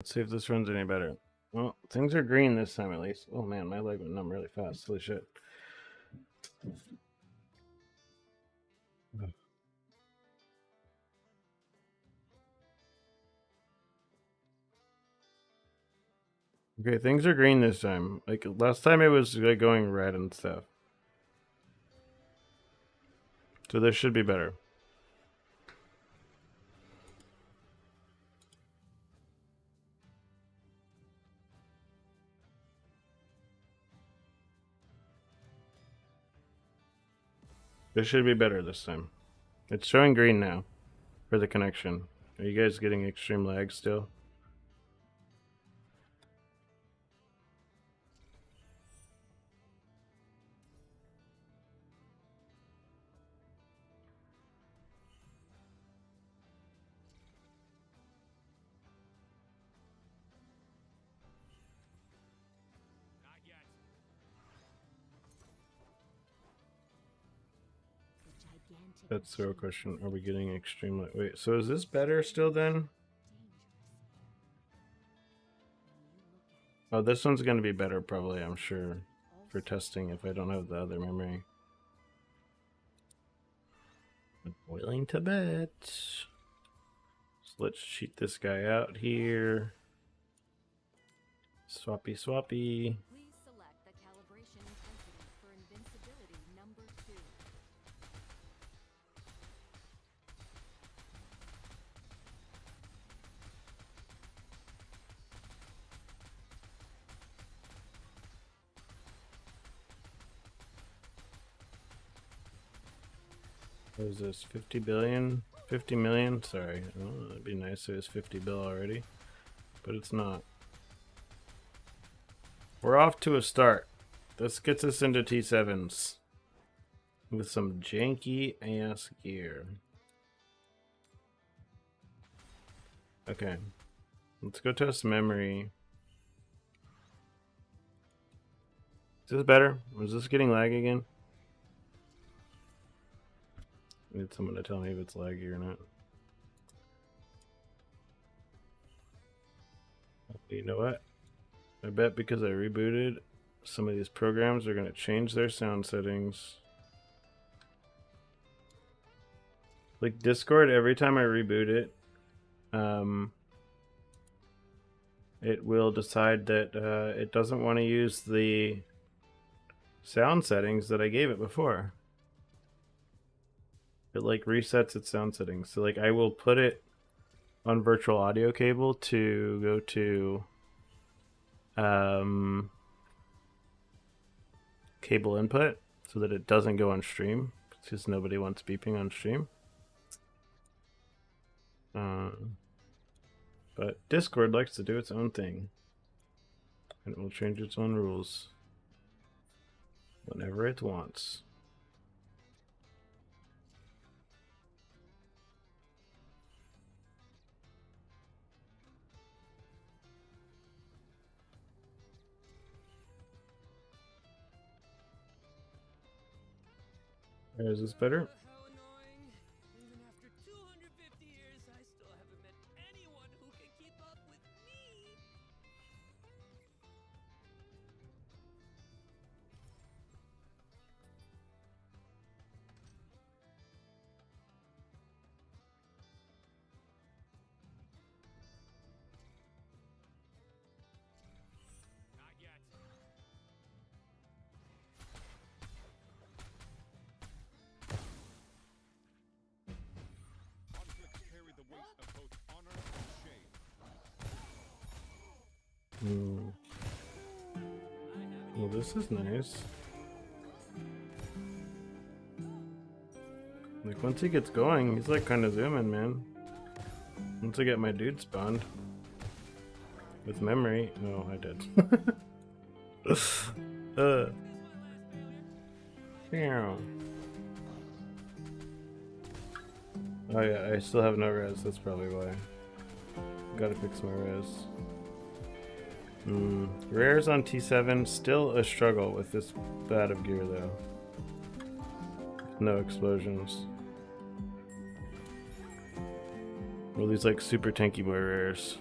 Let's see if this runs any better. Well, things are green this time at least. Oh man, my leg went numb really fast. Holy shit. Okay, things are green this time. Like last time it was like going red and stuff. So this should be better. This should be better this time. It's showing green now for the connection. Are you guys getting extreme lag still? That's the real question. Are we getting extreme lag? Wait, so is this better still then? Oh, this one's gonna be better probably, I'm sure, for testing if I don't have the other memory. I'm willing to bet. So let's cheat this guy out here. Swappy swappy. Please select the calibration intensity for invincibility number 2. What is this? 50 billion? 50 million? Sorry. Oh, that'd be nice if it was 50 bill already. But it's not. We're off to a start. This gets us into T7s. With some janky ass gear. Okay. Let's go test memory. Is this better? Was this getting lag again? I need someone to tell me if it's laggy or not. You know what? I bet because I rebooted, some of these programs are going to change their sound settings. Like Discord, every time I reboot it, it will decide that it doesn't want to use the sound settings that I gave it before. It like resets its sound settings. So like I will put it on virtual audio cable to go to cable input so that it doesn't go on stream because nobody wants beeping on stream. But Discord likes to do its own thing and it will change its own rules whenever it wants. Is this better? How annoying. Even after 250 years, I still haven't met anyone who can keep up with me. Not yet. Conflicts carry the weight of both honor and shame. Well, this is nice. Like once he gets going, he's like kind of zooming, man. Once I get my dude spawned with memory. Oh, I did. Meow. Oh yeah, I still have no res. That's probably why. Gotta fix my res. Rares on T7, still a struggle with this bad of gear though. No explosions. Well, these like super tanky boy rares.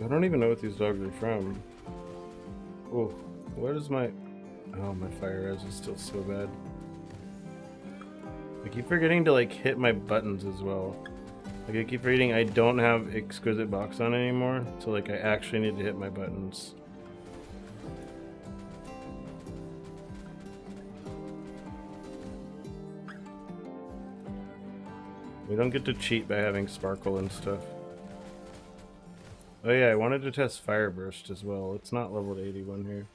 I don't even know what these dogs are from. Oh, what is my... Oh, my fire res is still so bad. I keep forgetting to like hit my buttons as well. Like I keep reading I don't have exquisite box on anymore, so like I actually need to hit my buttons. We don't get to cheat by having sparkle and stuff. Oh yeah, I wanted to test Fire Burst as well. It's not leveled 81 here.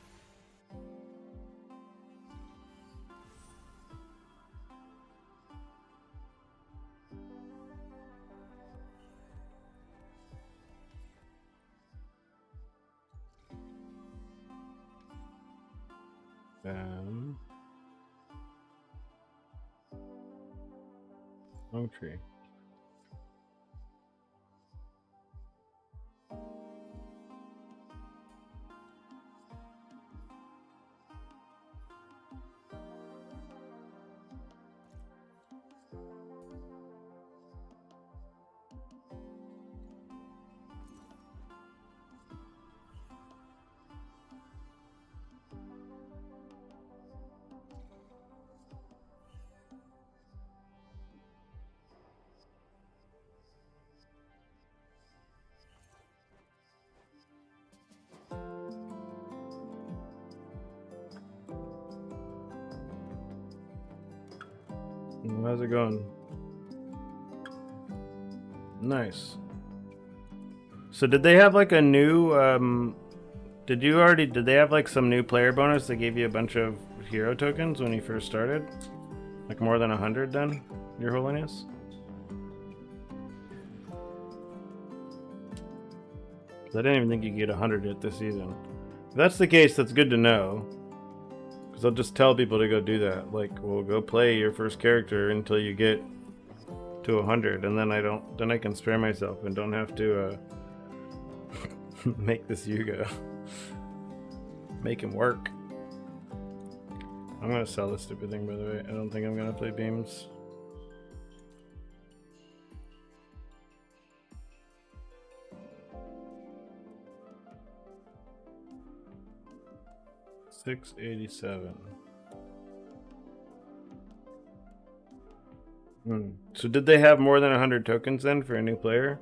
Wrong tree. How's it going? Nice. So did they have like a new did they have like some new player bonus that gave you a bunch of hero tokens when you first started? Like more than 100 then, Your Holiness? I didn't even think you could get 100 yet this season. If that's the case, that's good to know. Because I'll just tell people to go do that. Like, well, go play your first character until you get to 100, and then I can spare myself and don't have to make this Yuga. Make him work. I'm gonna sell this stupid thing, by the way. I don't think I'm gonna play beams. $687. So did they have more than 100 tokens then for a new player?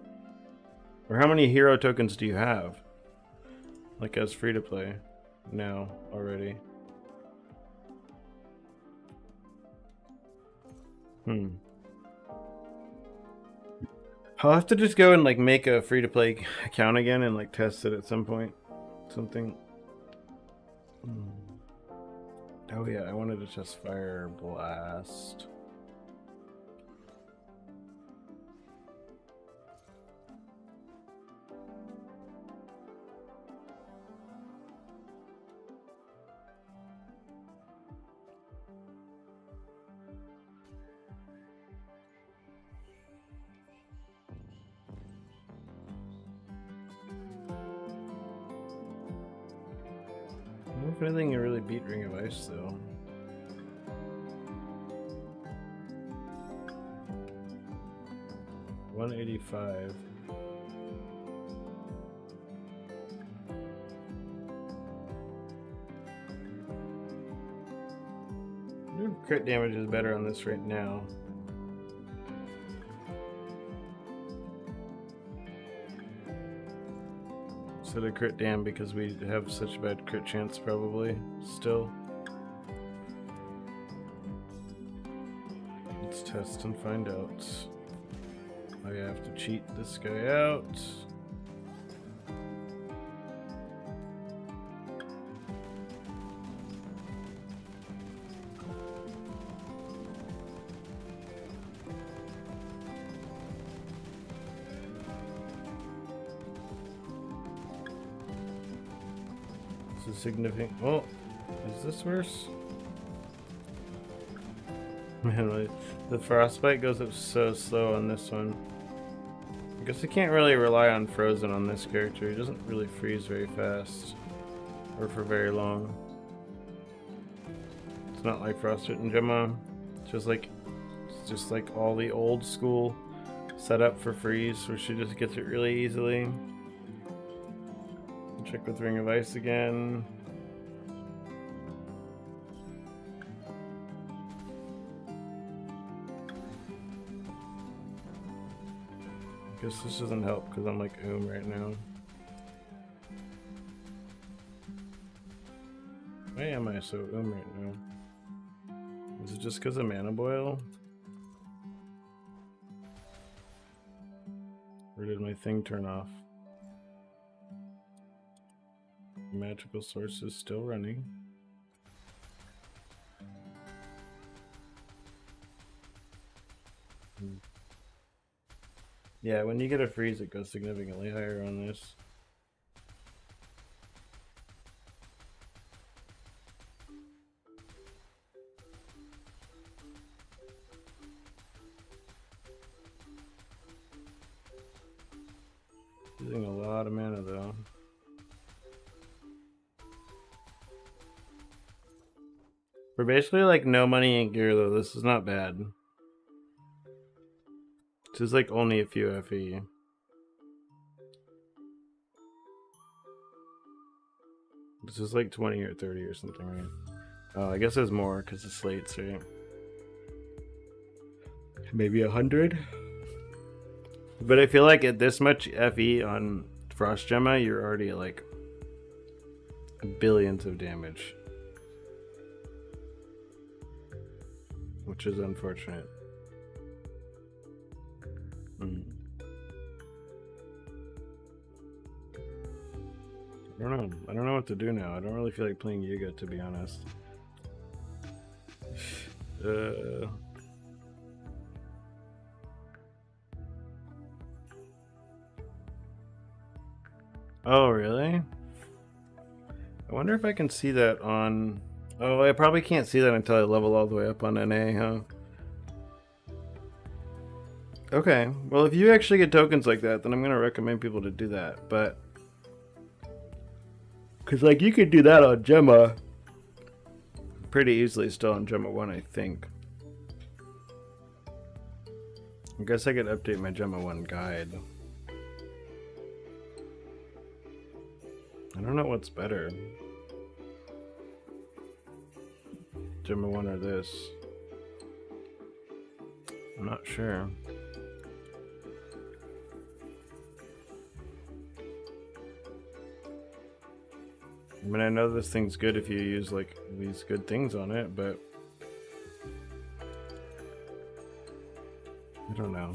Or how many hero tokens do you have? Like as free to play now already? I'll have to just go and like make a free to play account again and like test it at some point. Something. Oh yeah, I wanted to test Fire Blast. I don't know if anything can really beat Ring of Ice though. $185. Your crit damage is better on this right now. So the crit damn because we have such a bad crit chance probably still. Let's test and find out. I have to cheat this guy out. This is significant. Oh, is this worse? Man, the frostbite goes up so slow on this one. I guess I can't really rely on frozen on this character. He doesn't really freeze very fast or for very long. It's not like Frostbitten Gemma. It's just like all the old school setup for freeze where she just gets it really easily. Check with Ring of Ice again. Guess this doesn't help because I'm like right now. Why am I so right now? Is it just because of Mana Boil? Or did my thing turn off? Magical source is still running. Yeah, when you get a freeze, it goes significantly higher on this. Using a lot of mana though. For basically like no money in gear though, this is not bad. This is like only a few FE. This is like 20 or 30 or something, right? Oh, I guess there's more because it's slates, right? Maybe 100? But I feel like at this much FE on Frost Gemma, you're already at like billions of damage. Which is unfortunate. I don't know. I don't know what to do now. I don't really feel like playing Yuga, to be honest. Oh, really? I wonder if I can see that on... Oh, I probably can't see that until I level all the way up on NA, huh? Okay. Well, if you actually get tokens like that, then I'm going to recommend people to do that. But... Because, like, you could do that on Gemma pretty easily still on Gemma 1, I think. I guess I could update my Gemma 1 guide. I don't know what's better. Gemma 1 or this. I'm not sure. I mean, I know this thing's good if you use like these good things on it, but I don't know.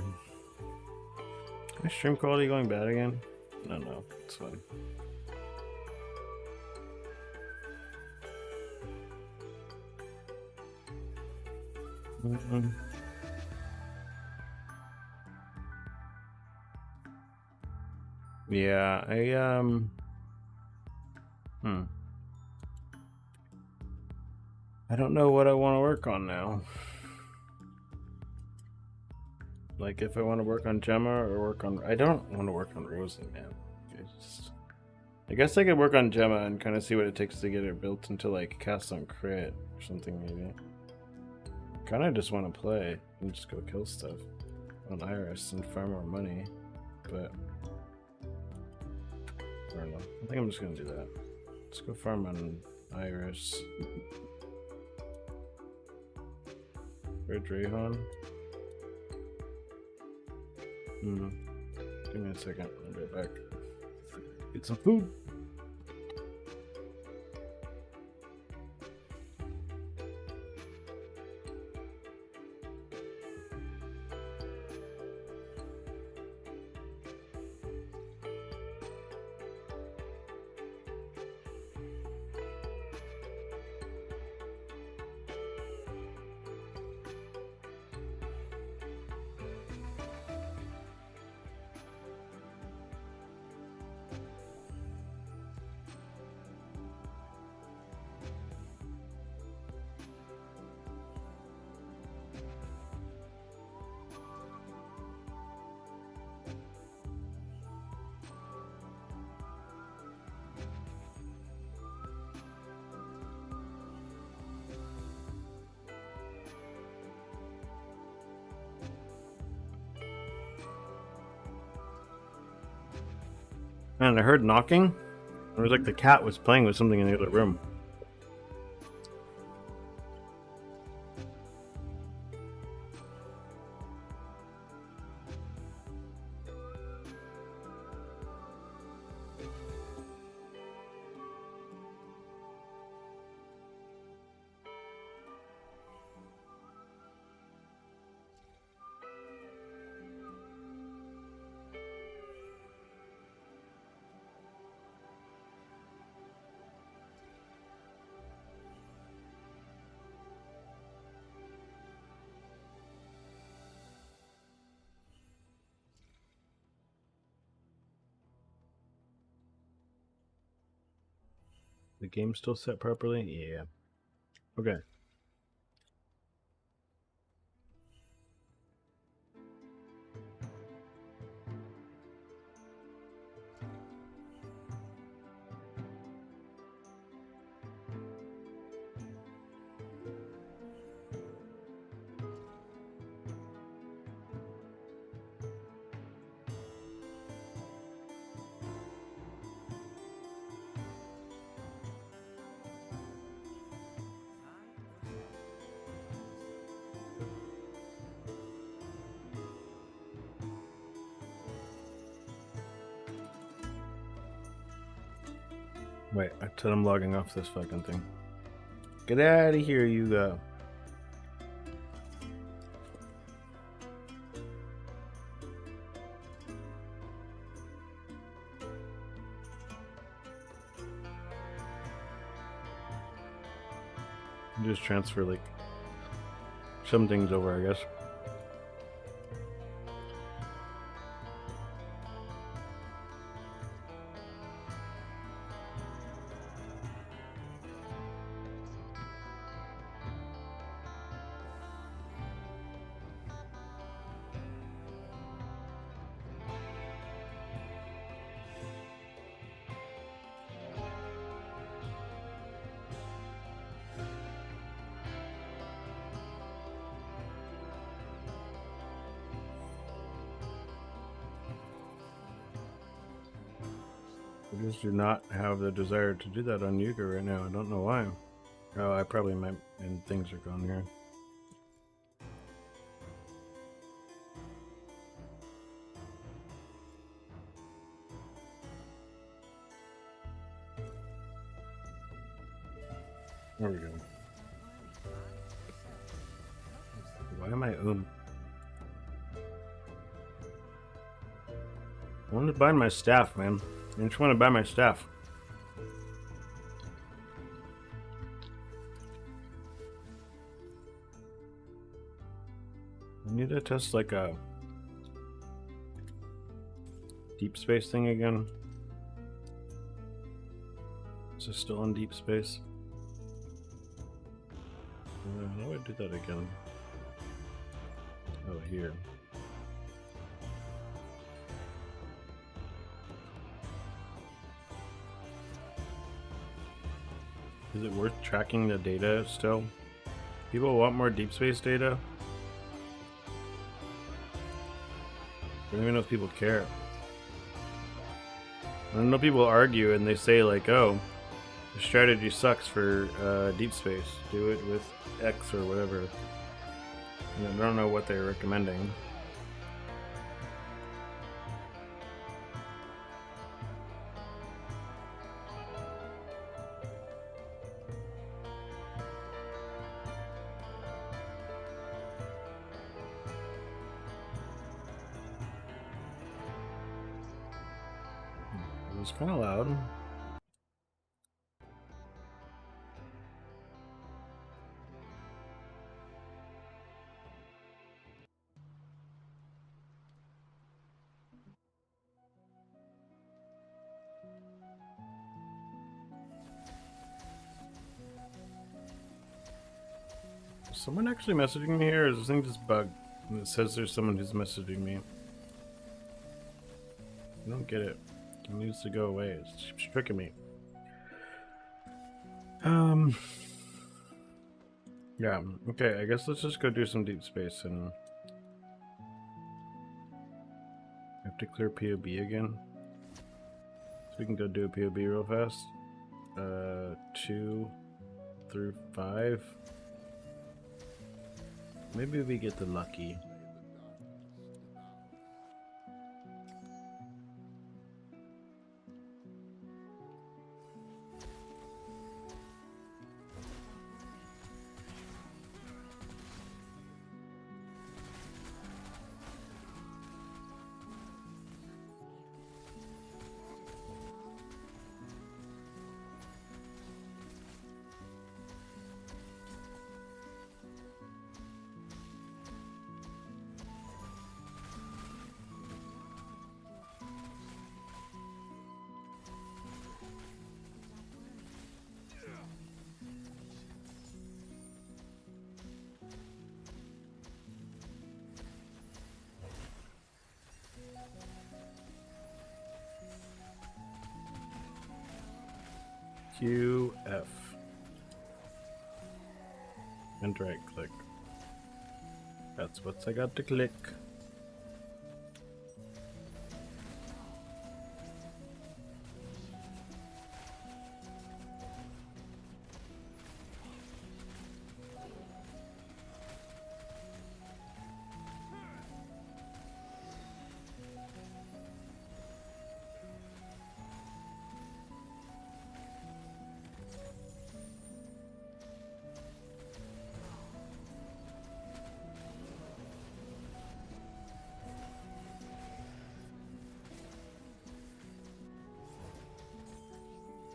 Is my stream quality going bad again? No, it's fine. Yeah, I don't know what I want to work on now. Like if I want to work on Gemma or work on... I don't want to work on Rosie, man. I guess I could work on Gemma and kind of see what it takes to get her built into like cast on crit or something maybe. Kind of just want to play and just go kill stuff on Iris and farm more money, but I don't know. I think I'm just gonna do that. Let's go farm on Iris. Red Drayhon. Give me a second. I'll be right back. Get some food. Man, I heard knocking. It was like the cat was playing with something in the other room. The game's still set properly? Yeah. Okay. Wait, I said I'm logging off this fucking thing. Get out of here, you go. Just transfer, like, some things over, I guess. I just do not have the desire to do that on Yuga right now. I don't know why. Oh, I probably might, and things are gone here. There we go. Why am I I wanted to buy my staff, man. I just want to buy my staff. I need to test like a deep space thing again. Is it still on deep space? How do I do that again? Oh, here. Is it worth tracking the data still? People want more deep space data? I don't even know if people care. I don't know, people argue and they say like, oh, the strategy sucks for deep space. Do it with X or whatever. And I don't know what they're recommending. It was kind of loud. Is someone actually messaging me here, or is this thing just bugged? And it says there's someone who's messaging me. I don't get it. It needs to go away. It's tricking me. Yeah, okay, I guess let's just go do some deep space and... I have to clear POB again. we can go do a POB real fast. 2 through 5. Maybe we get the lucky. QF. And right click. That's what I got to click.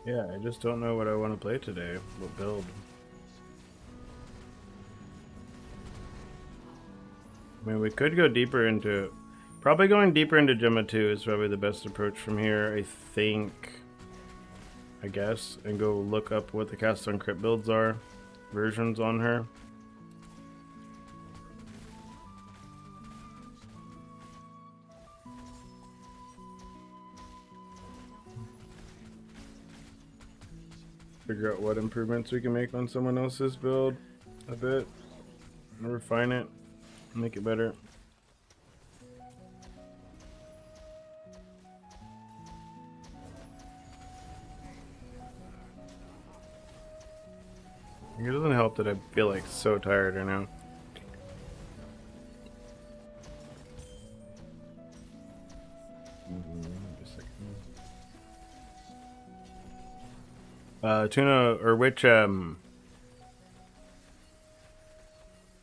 Yeah, I just don't know what I want to play today. What build? I mean, we could go deeper into... Probably going deeper into Gemma 2 is probably the best approach from here, I think. I guess. And go look up what the cast on crit builds are. Versions on her. Figure out what improvements we can make on someone else's build a bit. And refine it. Make it better. It doesn't help that I feel like so tired right now. Tuna, or which, one,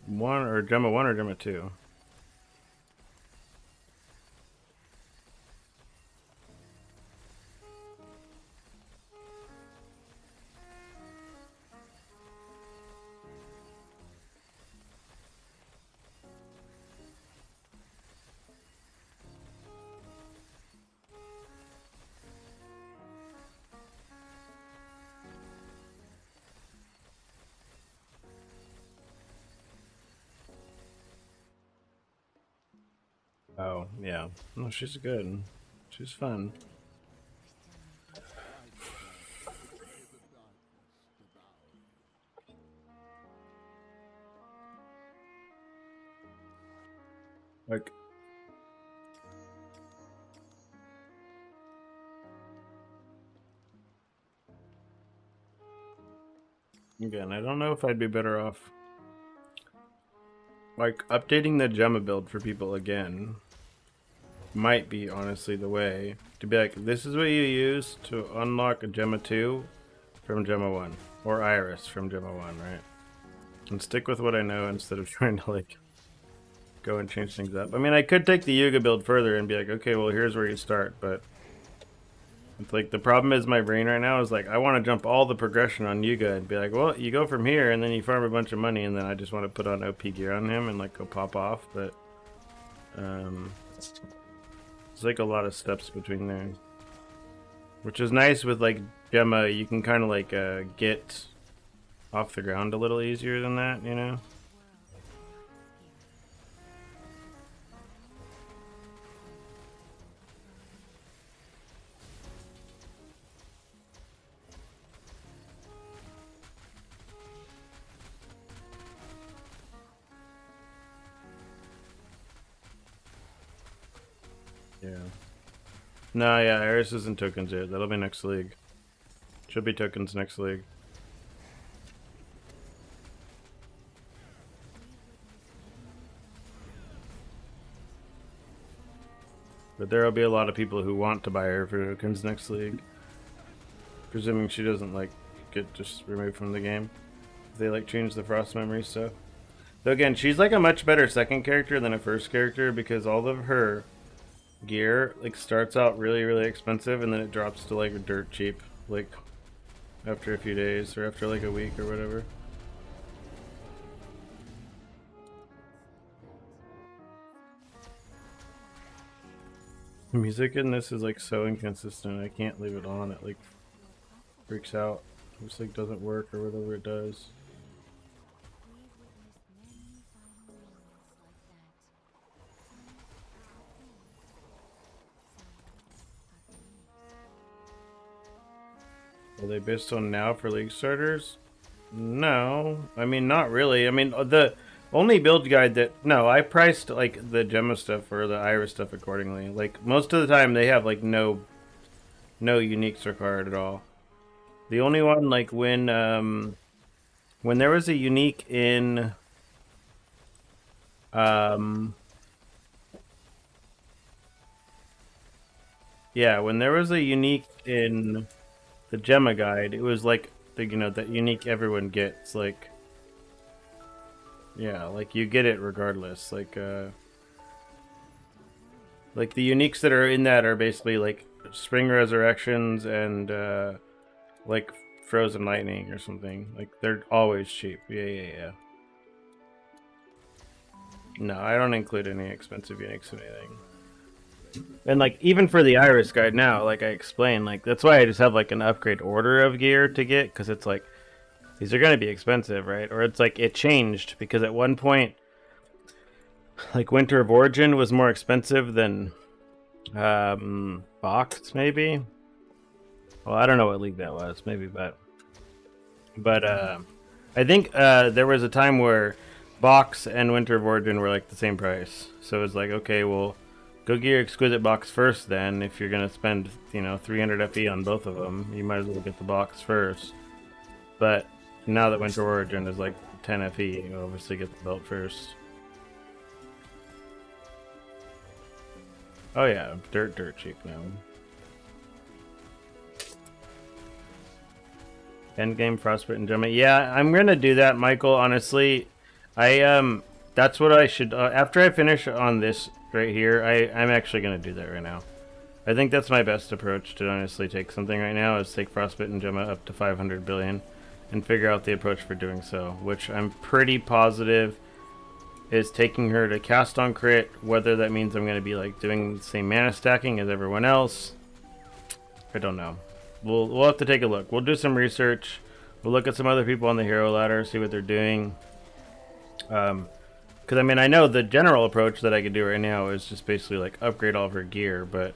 or Gemma 1 or Gemma 2? Oh, yeah. No, she's good. She's fun. Like... Again, I don't know if I'd be better off like updating the Gemma build for people again. Might be honestly the way to be like, this is what you use to unlock a Gemma 2 from Gemma 1 or Iris from Gemma 1, right? And stick with what I know instead of trying to like go and change things up. I mean, I could take the Yuga build further and be like, okay, well, here's where you start, but it's like the problem is my brain right now is like, I want to jump all the progression on Yuga and be like, well, you go from here and then you farm a bunch of money and then I just want to put on OP gear on him and like go pop off, but it's like a lot of steps between there, which is nice with like Gemma. You can kind of like get off the ground a little easier than that, you know? Yeah. No, yeah, Iris isn't tokens yet. That'll be next league. Should be tokens next league. But there will be a lot of people who want to buy her for tokens next league. Presuming she doesn't, like, get just removed from the game. If they, like, change the Frost memory stuff. Though, again, she's, like, a much better second character than a first character because all of her gear, like, starts out really, really expensive and then it drops to, like, dirt cheap. Like, after a few days or after, like, a week or whatever. The music in this is, like, so inconsistent. I can't leave it on. It, like, freaks out. It just, like, doesn't work or whatever it does. Are they based on now for league starters? No. I mean, not really. I mean, the only build guide that... No, I priced, like, the Gemma stuff or the Iris stuff accordingly. Like, most of the time they have, like, no uniques required at all. The only one, like, when there was a unique in... Yeah, when there was a unique in the Gemma guide, it was like the, you know, that unique everyone gets, like, yeah, like you get it regardless. Like the uniques that are in that are basically like Spring Resurrections and like Frozen Lightning or something. Like they're always cheap. Yeah. No, I don't include any expensive uniques in anything. And, like, even for the Iris guide now, like I explained, like, that's why I just have, like, an upgrade order of gear to get, because it's, like, these are going to be expensive, right? Or it's, like, it changed, because at one point, like, Winter of Origin was more expensive than, Box, maybe? Well, I don't know what league that was, maybe, but, I think, there was a time where Box and Winter of Origin were, like, the same price. So it's like, okay, well... Go get your Exquisite box first then. If you're going to spend, you know, 300 FE on both of them, you might as well get the box first. But now that Winter Origin is like 10 FE, you obviously get the belt first. Oh yeah, dirt cheap now. Endgame, Frostbite, and Gemma. Yeah, I'm going to do that, Michael. Honestly, that's what I should... after I finish on this... right here, I'm actually going to do that right now. I think that's my best approach to honestly take something right now, is take Frostbite and Gemma up to 500 billion and figure out the approach for doing so, which I'm pretty positive is taking her to cast on crit, whether that means I'm going to be like doing the same mana stacking as everyone else. I don't know. We'll have to take a look. We'll do some research. We'll look at some other people on the hero ladder, see what they're doing. Because, I mean, I know the general approach that I could do right now is just basically, like, upgrade all of her gear, but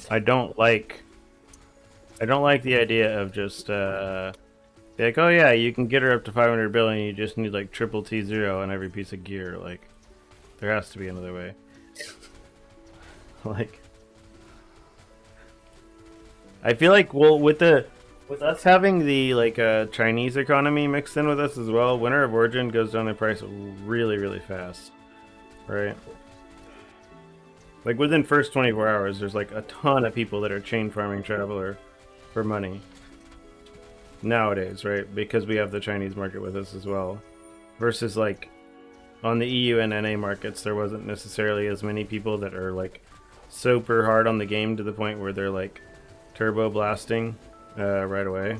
I don't like the idea of just, be like, oh yeah, you can get her up to 500 billion, you just need, like, triple T0 on every piece of gear. Like, there has to be another way. Like, I feel like, well, with us having the, like, Chinese economy mixed in with us as well, Winter of Origin goes down in price really, really fast. Right? Like, within first 24 hours, there's, like, a ton of people that are chain farming Traveler for money. Nowadays, right? Because we have the Chinese market with us as well. Versus, like, on the EU and NA markets, there wasn't necessarily as many people that are, like, super hard on the game to the point where they're, like, turbo blasting. Right away.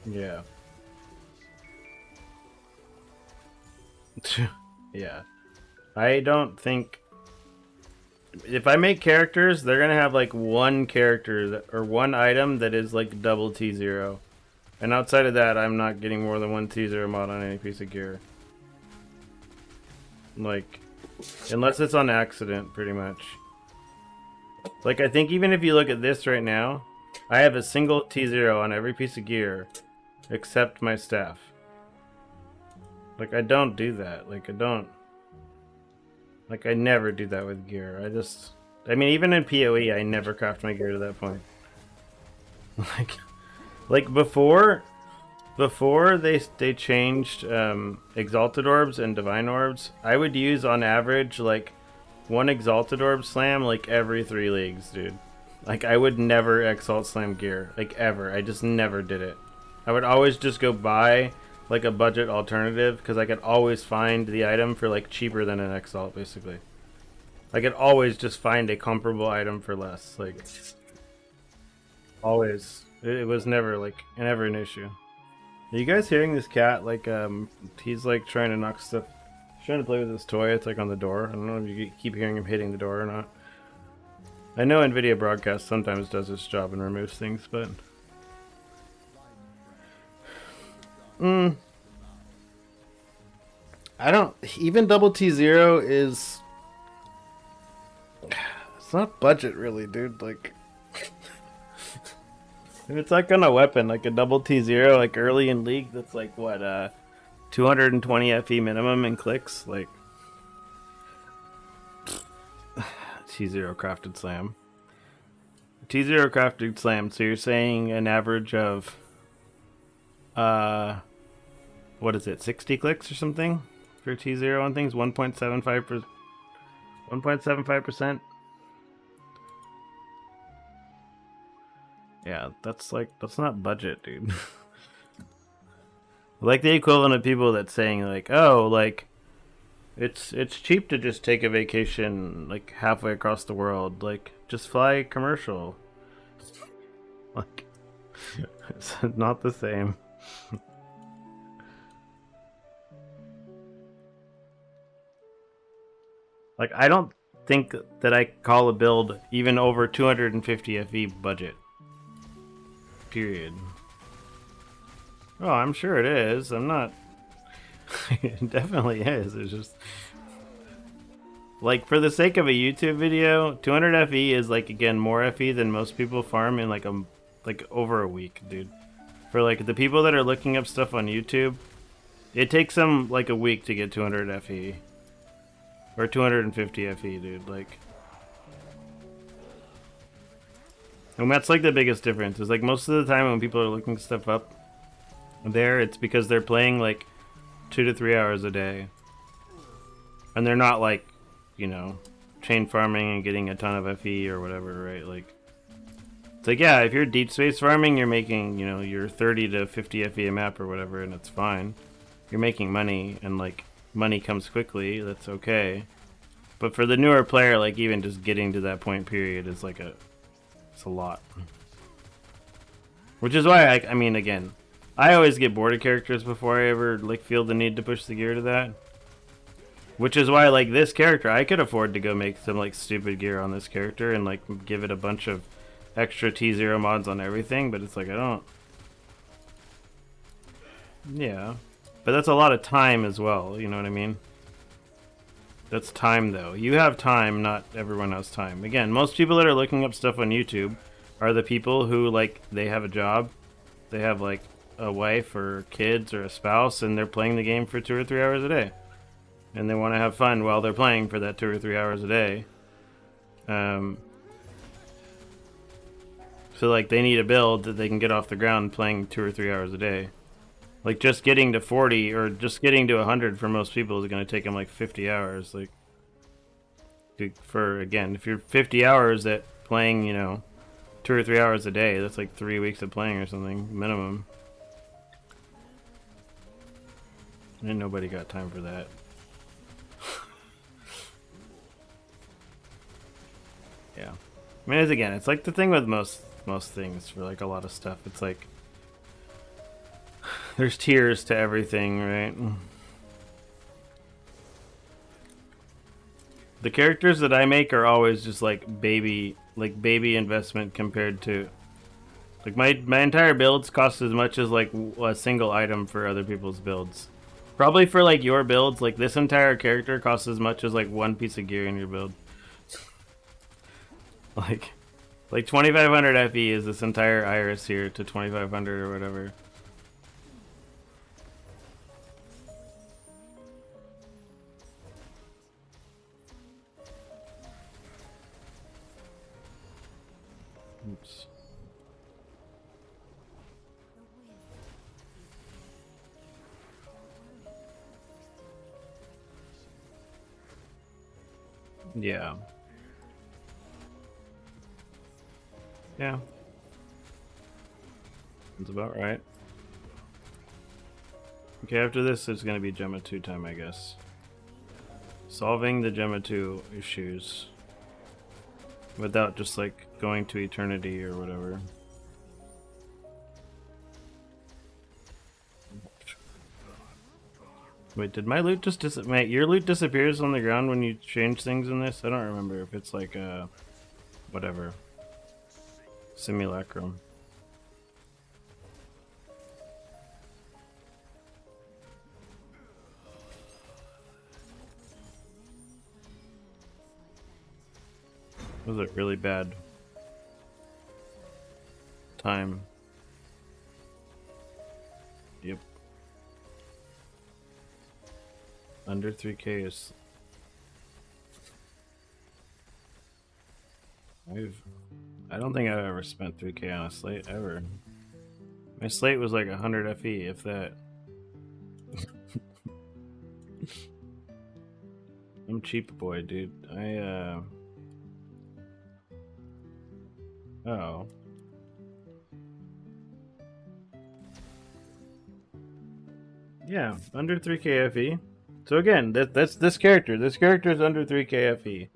Yeah. Yeah. I don't think... If I make characters, they're gonna have like one character that, or one item that is like double T0. And outside of that, I'm not getting more than one T0 mod on any piece of gear. Like, unless it's on accident, pretty much. Like, I think even if you look at this right now, I have a single T0 on every piece of gear except my staff. Like, I don't do that. Like, I never do that with gear. I mean, even in PoE, I never craft my gear to that point. Like before they changed Exalted Orbs and Divine Orbs, I would use on average like one Exalted Orb slam like every 3 leagues, dude. Like, I would never Exalt Slam gear, like, ever. I just never did it. I would always just go buy, like, a budget alternative, because I could always find the item for, like, cheaper than an Exalt, basically. I could always just find a comparable item for less, like, always. It was never, like, never an issue. Are you guys hearing this cat? Like, he's, like, trying to knock stuff. He's trying to play with his toy. It's, like, on the door. I don't know if you keep hearing him hitting the door or not. I know NVIDIA Broadcast sometimes does its job and removes things, but... I don't... Even double T0 is... It's not budget, really, dude. Like... If it's like on a weapon, like a double T0, like early in League, that's like, what, 220 FE minimum in clicks? Like... T0 crafted slam. T0 crafted slam, so you're saying an average of what is it, 60 clicks or something for T0 on things? 1.75%. Yeah, that's not budget, dude. Like the equivalent of people that's saying like, oh, like it's cheap to just take a vacation like halfway across the world. Like, just fly commercial. Like, it's not the same. Like, I don't think that I call a build even over 250 FE budget. Period. Oh, I'm sure it is. I'm not... It definitely is. It's just... Like, for the sake of a YouTube video, 200 FE is, like, again, more FE than most people farm in, like, over a week, dude. For, like, the people that are looking up stuff on YouTube, it takes them, like, a week to get 200 FE. Or 250 FE, dude. Like... And that's, like, the biggest difference. Is, like, most of the time when people are looking stuff up there, it's because they're playing, like, 2 to 3 hours a day. And they're not, like, you know, chain farming and getting a ton of FE or whatever, right? Like, it's like, yeah, if you're deep space farming, you're making, you know, your 30 to 50 FE a map or whatever, and it's fine. You're making money, and, like, money comes quickly, that's okay. But for the newer player, like, even just getting to that point period is, like, it's a lot. Which is why, I mean, again, I always get bored of characters before I ever, like, feel the need to push the gear to that. Which is why, like, this character, I could afford to go make some, like, stupid gear on this character and, like, give it a bunch of extra T0 mods on everything, but it's like, I don't... Yeah. But that's a lot of time as well, you know what I mean? That's time, though. You have time, not everyone has time. Again, most people that are looking up stuff on YouTube are the people who, like, they have a job, they have, like, a wife or kids or a spouse, and they're playing the game for 2 or 3 hours a day. And they want to have fun while they're playing for that 2 or 3 hours a day. So, like, they need a build that they can get off the ground playing 2 or 3 hours a day. Like, just getting to 40 or just getting to 100 for most people is going to take them, like, 50 hours. Like, for, again, if you're 50 hours at playing, you know, 2 or 3 hours a day, that's like 3 weeks of playing or something, minimum. And nobody got time for that. Yeah, I mean, it's like the thing with most things for like a lot of stuff. It's like there's tiers to everything, right? The characters that I make are always just like baby investment compared to like my entire builds cost as much as like a single item for other people's builds. Probably for like your builds, like this entire character costs as much as like one piece of gear in your build. Like 2500 FE is this entire iris here to 2500 or whatever. Oops. Yeah. Yeah. That's about right. Okay, after this, it's gonna be Gemma 2 time, I guess. Solving the Gemma 2 issues. Without just, like, going to eternity or whatever. Wait, did my loot just disappear? Your loot disappears on the ground when you change things in this? I don't remember if it's like whatever. Simulacrum. Was it really bad? Time. Yep. Under 3K is... I don't think I've ever spent 3K on a slate, ever. My slate was like 100 FE, if that. I'm cheap boy, dude. Oh. Yeah, under 3K FE. So again, that's this character. This character is under 3K FE.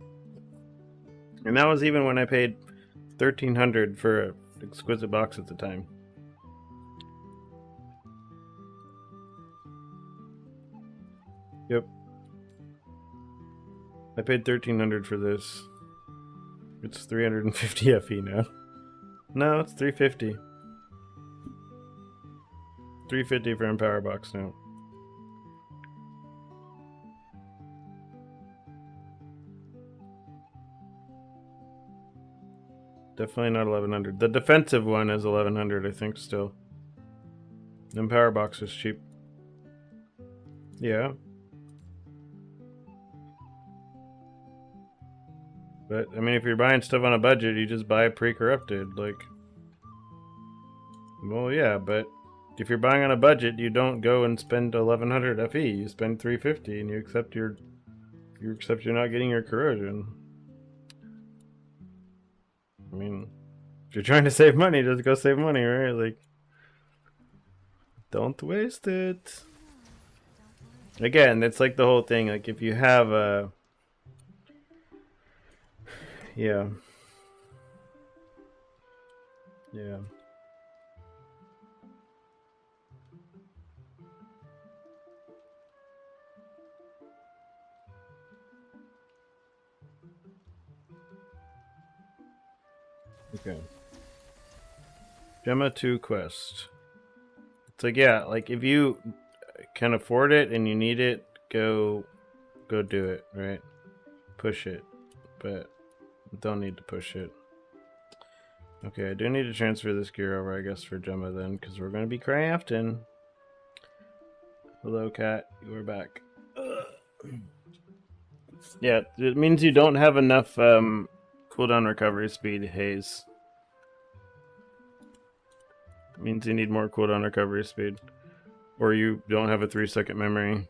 And that was even when I paid 1,300 for an exquisite box at the time. Yep. I paid 1,300 for this. It's 350 FE now. No, it's 350. 350 for Empower Box now. Definitely not 1,100. The defensive one is 1,100, I think, still. Empower Box is cheap. Yeah. But, I mean, if you're buying stuff on a budget, you just buy pre-corrupted, like... Well, yeah, but if you're buying on a budget, you don't go and spend 1,100 FE. You spend 350, and you accept you're not getting your corrosion. I mean, if you're trying to save money, just go save money, right? Like, don't waste it. Again, it's like the whole thing. Like, if you have a... Yeah. Yeah. Okay. Gemma 2 quest. It's like, yeah, like if you can afford it and you need it, go do it, right? Push it. But don't need to push it. Okay, I do need to transfer this gear over, I guess, for Gemma then, because we're going to be crafting. Hello, cat. You are back. Yeah, it means you don't have enough cooldown recovery speed, Haze. It means you need more cooldown recovery speed. Or you don't have a 3-second memory.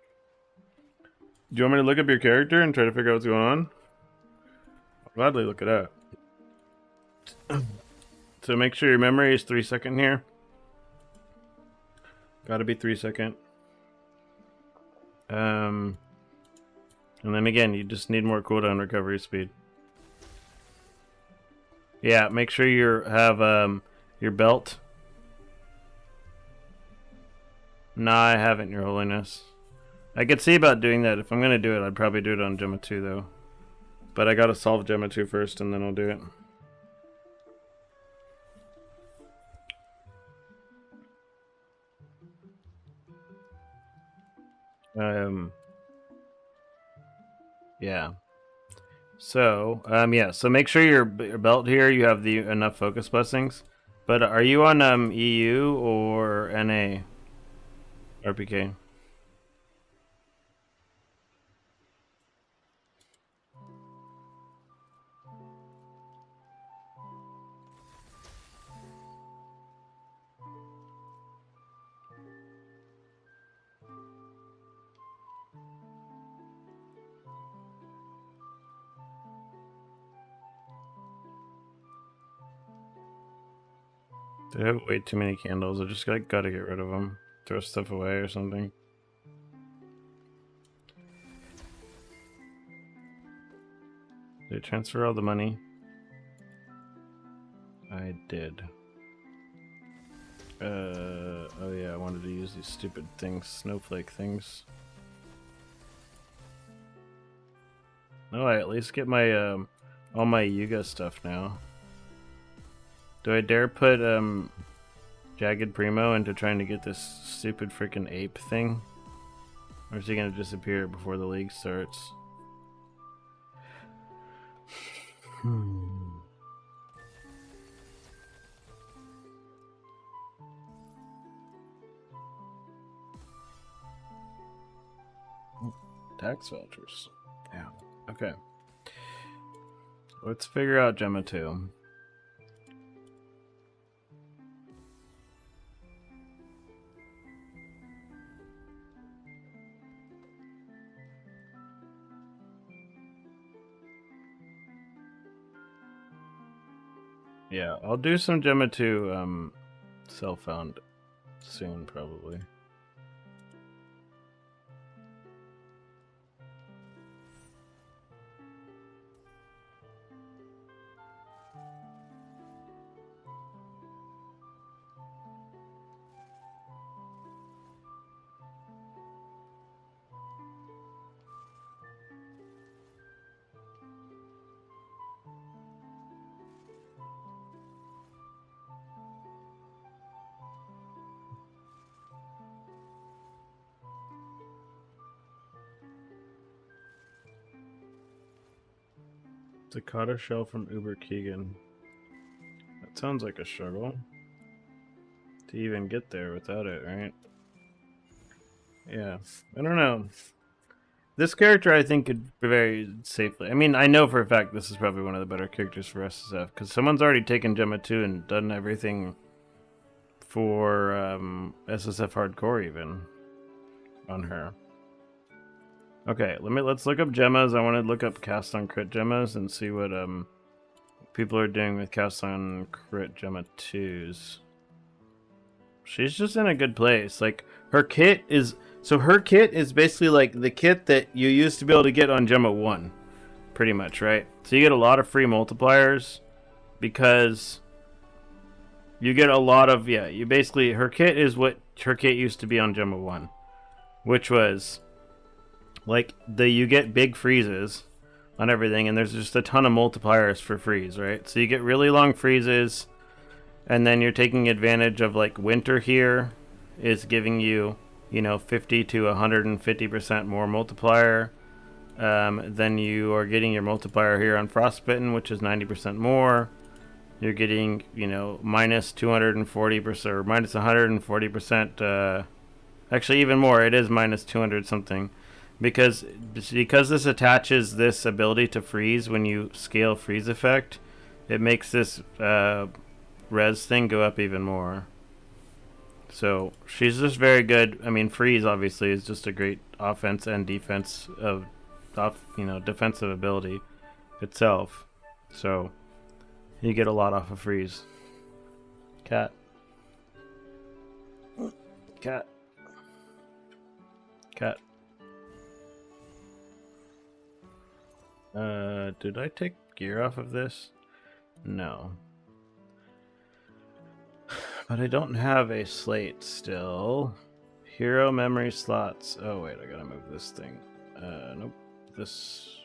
Do you want me to look up your character and try to figure out what's going on? I'll gladly look it up. So make sure your memory is 3-second here. Gotta be 3-second. And then again, you just need more cooldown recovery speed. Yeah, make sure you have your belt. Nah, I haven't, Your Holiness. I could see about doing that. If I'm gonna do it, I'd probably do it on Gemma 2 though. But I gotta solve Gemma 2 first and then I'll do it. Yeah. So, yeah. So make sure your belt here. You have the enough focus blessings. But are you on EU or NA RPK? They have way too many candles. I just gotta get rid of them. Throw stuff away or something. Did I transfer all the money? I did. Oh yeah, I wanted to use these stupid things, snowflake things. No, I at least get my, all my Yuga stuff now. Do I dare put, Jagged Primo into trying to get this stupid freaking ape thing? Or is he gonna disappear before the league starts? Tax vouchers. Yeah. Okay. Let's figure out Gemma 2. Yeah, I'll do some Gemma 2 self-found soon, probably. Dakota shell from Uber Keegan. That sounds like a struggle to even get there without it, right? Yeah, I don't know. This character, I think, could be very safely. I mean, I know for a fact this is probably one of the better characters for SSF because someone's already taken Gemma 2 and done everything for SSF Hardcore even on her. Okay, let's look up Gemmas. I want to look up cast on crit Gemmas and see what people are doing with cast on crit Gemma 2s. She's just in a good place. Like her kit is basically like the kit that you used to be able to get on Gemma 1, pretty much, right? So you get a lot of free multipliers because you get a lot of you basically her kit is what her kit used to be on Gemma 1, which was like you get big freezes on everything, and there's just a ton of multipliers for freeze, right? So you get really long freezes, and then you're taking advantage of like winter here is giving you, 50 to 150% more multiplier. Then you are getting your multiplier here on frostbitten, which is 90% more. You're getting, minus 240% or minus 140%. Actually, even more. It is minus 200 something. Because this attaches this ability to freeze when you scale freeze effect, it makes this res thing go up even more. So she's just very good. I mean, freeze obviously is just a great offense and defense defensive ability itself. So you get a lot off of freeze. Cat. Cat. Cat. Did I take gear off of this? No. But I don't have a slate still. Hero memory slots. Oh wait, I gotta move this thing. Nope. This.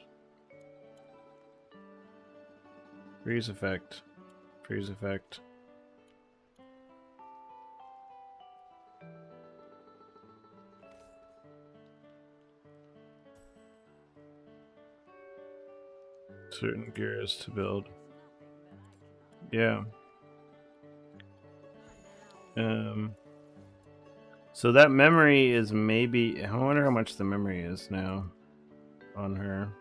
Freeze effect. Freeze effect. certain gears to build. Yeah. So that memory is maybe. I wonder how much the memory is now on her.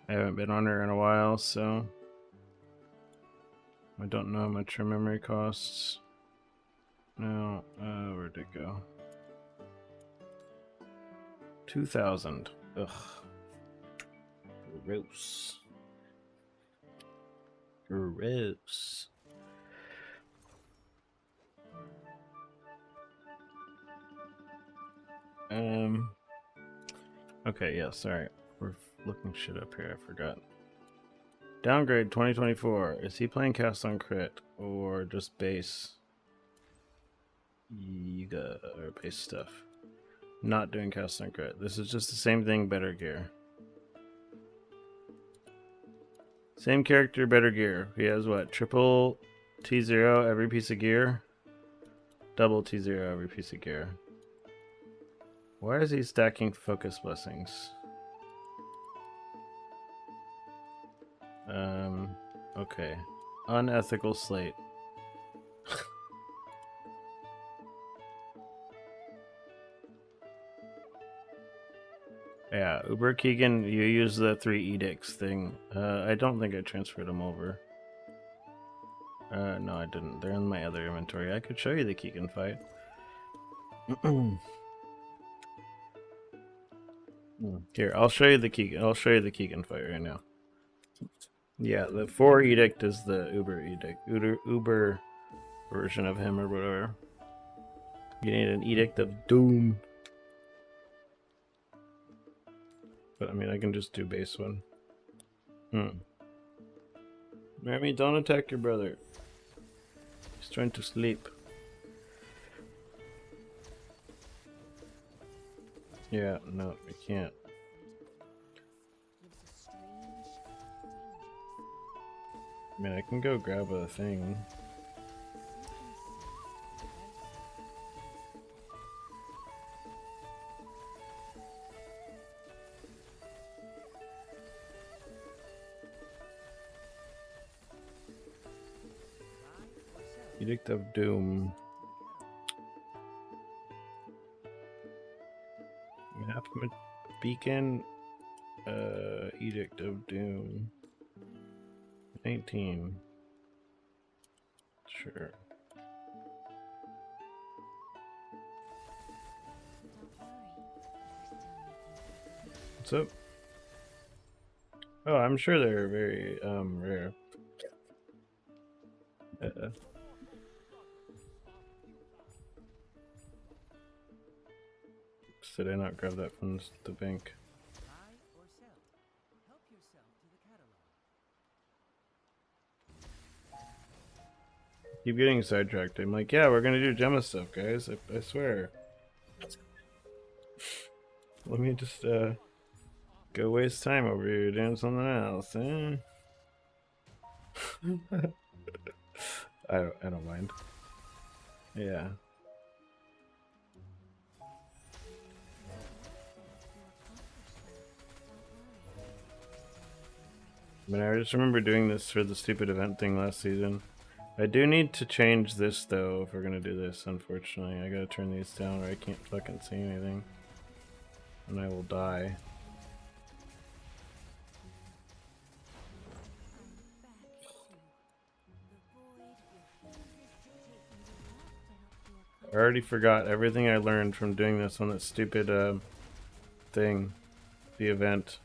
I haven't been on her in a while, so I don't know how much her memory costs. No, where'd it go? 2,000. Ugh. Gross. Gross. Okay, yeah, sorry. We're looking shit up here, I forgot. Downgrade 2024. Is he playing cast on crit or just base? Yiga or base stuff. Not doing cast on crit. This is just the same thing, better gear. Same character, better gear. He has what? Triple T0 every piece of gear? Double T0 every piece of gear. Why is he stacking focus blessings? Okay. Unethical slate. Yeah, Uber Keegan, you use the 3 edicts thing. I don't think I transferred them over. No, I didn't. They're in my other inventory. I could show you the Keegan fight. Here, I'll show you the Keegan. I'll show you the Keegan fight right now. Yeah, the 4 edict is the Uber edict. Uber version of him or whatever. You need an edict of doom. But I mean, I can just do base one. Remy, don't attack your brother. He's trying to sleep. Yeah, no, we can't. I mean, I can go grab a thing. Edict of Doom. Map beacon. Edict of Doom. 19. Sure. What's up? Oh, I'm sure they're very rare. Did I not grab that from the bank? Buy or sell. Help yourself to the catalog. Keep getting sidetracked. I'm like, yeah, we're gonna do Gemma stuff, guys. I swear. Let me just go waste time over here doing something else, eh? I don't mind. Yeah. I mean, I just remember doing this for the stupid event thing last season. I do need to change this, though, if we're gonna do this, unfortunately. I gotta turn these down or I can't fucking see anything. And I will die. I already forgot everything I learned from doing this on that stupid thing. The event.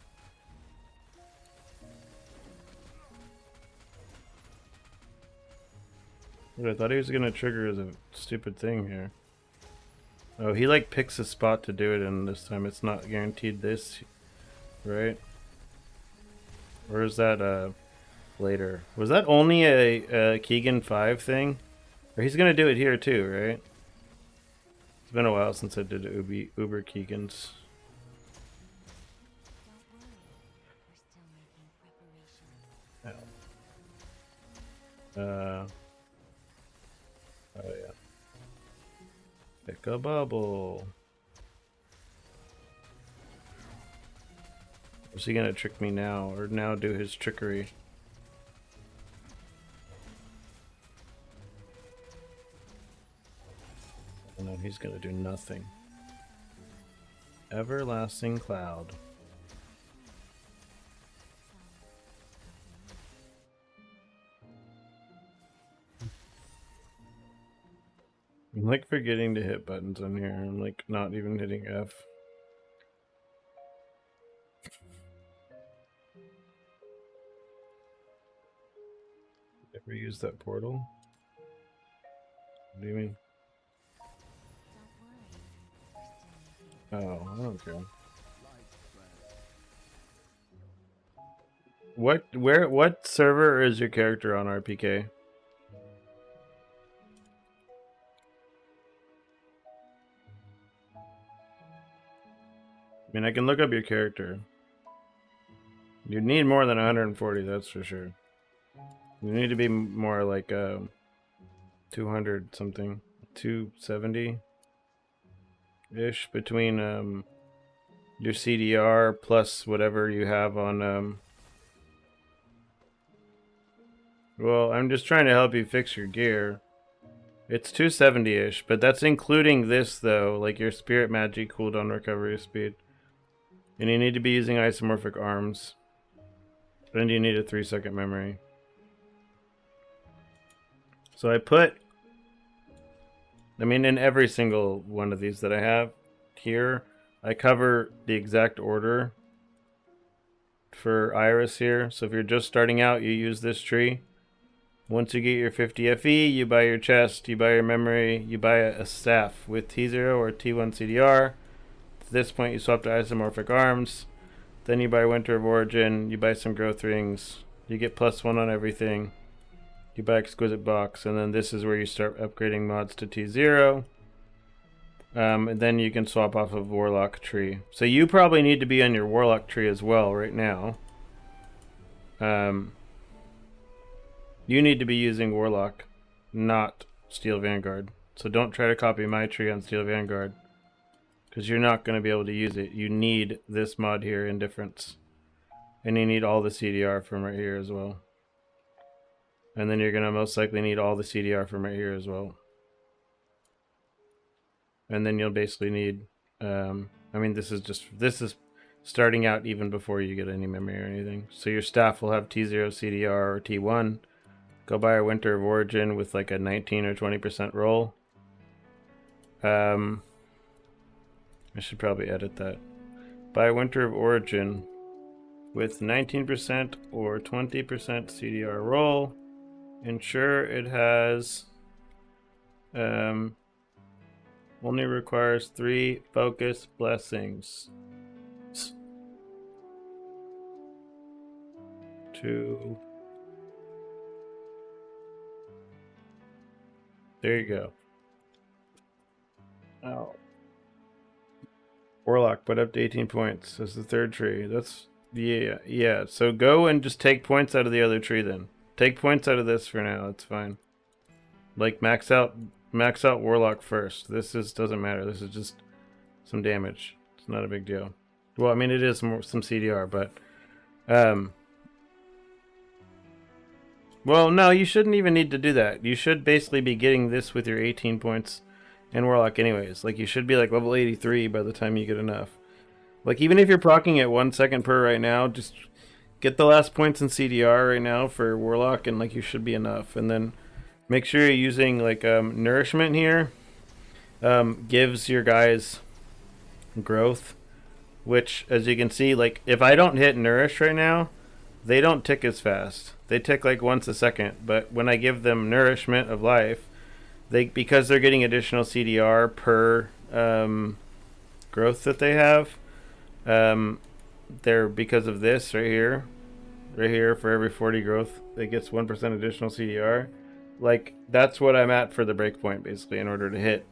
I thought he was gonna trigger the stupid thing here. Oh, he like picks a spot to do it in this time. It's not guaranteed this, right? Or is that later? Was that only a Keegan 5 thing? Or he's gonna do it here too, right? It's been a while since I did Uber Keegans. Oh yeah. Pick a bubble. Is he gonna trick me now, or now do his trickery? Oh no, he's gonna do nothing. Everlasting Cloud. I'm like forgetting to hit buttons on here. I'm like not even hitting F. Ever use that portal? What do you mean? Oh, I don't care. What server is your character on, RPK? I mean, I can look up your character. You need more than 140, that's for sure. You need to be more like 200 something, 270 ish between your CDR plus whatever you have on well, I'm just trying to help you fix your gear. It's 270-ish, but that's including this though, like your spirit magic cooldown recovery speed. And you need to be using isomorphic arms. And you need a 3-second memory. So I mean, in every single one of these that I have here, I cover the exact order for Iris here. So if you're just starting out, you use this tree. Once you get your 50 FE, you buy your chest, you buy your memory, you buy a staff with T0 or T1 CDR. At this point, you swap to isomorphic arms. Then you buy Winter of Origin, you buy some growth rings, you get +1 on everything. You buy Exquisite Box, and then this is where you start upgrading mods to T0. And then you can swap off of Warlock tree. So you probably need to be on your Warlock tree as well right now. You need to be using Warlock, not Steel Vanguard. So don't try to copy my tree on Steel Vanguard, because you're not going to be able to use it. You need this mod here, Indifference. And you need all the CDR from right here as well. And then you're going to most likely need all the CDR from right here as well. And then you'll basically need, I mean, this is starting out even before you get any memory or anything. So your staff will have T0 CDR or T1. Go buy a Winter of Origin with like a 19 or 20% roll. I should probably edit that. Buy Winter of Origin with 19% or 20% CDR roll. Ensure it has only requires 3 focus blessings. 2. There you go. Oh. Warlock, but up to 18 points. That's the third tree. That's yeah. So go and just take points out of the other tree then. Take points out of this for now. It's fine. Like max out Warlock first. This doesn't matter. This is just some damage. It's not a big deal. Well, I mean it is some CDR, but well, no, you shouldn't even need to do that. You should basically be getting this with your 18 points in Warlock anyways. Like, you should be like level 83 by the time you get enough. Like, even if you're proccing at 1 second per right now, just get the last points in CDR right now for Warlock, and like you should be enough. And then make sure you're using like Nourishment here. Gives your guys growth, which, as you can see, like if I don't hit Nourish right now, they don't tick as fast. They tick like once a second, but when I give them Nourishment of Life, because they're getting additional CDR per growth that they have, they're, because of this right here for every 40 growth, it gets 1% additional CDR. Like, that's what I'm at for the breakpoint, basically, in order to hit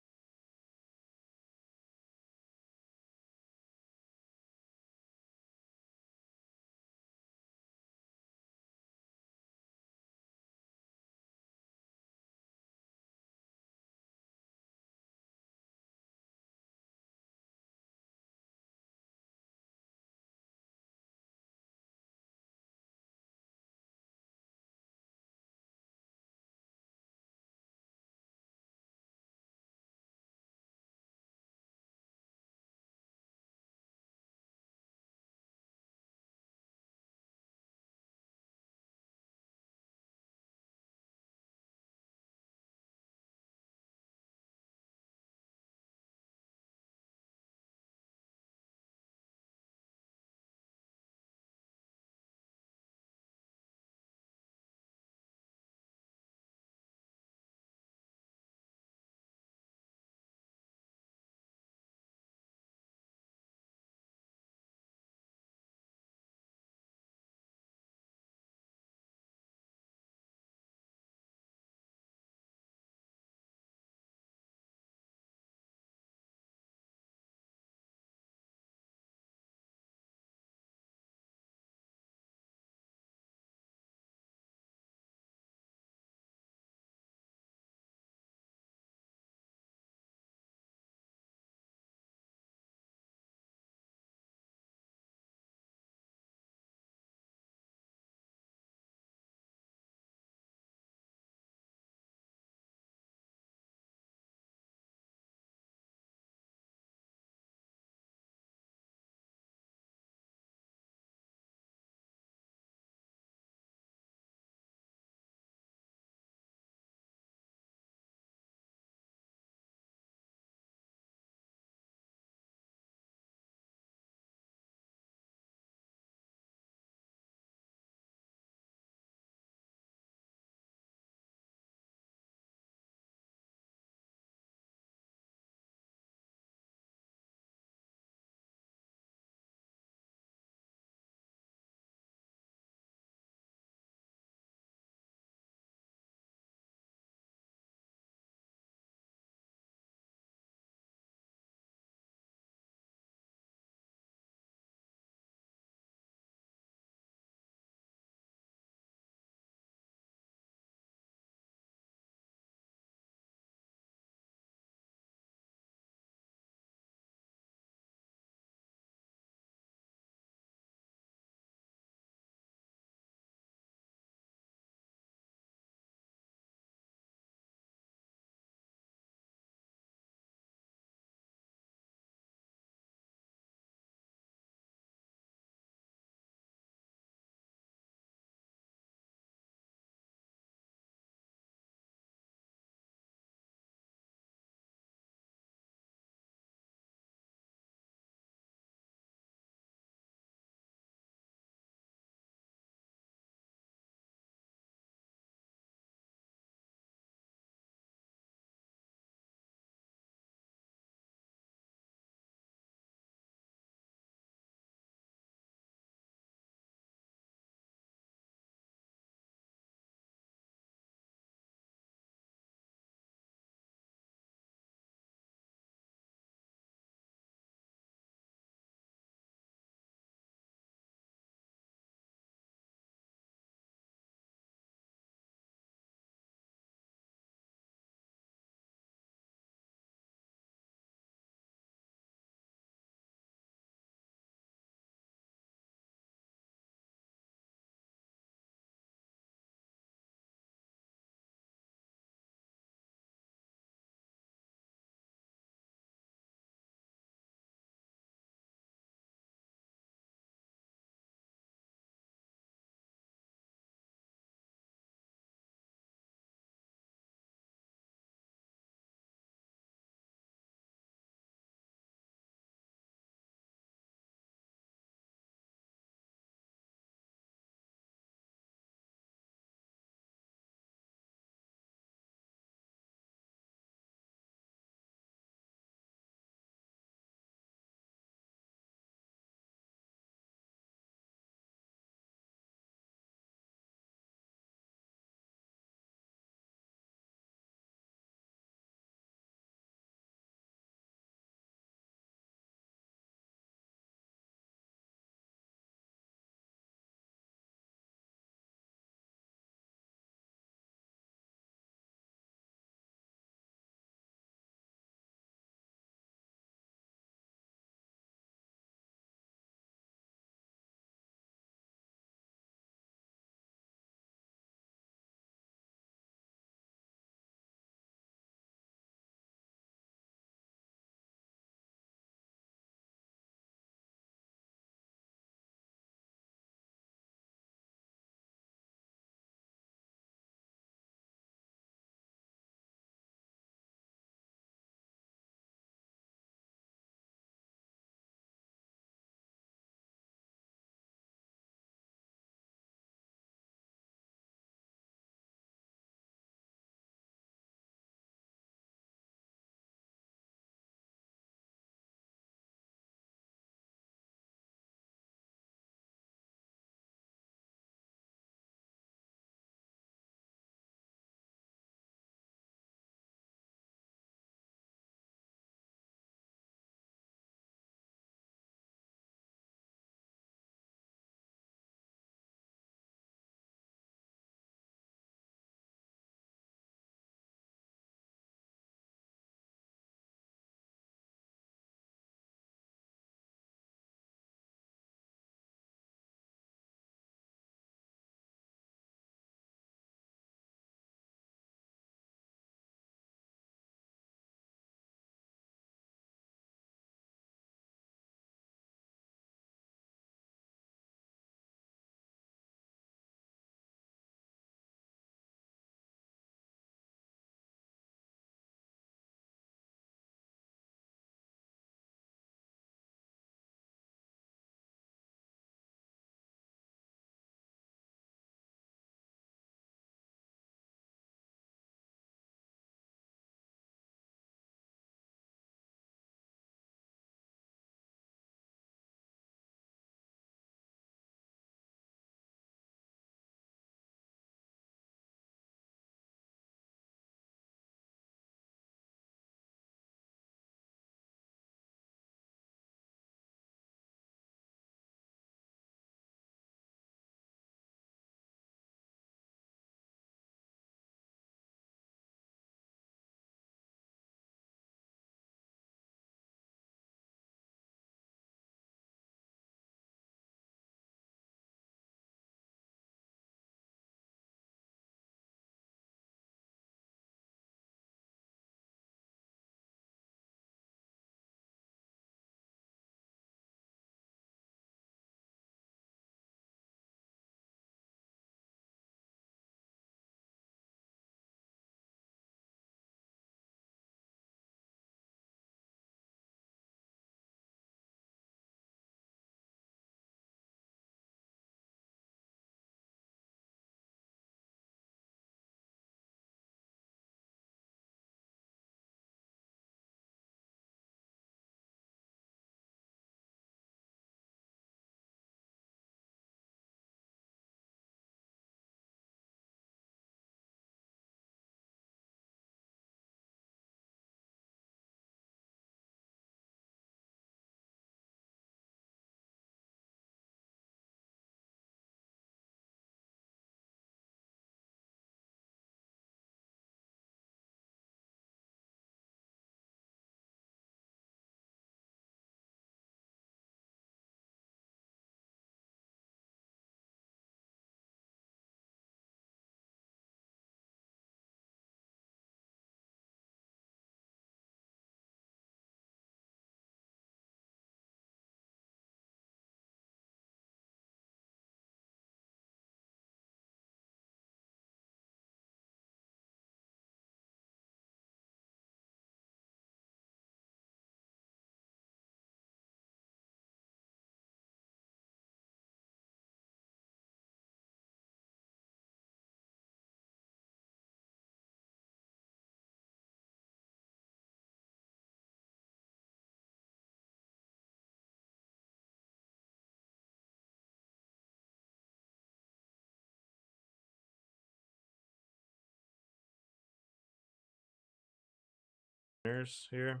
There's here.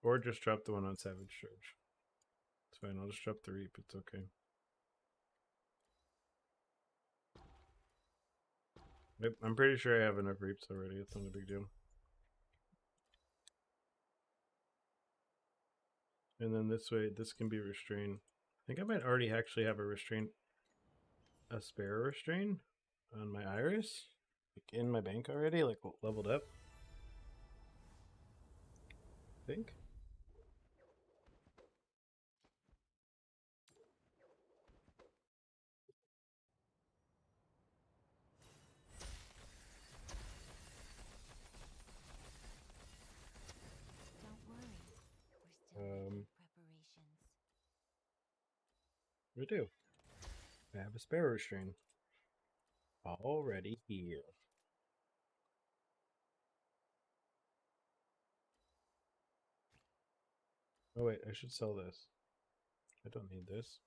Or just drop the one on Savage Church. It's fine, I'll just drop the Reap, it's okay. Yep, I'm pretty sure I have enough Reaps already, it's not a big deal. And then this way, this can be restrained. I think I might already actually have a spare restrain on my Iris. Like in my bank already, like leveled up. I think. Don't worry. We're still making preparations. We do. I have a spare restrain already here. Oh wait, I should sell this. I don't need this.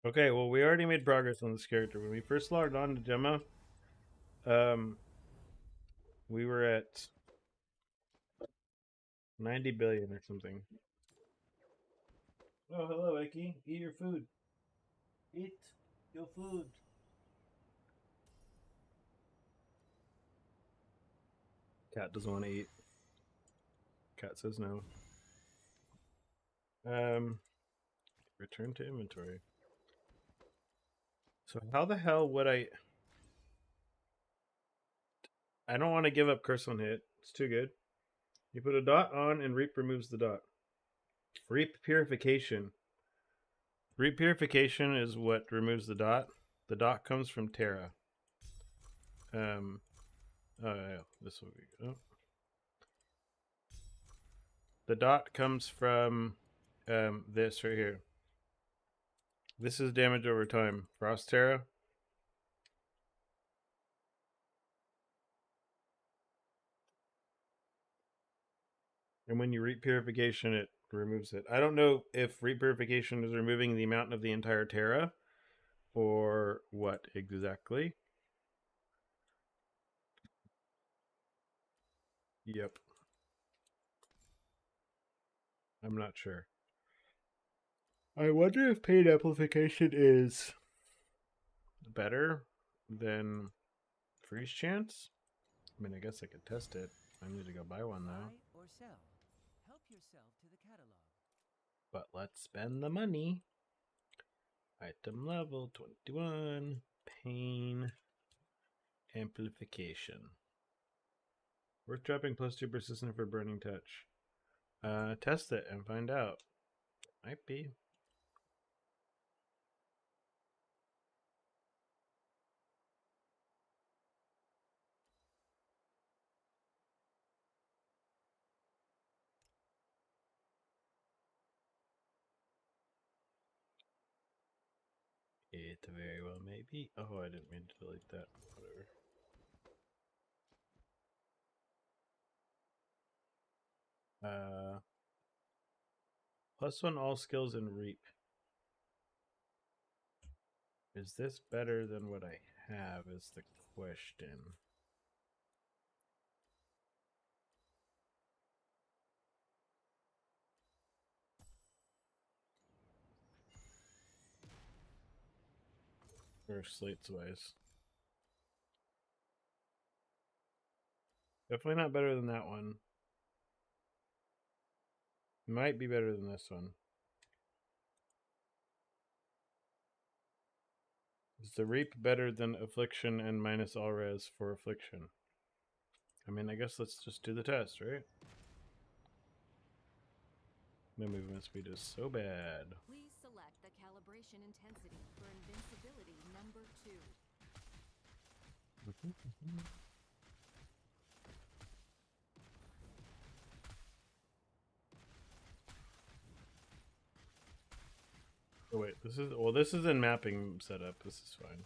Okay, well we already made progress on this character. When we first logged on to Gemma, we were at 90 billion or something. Oh, hello, Eki. Eat your food. Eat your food. Cat doesn't want to eat. Cat says no. Return to inventory. So how the hell would I don't want to give up Curse on Hit. It's too good. You put a dot on and Reap removes the dot. Reap Purification. Reap Purification is what removes the dot. The dot comes from Terra. Oh yeah, this will be good. Oh. The dot comes from this right here. This is damage over time. Frost Terra. And when you Reap Purification, it removes it. I don't know if Reap Purification is removing the amount of the entire Terra or what exactly. Yep. I'm not sure. I wonder if paid amplification is better than freeze chance. I mean, I guess I could test it. I need to go buy one though. Buy or sell. Help yourself to the catalog. But let's spend the money. Item level 21. Pain amplification. Worth dropping +2 persistent for burning touch. Test it and find out. Might be. It very well may be. Oh, I didn't mean to delete that. Whatever. +1 all skills and Reap. Is this better than what I have is the question. Or slates wise. Definitely not better than that one. Might be better than this one. Is the Reap better than Affliction and minus all res for Affliction? I mean, I guess let's just do the test, right? My movement speed is so bad. Please select the calibration intensity for invincibility number 2. Oh wait, this is in mapping setup. This is fine.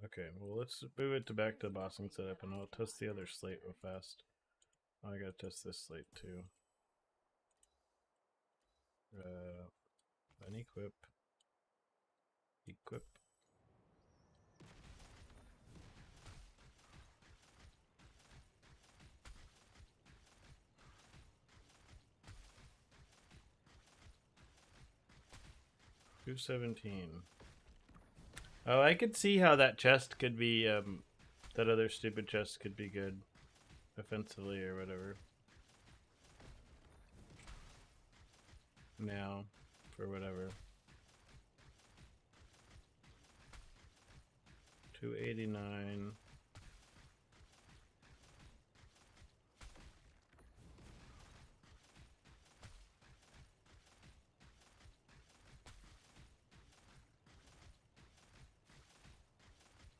Okay, well let's move it to back to bossing setup, and I'll test the other slate real fast. I gotta test this slate too. Unequip. Equip. $217. Oh, I could see how that chest could be, that other stupid chest could be good offensively or whatever. Now, for whatever. 289.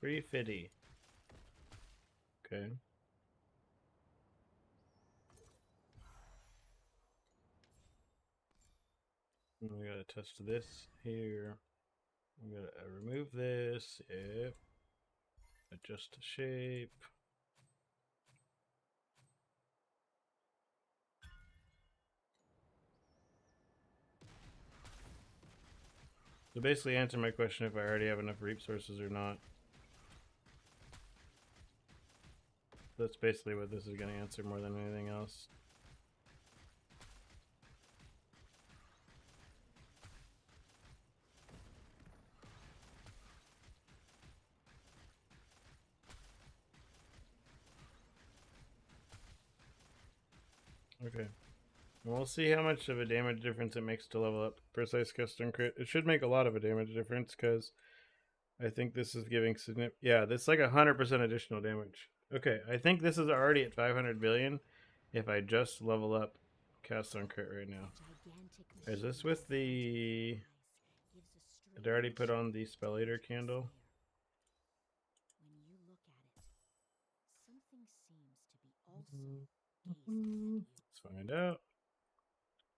$350. Okay. We gotta test this here. We gotta remove this. Yep. Adjust the shape. So basically answer my question if I already have enough reap sources or not. That's basically what this is going to answer more than anything else. Okay. And we'll see how much of a damage difference it makes to level up Precise Custom Crit. It should make a lot of a damage difference because I think this is giving significant... Yeah, that's like 100% additional damage. Okay, I think this is already at 500 billion if I just level up Cast on Crit right now. Is this with the... Did I already put on the Spell Eater candle? When you look at it, something seems to be also gazing at you. Let's find out.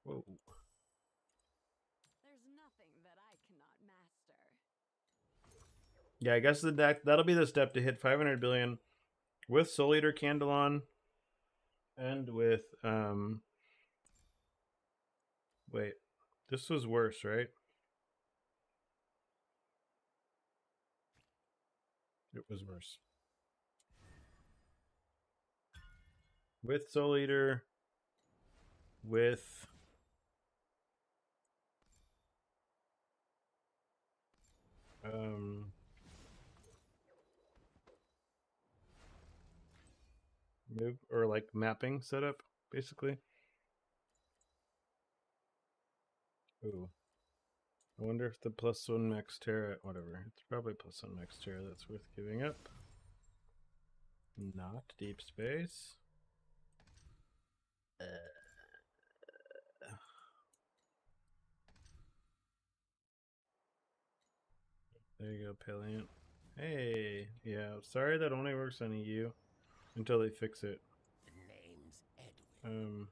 Whoa. There's nothing that I cannot master. Yeah, I guess that'll be the step to hit 500 billion with Soul Eater Candle on and with wait, this was worse, right? It was worse. With Soul Eater, with move or like mapping setup, basically. Ooh. I wonder if the +1 max Terra, whatever. It's probably +1 max Terra that's worth giving up. Not deep space. There you go, Palient. Hey, yeah, sorry that only works on EU until they fix it. Name's Edwin.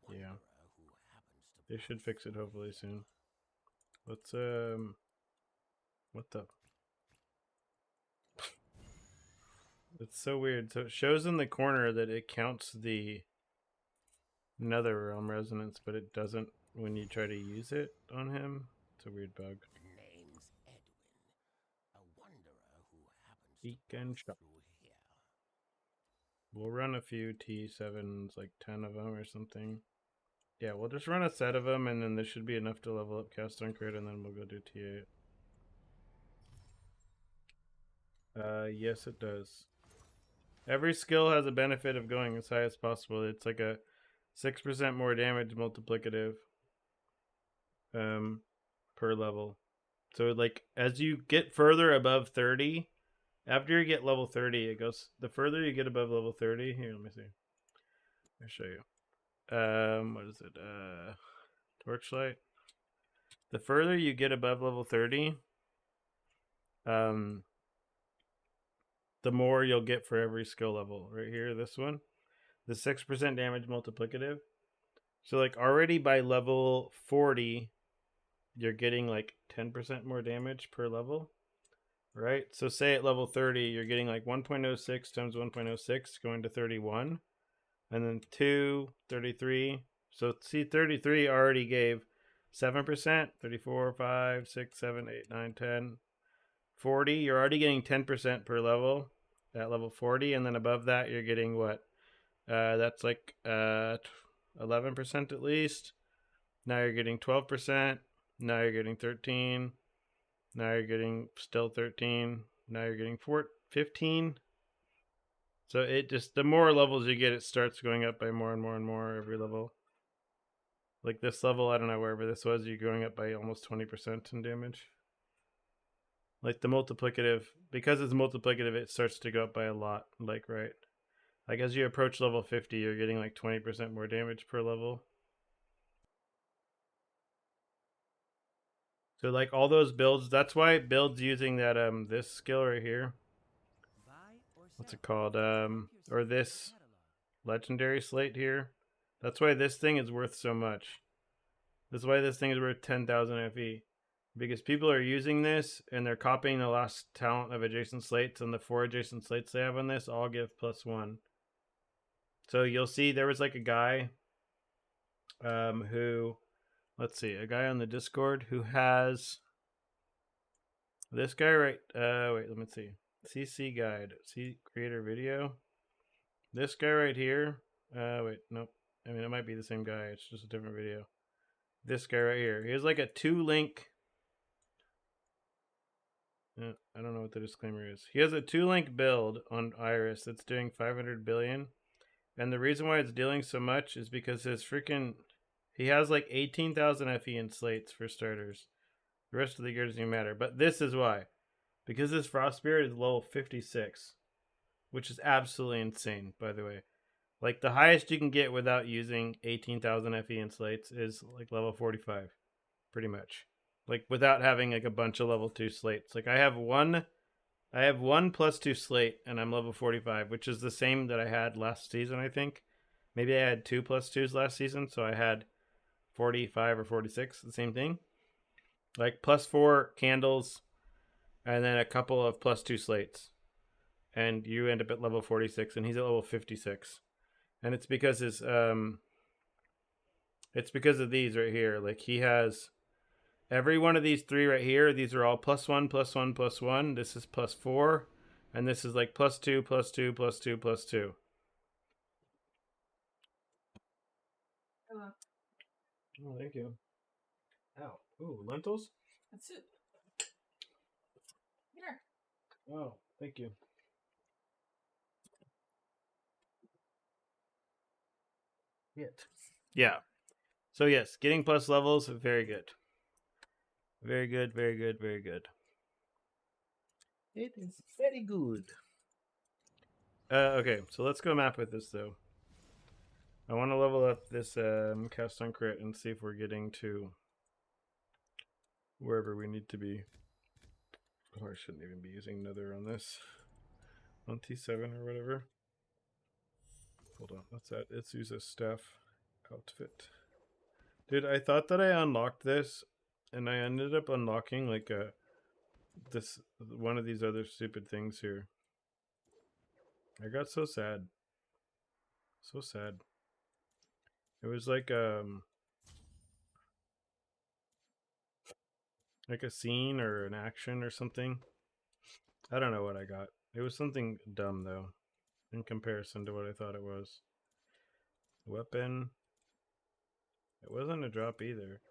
Yeah. Who happens to They should fix it hopefully soon. Let's, what the? It's so weird. So it shows in the corner that it counts the Nether Realm resonance, but it doesn't when you try to use it on him. It's a weird bug. Name's Edwin. A wanderer who happens He to can pass shop. through here. We'll run a few T7s, like 10 of them or something. Yeah, we'll just run a set of them, and then this should be enough to level up Cast on Crit, and then we'll go do T8. Yes, it does. Every skill has a benefit of going as high as possible. It's like a 6% more damage multiplicative per level. So like as you get further above 30, after you get level 30, it goes, the further you get above level 30, here, let me see. I'll show you. What is it? Torchlight. The further you get above level 30, the more you'll get for every skill level. Right here, this one. The 6% damage multiplicative. So like already by level 40, you're getting like 10% more damage per level. right? So say at level 30, you're getting like 1.06 times 1.06 going to 31. And then 2, 33. So see, 33 already gave 7%, 34, 5, 6, 7, 8, 9, 10, 40. You're already getting 10% per level at level 40. And then above that, you're getting what? That's like 11% at least. Now you're getting 12%. Now you're getting 13. Now you're getting still 13. Now you're getting 15. So it just, the more levels you get, it starts going up by more and more and more every level. Like this level, I don't know, wherever this was, you're going up by almost 20% in damage. Like the multiplicative, because it's multiplicative, it starts to go up by a lot. Like, right? Like as you approach level 50, you're getting like 20% more damage per level. So like all those builds, that's why it builds using that this skill right here. Buy or What's it sell. called? Help Or yourself to the this catalog. legendary slate here. That's why this thing is worth so much. That's why this thing is worth 10,000 FE. Because people are using this and they're copying the last talent of adjacent slates, and the 4 adjacent slates they have on this all give +1. So you'll see there was like a guy who, let's see, a guy on the Discord who has this guy right, wait, let me see. CC guide, see creator video. This guy right here, wait, nope. I mean, it might be the same guy, it's just a different video. This guy right here, he has like a 2-link, I don't know what the disclaimer is. He has a 2-link build on Iris that's doing 500 billion. And the reason why it's dealing so much is because his freaking, he has like 18,000 FE in slates for starters. The rest of the gear doesn't even matter. But this is why. Because his Frost Spirit is level 56. Which is absolutely insane, by the way. Like the highest you can get without using 18,000 FE in slates is like level 45. Pretty much. Like without having like a bunch of level 2 slates. Like I have one +2 slate and I'm level 45, which is the same that I had last season, I think. Maybe I had 2 +2s last season, so I had 45 or 46, the same thing. Like +4 candles and then a couple of +2 slates. And you end up at level 46 and he's at level 56. And it's because it's because of these right here. Like he has every one of these 3 right here, these are all +1, +1, +1. This is +4. And this is like +2, +2, +2, +2. Hello. Oh, thank you. Ow. Ooh, lentils? That's it. Here. Oh, thank you. Yeah. So yes, getting plus levels, very good. Very good, very good, very good. It is very good. Okay, so let's go map with this though. I want to level up this cast on crit and see if we're getting to wherever we need to be. Oh, I shouldn't even be using nether on this. On T7 or whatever. Hold on, what's that? Let's use a staff outfit. Dude, I thought that I unlocked this, and I ended up unlocking like this one of these other stupid things here. I got so sad. So sad. It was like a scene or an action or something. I don't know what I got. It was something dumb though, in comparison to what I thought it was. Weapon. It wasn't a drop either.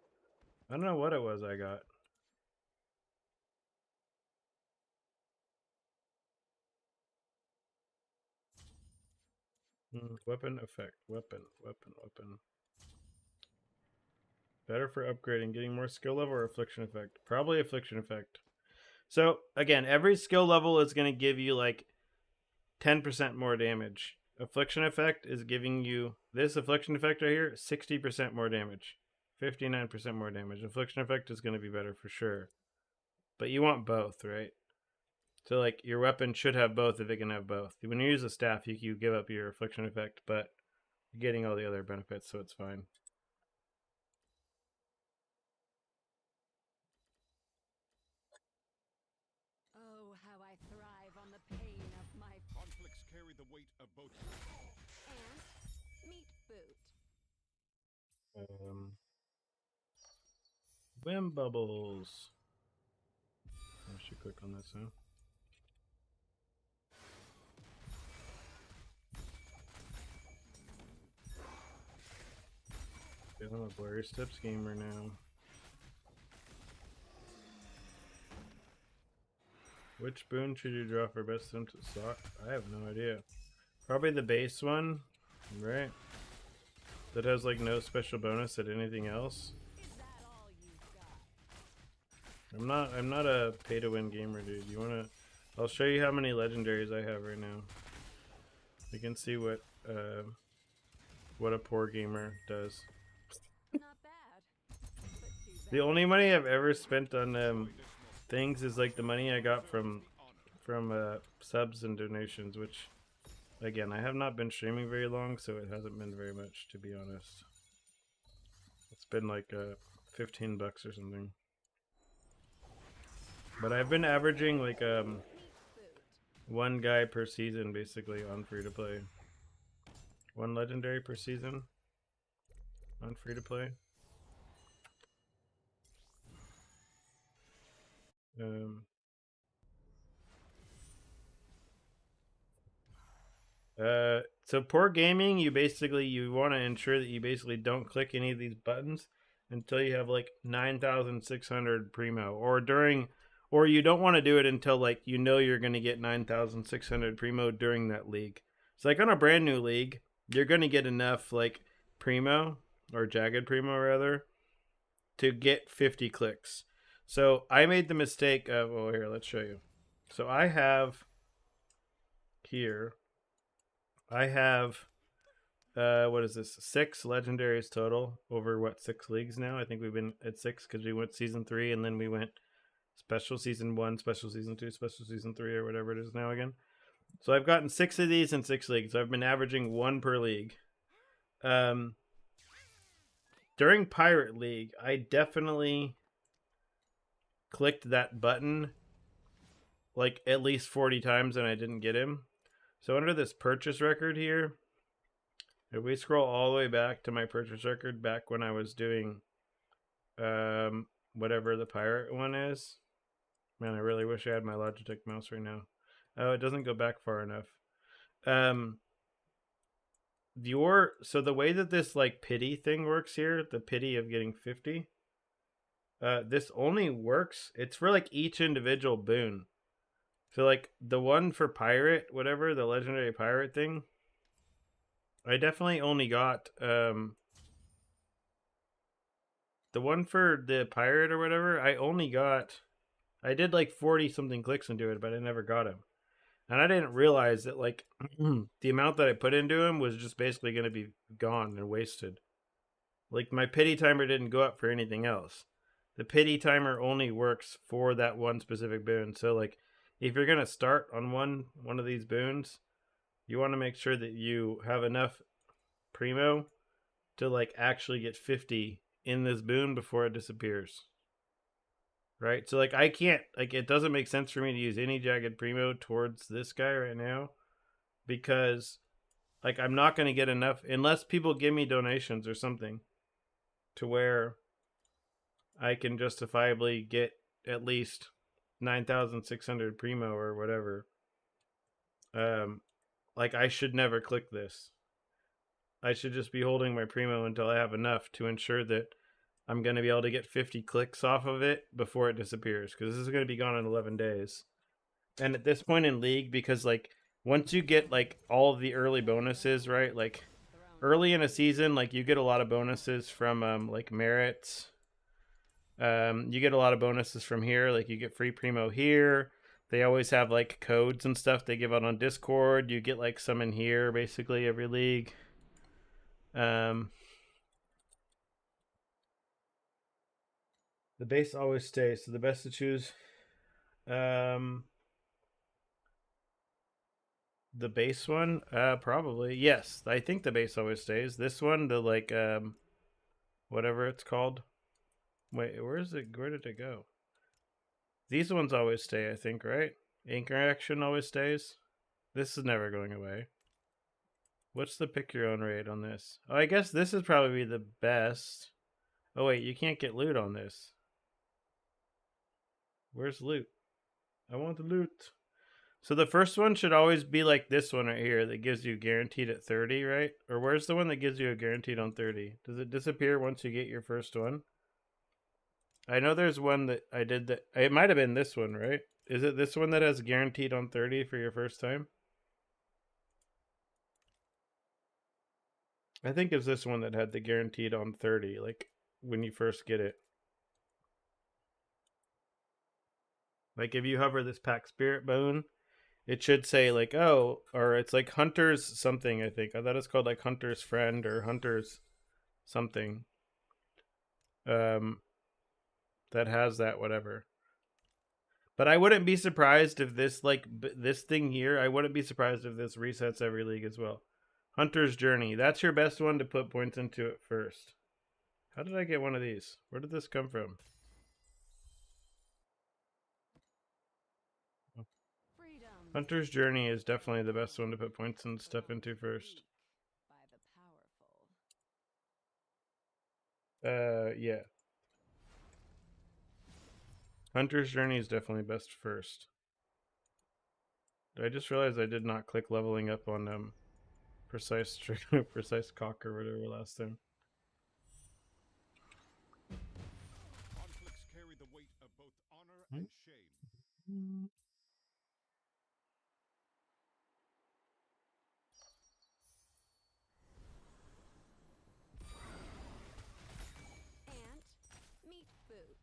I don't know what it was I got. Weapon effect. Weapon. Better for upgrading, getting more skill level or affliction effect? Probably affliction effect. So again, every skill level is going to give you like 10% more damage. Affliction effect is giving you, this affliction effect right here, 60% more damage. 59% more damage. Affliction effect is going to be better for sure. But you want both, right? So like your weapon should have both if it can have both. When you use a staff, you give up your affliction effect, but you're getting all the other benefits, so it's fine. Oh, Swim bubbles. I should click on this now. I'm a Blurry Steps gamer now. Which boon should you draw for best swim to sock? I have no idea. Probably the base one, right? That has like no special bonus at anything else. I'm not a pay to win gamer, dude. You wanna? I'll show you how many legendaries I have right now. You can see what a poor gamer does. Not bad. But too The only money I've ever spent on things is like the money I got from subs and donations, which again I have not been streaming very long, so it hasn't been very much, to be honest. It's been like $15 or something. But I've been averaging like one guy per season basically on free to play. One legendary per season on free to play. So poor gaming, you want to ensure that you basically don't click any of these buttons until you have like 9,600 primo, or you don't want to do it until like you know you're going to get 9,600 primo during that league. So like on a brand new league, you're going to get enough like primo or jagged primo rather to get 50 clicks. So I made the mistake of, well, here, let's show you. So I have here, I have, what is this? 6 legendaries total over what, 6 leagues now? I think we've been at 6 because we went season 3 and then we went special season 1, special season 2, special season 3, or whatever it is now again. So I've gotten 6 of these in 6 leagues. So I've been averaging 1 per league. During Pirate League, I definitely clicked that button like at least 40 times and I didn't get him. So under this purchase record here, if we scroll all the way back to my purchase record back when I was doing whatever the pirate one is. Man, I really wish I had my Logitech mouse right now. Oh, it doesn't go back far enough. So the way that this like pity thing works here, the pity of getting 50, this only works, it's for like each individual boon. So like the one for pirate, whatever, the legendary pirate thing, I definitely only got the one for the pirate or whatever, I did like 40 something clicks into it, but I never got him. And I didn't realize that like the amount that I put into him was just basically going to be gone and wasted. Like my pity timer didn't go up for anything else. The pity timer only works for that one specific boon. So like if you're going to start on one of these boons, you want to make sure that you have enough primo to like actually get 50 in this boon before it disappears. Right? So like I can't, like it doesn't make sense for me to use any jagged primo towards this guy right now because like I'm not going to get enough unless people give me donations or something to where I can justifiably get at least 9,600 primo or whatever. Like I should never click this. I should just be holding my primo until I have enough to ensure that I'm going to be able to get 50 clicks off of it before it disappears, because this is going to be gone in 11 days. And at this point in League, because like once you get like all of the early bonuses, right? Like early in a season, like you get a lot of bonuses from like merits. You get a lot of bonuses from here, like you get free primo here. They always have like codes and stuff they give out on Discord. You get like some in here basically every league. The base always stays, so the best to choose. The base one, probably yes. I think the base always stays. This one, the like, whatever it's called. Wait, where is it? Where did it go? These ones always stay, I think, right? Anchor action always stays. This is never going away. What's the pick your own rate on this? Oh, I guess this is probably the best. Oh wait, you can't get loot on this. Where's loot? I want the loot. So the first one should always be like this one right here that gives you guaranteed at 30, right? Or where's the one that gives you a guaranteed on 30? Does it disappear once you get your first one? I know there's one that I did that. It might have been this one, right? Is it this one that has guaranteed on 30 for your first time? I think it's this one that had the guaranteed on 30, like when you first get it. Like if you hover this pack spirit bone, it should say like, oh, or it's like Hunter's something, I think. I thought it's called like Hunter's friend or Hunter's something. That has that whatever. But I wouldn't be surprised if this like this thing here, I wouldn't be surprised if this resets every league as well. Hunter's Journey. That's your best one to put points into it first. How did I get one of these? Where did this come from? Freedom. Hunter's Journey is definitely the best one to put points and stuff into first. By the powerful. Yeah. Hunter's Journey is definitely best first. I just realized I did not click leveling up on precise precise cock or whatever last time. Conflicts carry the weight of both honor and shame. Ant. Meat boot.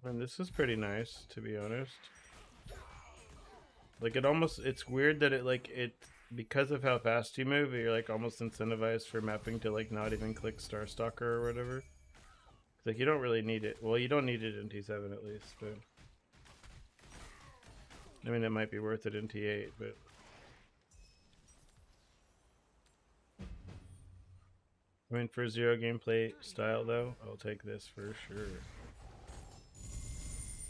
And this is pretty nice, to be honest. Like it's weird that it because of how fast you move, you're like almost incentivized for mapping to like not even click Star Stalker or whatever. Like you don't really need it. Well, you don't need it in T7 at least, but I mean it might be worth it in T8, but I mean for zero gameplay style though, I'll take this for sure.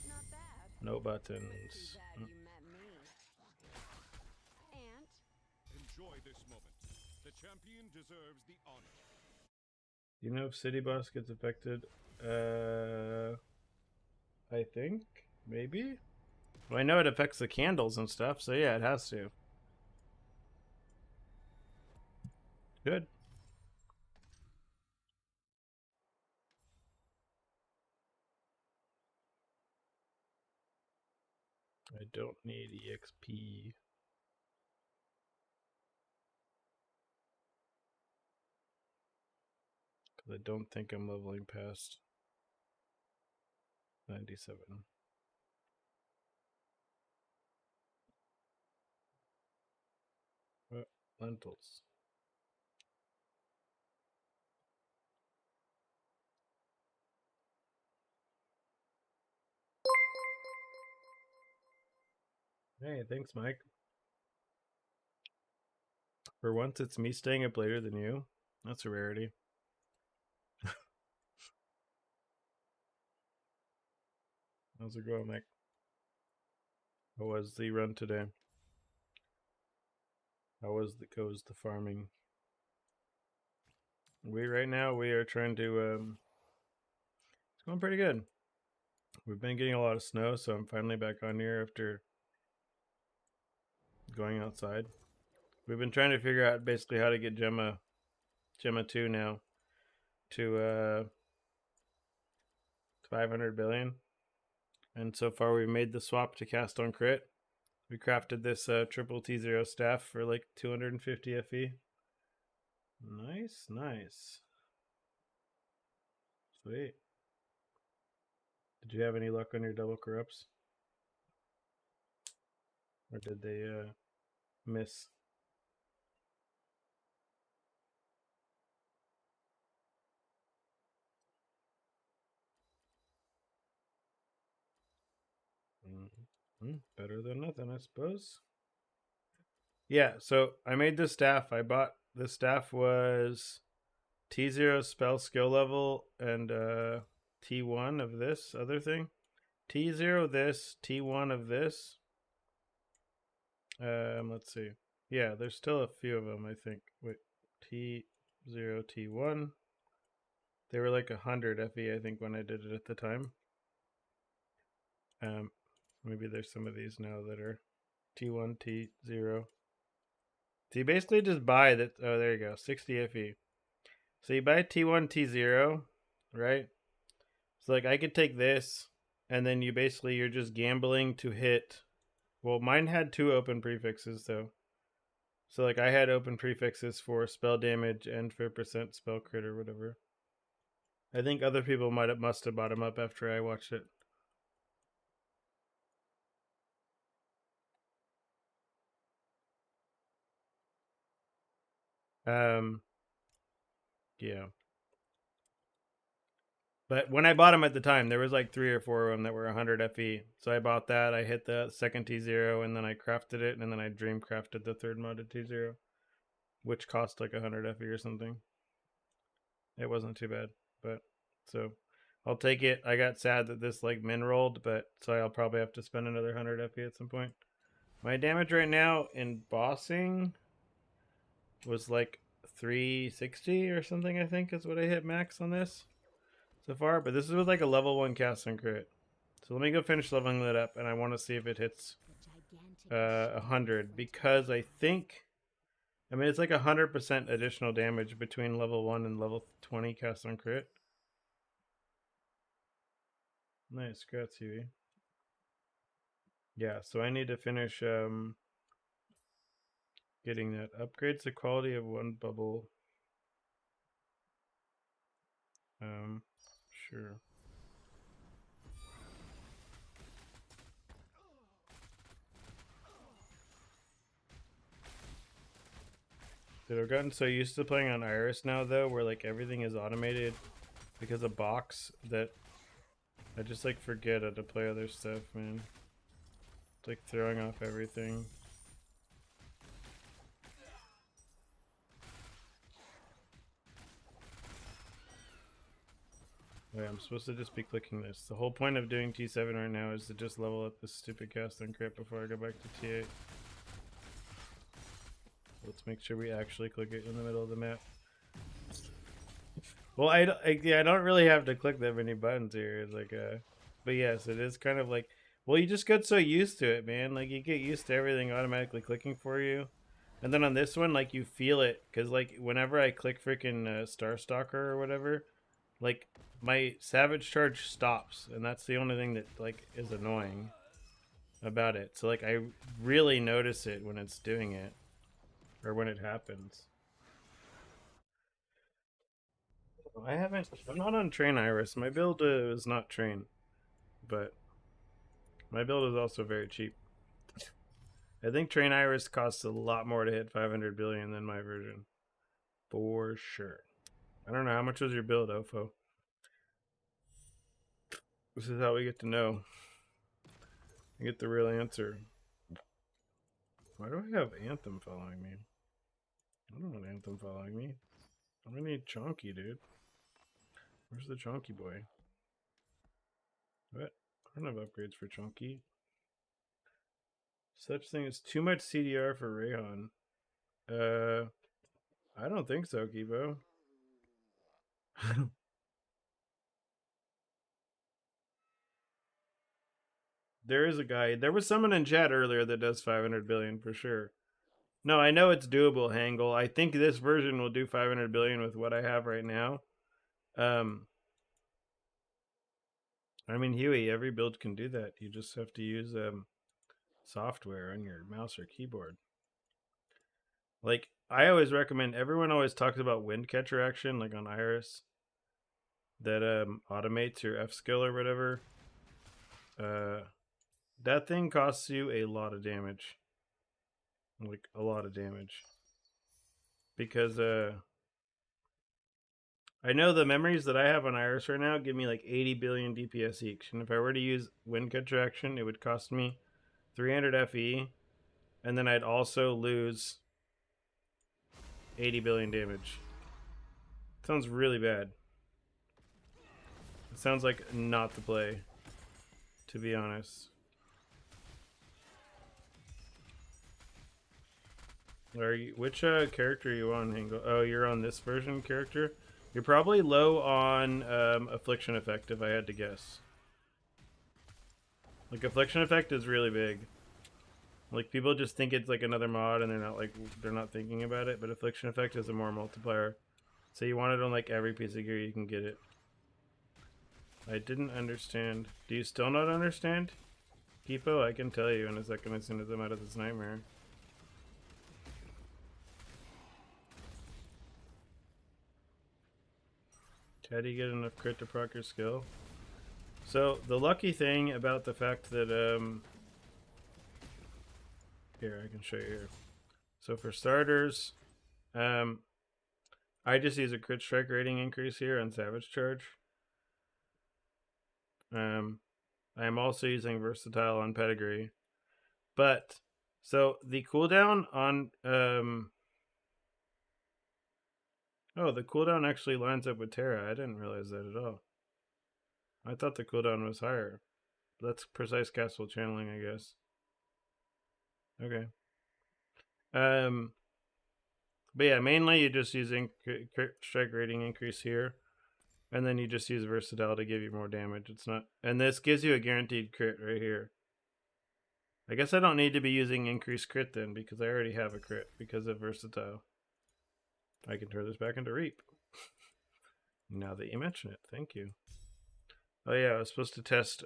Not bad. No buttons. Glad you met me. Ant. Enjoy this moment. The champion deserves the honor. Do you know if City Boss gets affected? I think maybe. Well, I know it affects the candles and stuff, so yeah, it has to. Good. I don't need EXP. Because I don't think I'm leveling past 97. Lentils. Hey, thanks, Mike. For once, it's me staying up later than you. That's a rarity. How's it going, Mike? How was the run today? How goes the farming? Right now we are trying to it's going pretty good. We've been getting a lot of snow, so I'm finally back on here after going outside. We've been trying to figure out basically how to get Gemma 2 now to 500 billion. And so far we've made the swap to cast on crit. We crafted this triple T0 staff for like 250 FE. Nice, nice. Sweet. Did you have any luck on your double corrupts? Or did they miss? Better than nothing, I suppose. Yeah, so I made this staff. I bought this staff was T0 spell skill level and T1 of this other thing. T0 this, T1 of this. Let's see. Yeah, there's still a few of them, I think. Wait, T0T1. They were like 100 FE, I think, when I did it at the time. Maybe there's some of these now that are T1, T0. So you basically just buy that. Oh, there you go, 60 FE. So you buy T1, T0, right? So like I could take this, and then you're just gambling to hit. Well, mine had 2 open prefixes though. So like I had open prefixes for spell damage and for percent spell crit or whatever. I think other people must have bought them up after I watched it. Yeah. But when I bought them at the time, there was like 3 or 4 of them that were 100 FE. So I bought that. I hit the second T0, and then I crafted it, and then I dream crafted the third modded T0, which cost like 100 FE or something. It wasn't too bad, but so I'll take it. I got sad that this like min rolled, but so I'll probably have to spend another 100 FE at some point. My damage right now in bossing was like 360 or something, I think is what I hit max on this so far. But this is with like a level 1 cast and crit. So let me go finish leveling that up, and I want to see if it hits The gigantic 100, because I think, I mean, it's like 100% additional damage between level 1 and level 20 cast on crit. Nice, grazie. Yeah, so I need to finish getting that. Upgrades the quality of 1 bubble. Sure. Dude, I've gotten so used to playing on Iris now, though, where like everything is automated because of box, that I just like forget how to play other stuff, man. It's like throwing off everything. Wait, I'm supposed to just be clicking this. The whole point of doing T7 right now is to just level up this stupid cast and crit before I go back to T8. Let's make sure we actually click it in the middle of the map. Well, I don't really have to click that many buttons here. It's like, but yes, it is kind of like, well, you just get so used to it, man. Like you get used to everything automatically clicking for you, and then on this one, like you feel it, because like whenever I click freaking Star Stalker or whatever, like my Savage Charge stops, and that's the only thing that like is annoying about it. So like I really notice it when it's doing it, or when it happens. I'm not on Train Iris. My build is not Train, but my build is also very cheap. I think Train Iris costs a lot more to hit 500 billion than my version, for sure. I don't know, how much was your build, Ofo? This is how we get to know. I get the real answer. Why do I have Anthem following me? I don't want Anthem following me. I'm gonna need Chonky, dude. Where's the Chonky boy? What? I don't have upgrades for Chonky. Such thing as too much CDR for Rayhan. I don't think so, Kibo. There is a guy. There was someone in chat earlier that does 500 billion for sure. No, I know it's doable, Hangle. I think this version will do 500 billion with what I have right now. I mean, Huey, every build can do that. You just have to use software on your mouse or keyboard. Like, I always recommend, everyone always talks about wind catcher action, like on Iris, that automates your F skill or whatever. That thing costs you a lot of damage. Like, a lot of damage. Because, I know the memories that I have on Iris right now give me like 80 billion DPS each. And if I were to use wind catcher action, it would cost me 300 FE. And then I'd also lose 80 billion damage. Sounds really bad. It sounds like not the play, to be honest. Are you, which character are you on, Hingle? Oh, you're on this version character? You're probably low on Affliction Effect, if I had to guess. Like, Affliction Effect is really big. Like, people just think it's like another mod and they're not thinking about it, but Affliction Effect is a more multiplier. So you want it on like every piece of gear you can get it. I didn't understand. Do you still not understand? Kipo, I can tell you in a second as soon as I'm out of this nightmare. How do you get enough crit to proc your skill? So, the lucky thing about the fact that, here, I can show you here. So for starters, I just use a crit strike rating increase here on Savage Charge. I am also using Versatile on Pedigree. But, so the cooldown on, oh, the cooldown actually lines up with Terra. I didn't realize that at all. I thought the cooldown was higher. That's precise castle channeling, I guess. Okay. But yeah, mainly you're just using crit strike rating increase here, and then you just use versatile to give you more damage. It's not, and this gives you a guaranteed crit right here. I guess I don't need to be using increased crit then, because I already have a crit because of versatile. I can turn this back into Reap. Now that you mention it, thank you. Oh yeah, I was supposed to test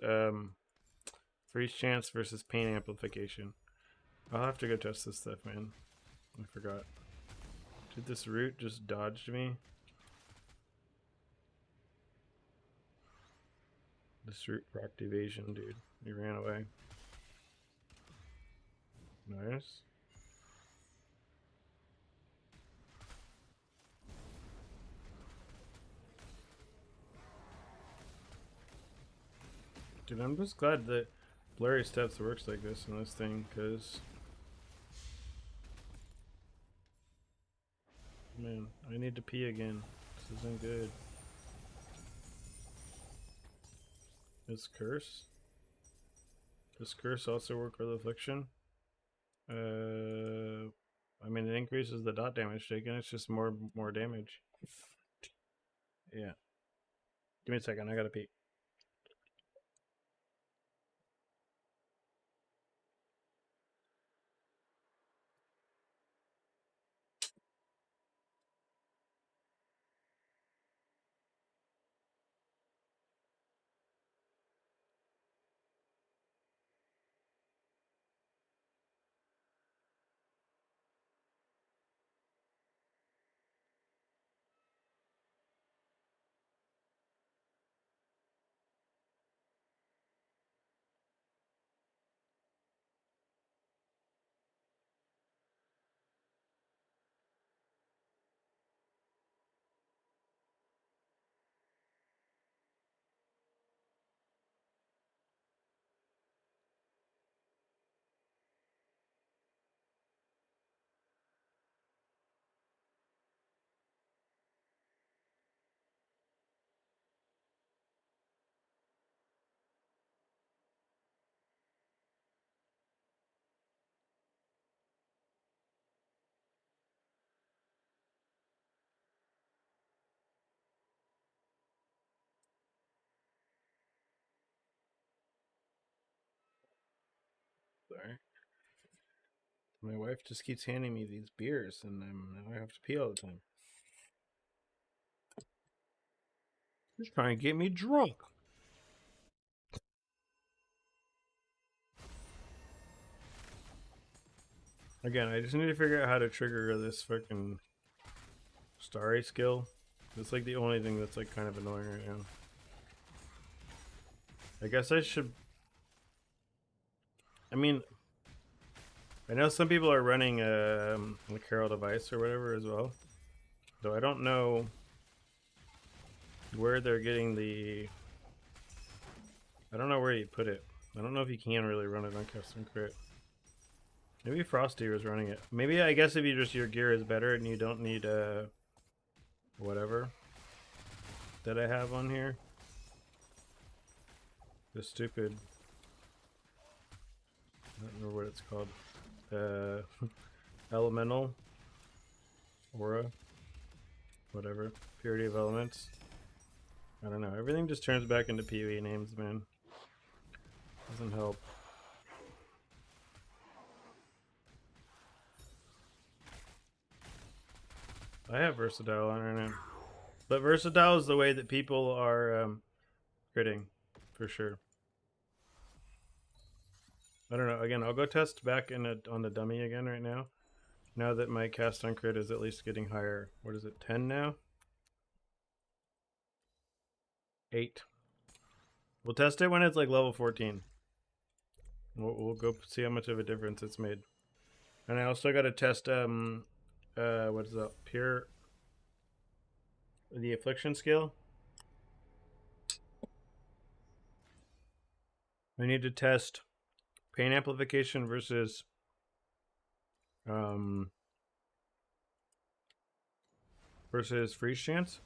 freeze chance versus pain amplification. I'll have to go test this stuff, man. I forgot. Did this root just dodged me? This root proc evasion, dude. He ran away. Nice. Dude, I'm just glad that Blurry Steps works like this in this thing, because... Man, I need to pee again. This isn't good. Does Curse? Does Curse also work with Affliction? I mean, it increases the dot damage taken. It's just more damage. Yeah. Give me a second. I gotta pee. Sorry. My wife just keeps handing me these beers, and now I have to pee all the time. She's trying to get me drunk. Again, I just need to figure out how to trigger this freaking Starry skill. It's like the only thing that's like kind of annoying right now. I guess I should... I mean, I know some people are running the Carol device or whatever as well. Though I don't know where they're getting the... I don't know where you put it. I don't know if you can really run it on custom crit. Maybe Frosty was running it. Maybe, I guess if you just, your gear is better and you don't need whatever that I have on here. The stupid... I don't remember what it's called. Elemental. Aura. Whatever. Purity of elements. I don't know. Everything just turns back into PoE names, man. Doesn't help. I have versatile on right now. But versatile is the way that people are critting, for sure. I don't know. Again, I'll go test back on the dummy again right now. Now that my cast on crit is at least getting higher. What is it, 10 now? 8. We'll test it when it's like level 14. We'll go see how much of a difference it's made. And I also got to test, what is that? The affliction scale. I need to test pain amplification versus freeze chance.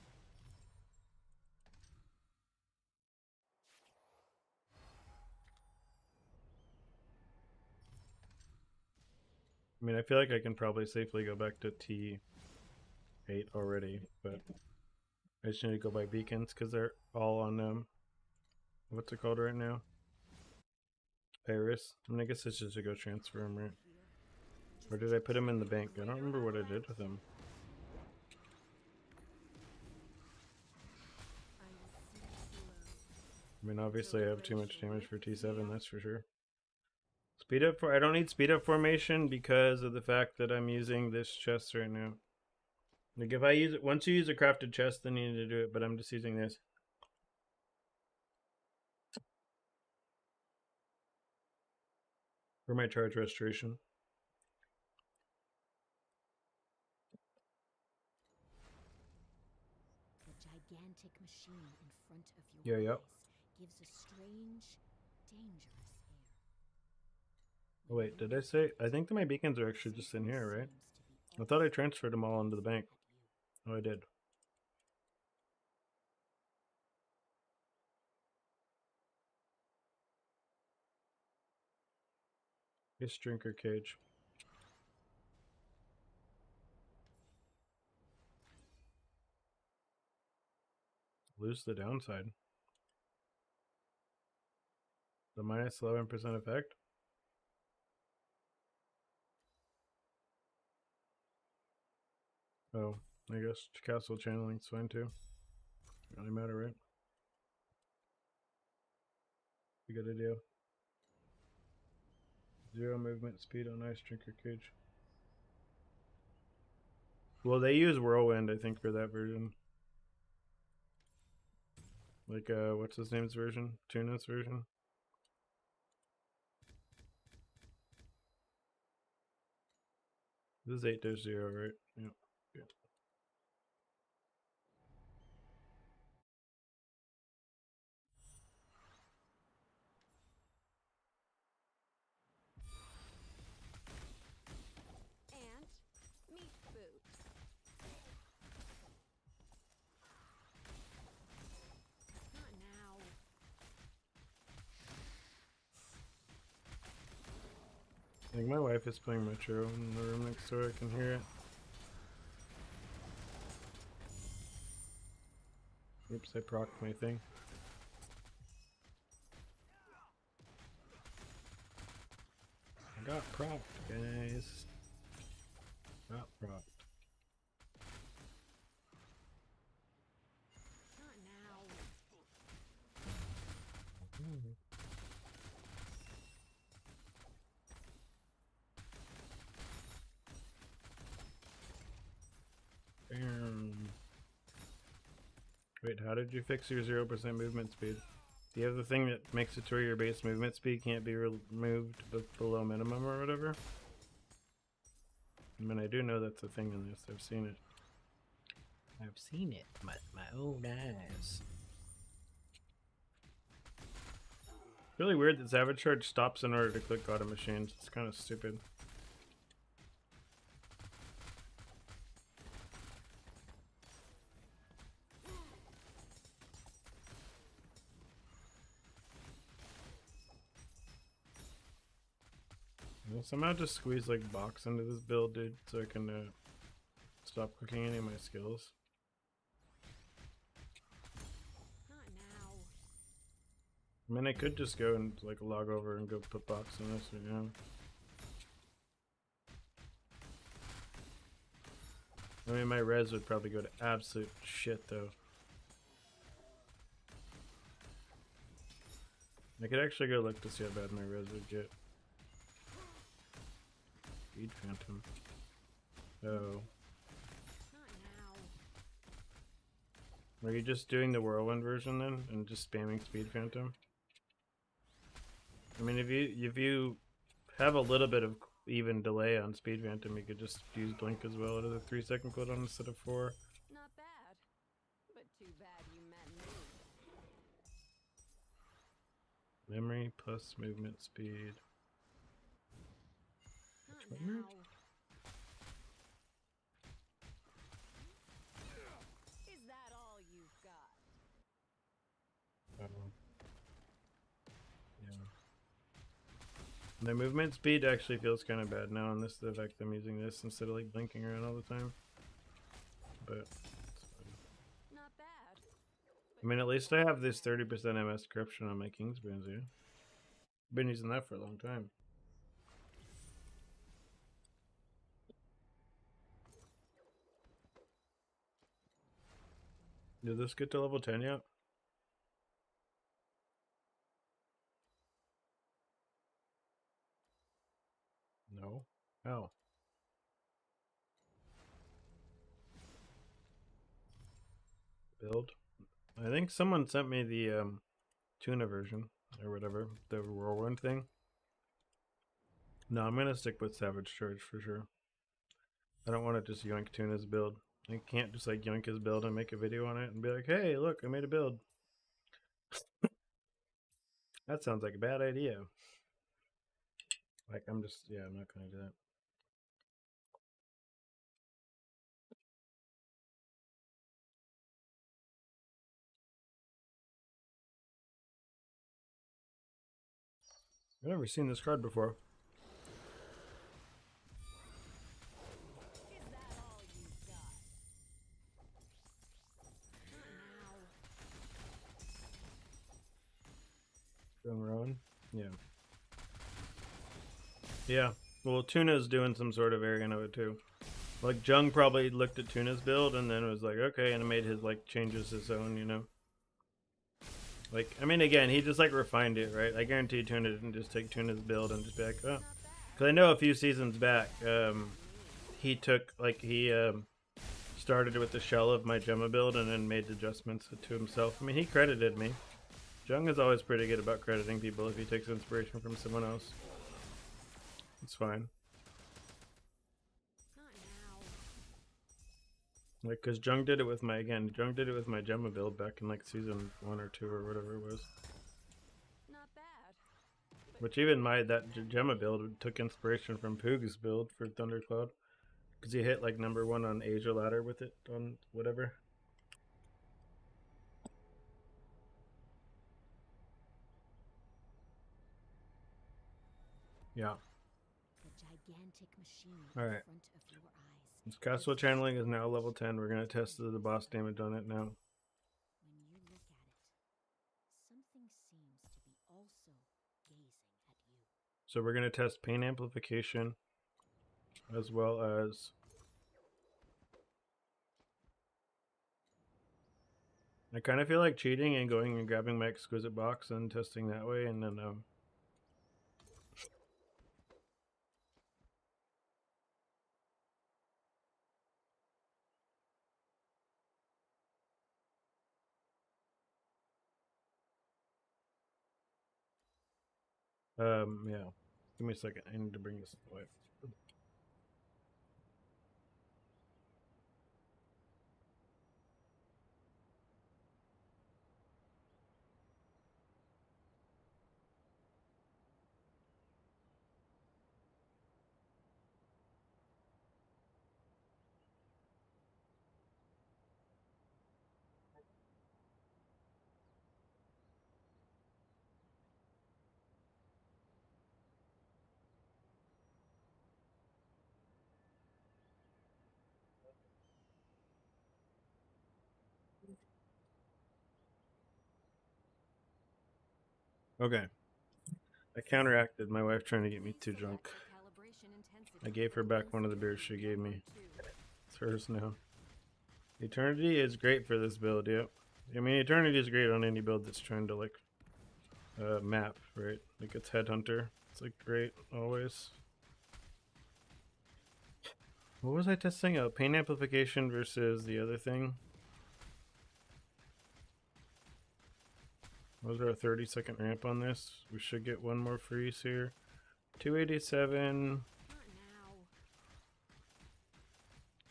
I mean, I feel like I can probably safely go back to T8 already, but I just need to go by beacons because they're all on what's it called right now? Paris. I mean, I guess it's just to go transfer them, right? Or did I put him in the bank? I don't remember what I did with him. I mean, obviously I have too much damage for T7, that's for sure. Speed up I don't need speed up formation because of the fact that I'm using this chest right now. Like if I use it, once you use a crafted chest, then you need to do it, but I'm just using this. For my charge restoration. The gigantic machine in front of your Yeah, eyes gives a strange, dangerous air. Oh, wait, did I say? I think that my beacons are actually just in here, right? I thought I transferred them all into the bank. Oh, I did. This drinker cage. Lose the downside. The minus 11% effect. Oh, I guess castle channeling's fine too. Doesn't really matter, right? A good idea. 0 movement speed on ice drinker cage. Well, they use whirlwind, I think, for that version. Like, what's his name's version? Tuna's version. This is 8-0, right? Yep. Yeah. And meat food. Not now. I think my wife is playing Metro in the room next door. I can hear it. Oops, I procced my thing. I got procced, guys. Got procced. Not now. Bam. Wait, how did you fix your 0% movement speed? Do you have the thing that makes it to where your base movement speed can't be removed below minimum or whatever? I mean, I do know that's a thing in this. I've seen it. I've seen it with my own eyes. Really weird that Savage Charge stops in order to click auto machines. It's kind of stupid. I'll somehow just squeeze like box into this build, dude, so I can stop cooking any of my skills. Not now. I mean, I could just go and like log over and go put box in this right now. I mean, my res would probably go to absolute shit though. I could actually go look to see how bad my res would get. Speed Phantom. Oh. Not now. Are you just doing the whirlwind version then and just spamming Speed Phantom? I mean, if you have a little bit of even delay on Speed Phantom, you could just use Blink as well at a 3-second cooldown instead of 4. Not bad. But too bad you met me. Memory plus movement speed. Not Which one? now. Is that all you've got? Yeah. My movement speed actually feels kind of bad now, and this is the fact I'm using this instead of like blinking around all the time. But it's fine. Not bad. I mean, at least I have this 30% MS corruption on my King's Brands here. Been using that for a long time. Did this get to level 10 yet? No. How? Build. I think someone sent me the tuna version or whatever, the whirlwind thing. No, I'm gonna stick with Savage Charge for sure. I don't want to just yoink Tuna's build. I can't just like yoink his build and make a video on it and be like, hey, look, I made a build. That sounds like a bad idea. Like, I'm not gonna do that. I've never seen this card before. Is that all you've got? Not now. Young Rowan? Yeah. Yeah. Well, Tuna's doing some sort of variant of it too. Like, Jung probably looked at Tuna's build and then was like, okay, and made his, like, changes his own, you know? Like, I mean, again, he just, like, refined it, right? I guarantee Tuna didn't just take Tuna's build and just be like, oh. Because I know a few seasons back, he took, like, he started with the shell of my Gemma build and then made adjustments to himself. I mean, he credited me. Jung is always pretty good about crediting people if he takes inspiration from someone else. It's fine. Not now. Like, cause Jung did it with my Gemma build back in like season 1 or 2 or whatever it was. Not bad. Which even that Gemma build took inspiration from Poog's build for Thundercloud, cause he hit like #1 on Asia ladder with it on whatever. Yeah. The gigantic machine All in right. front of your eyes. This Castle Channeling is now level 10. We're gonna test the boss damage on it now. When you look at it, something seems to be also gazing at you. So we're gonna test pain amplification, as well as I kind of feel like cheating and going and grabbing my exquisite box and testing that way, and then yeah. Give me a second. I need to bring this away. Okay. I counteracted my wife trying to get me too drunk. I gave her back one of the beers she gave me. It's hers now. Eternity is great for this build, yep. I mean, Eternity is great on any build that's trying to, like, map, right? Like, it's Headhunter. It's, like, great, always. What was I testing? Oh, pain amplification versus the other thing. What was our 30-second ramp on this? We should get one more freeze here. 287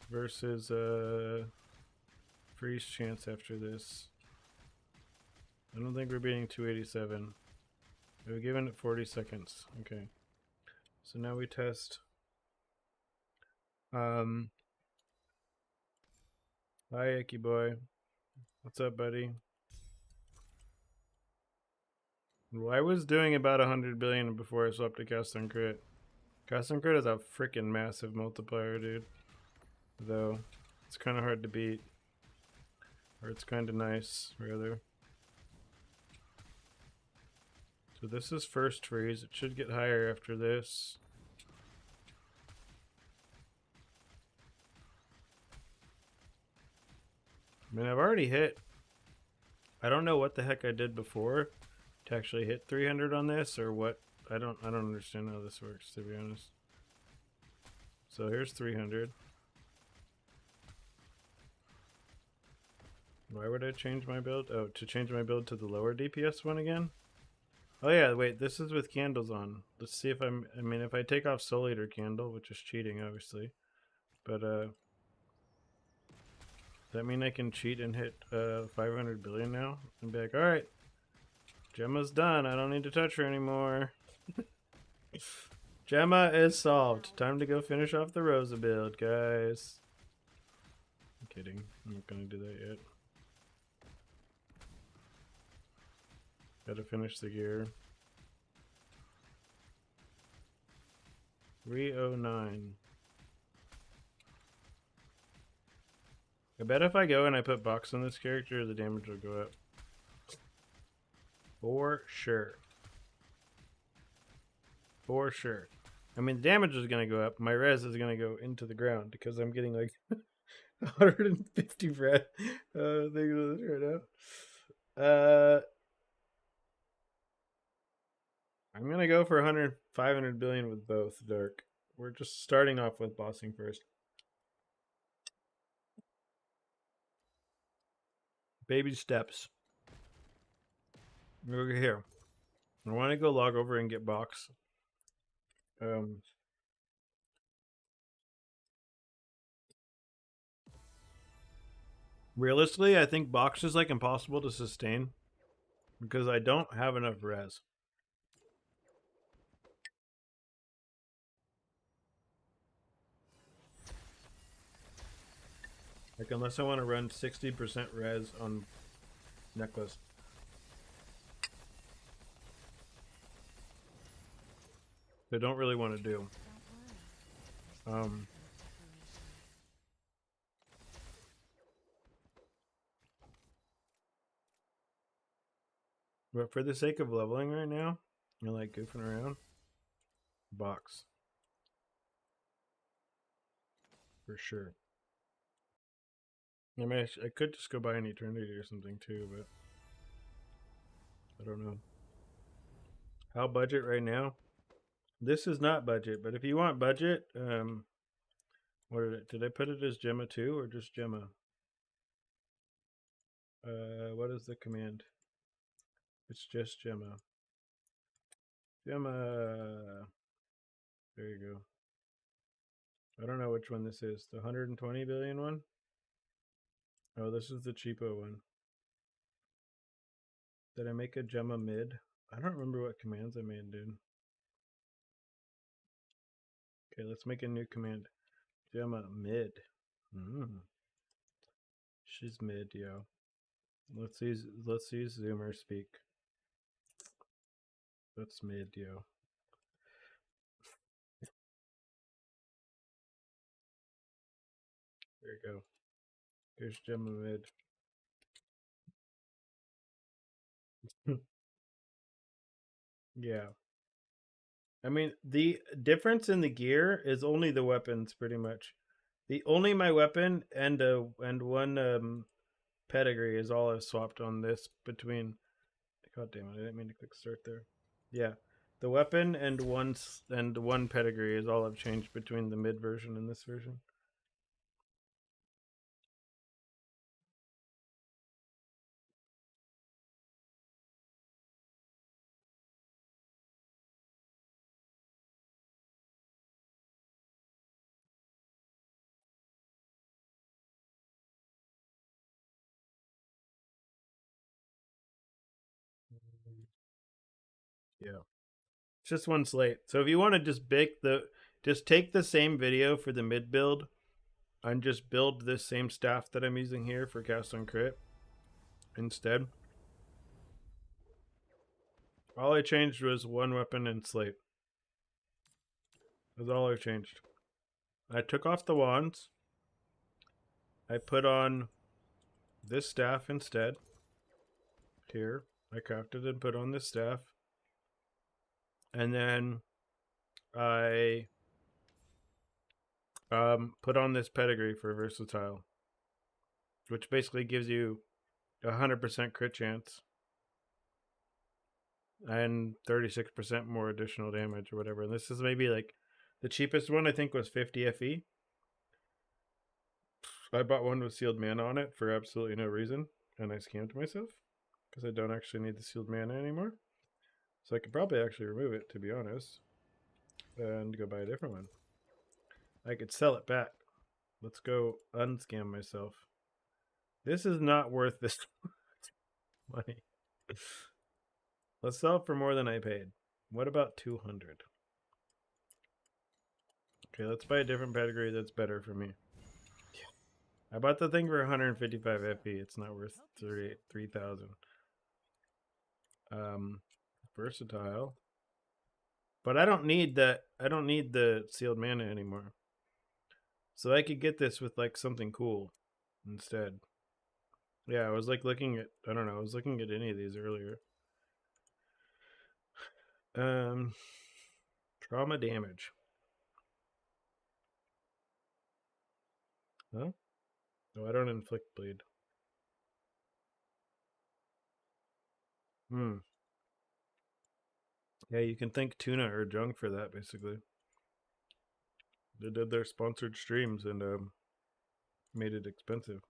versus freeze chance after this. I don't think we're beating 287. We've given it 40 seconds. Okay. So now we test. Hi, Icky Boy. What's up, buddy? Well, I was doing about 100 billion before I swapped to Cast on Crit. Cast on Crit is a freaking massive multiplier, dude. Though, it's kind of hard to beat. Or it's kind of nice, rather. So this is first freeze. It should get higher after this. I mean, I've already hit. I don't know what the heck I did before to actually hit 300 on this, or what. I don't understand how this works, to be honest. So here's 300. Why would I change my build? Oh, to change my build to the lower DPS one again? Oh yeah, wait, this is with candles on. Let's see if I mean, if I take off Soul Eater Candle, which is cheating, obviously. But, does that mean I can cheat and hit 500 billion now? And be like, alright, Gemma's done. I don't need to touch her anymore. Gemma is solved. Time to go finish off the Rosa build, guys. I'm kidding. I'm not gonna do that yet. Gotta finish the gear. 309. I bet if I go and I put box on this character, the damage will go up. For sure. For sure. I mean, the damage is going to go up. My res is going to go into the ground because I'm getting like 150 res things on this right now. I'm going to go for 500 billion with both, Dark. We're just starting off with bossing first. Baby steps. Over here. I want to go log over and get box. Realistically, I think box is like impossible to sustain because I don't have enough res. Like, unless I want to run 60% res on necklace. I don't really want to do. But for the sake of leveling right now, you're like goofing around. Box. For sure. I mean, I could just go buy an eternity or something too, but I don't know. How budget right now? This is not budget, but if you want budget, what did I put it as Gemma 2 or just Gemma? What is the command? It's just Gemma. Gemma. There you go. I don't know which one this is. The 120 billion one? Oh, this is the cheapo one. Did I make a Gemma mid? I don't remember what commands I made, dude. Okay, let's make a new command. Gemma mid. She's mid, yo. Let's use Zoomer speak. That's mid, yo. There you go. Here's Gemma mid. Yeah. I mean, the difference in the gear is only the weapons, pretty much. The only my weapon and one pedigree is all I've swapped on this between. God damn it! I didn't mean to click start there. Yeah, the weapon and one pedigree is all I've changed between the mid version and this version. Yeah, it's just one slate. So if you want to just take the same video for the mid build and just build this same staff that I'm using here for cast on crit instead. All I changed was one weapon and slate. That's all I changed. I took off the wands. I put on this staff instead. Here, I crafted and put on this staff. And then I put on this pedigree for versatile, which basically gives you 100% crit chance and 36% more additional damage or whatever. And this is maybe like the cheapest one, I think, was 50 FE. I bought one with sealed mana on it for absolutely no reason, and I scammed myself because I don't actually need the sealed mana anymore. So I could probably actually remove it, to be honest, and go buy a different one. I could sell it back. Let's go unscam myself. This is not worth this money. Let's sell it for more than I paid. What about 200? Okay, let's buy a different pedigree that's better for me. I bought the thing for 155 FE. It's not worth 3,000. Versatile. But I don't need that. I don't need the sealed mana anymore. So I could get this with like something cool instead. Yeah, I was like looking at, I don't know, I was looking at any of these earlier. Trauma damage. Huh? No, I don't inflict bleed. Yeah, you can thank Tuna or Junk for that, basically. They did their sponsored streams and made it expensive.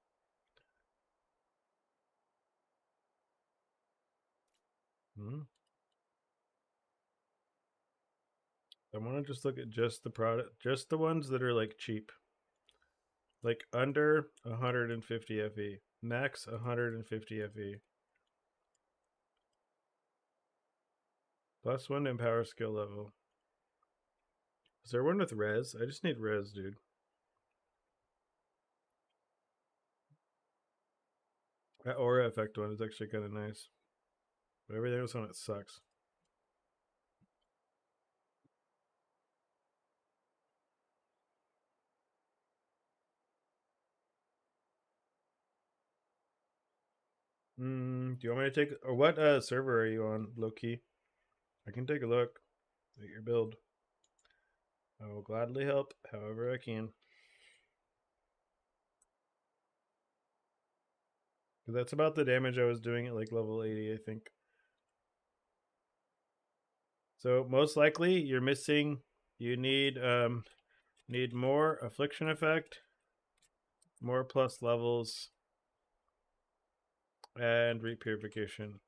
I want to just look at just the product, just the ones that are like cheap. Like under 150 FE. Max 150 FE. +1 empower skill level. Is there one with res? I just need res, dude. That aura effect one is actually kind of nice. But everything else on it sucks. Do you want me to take, or what server are you on, low key? I can take a look at your build. I will gladly help however I can. That's about the damage I was doing at like level 80, I think. So most likely you're missing, you need more affliction effect, more plus levels, and reap purification.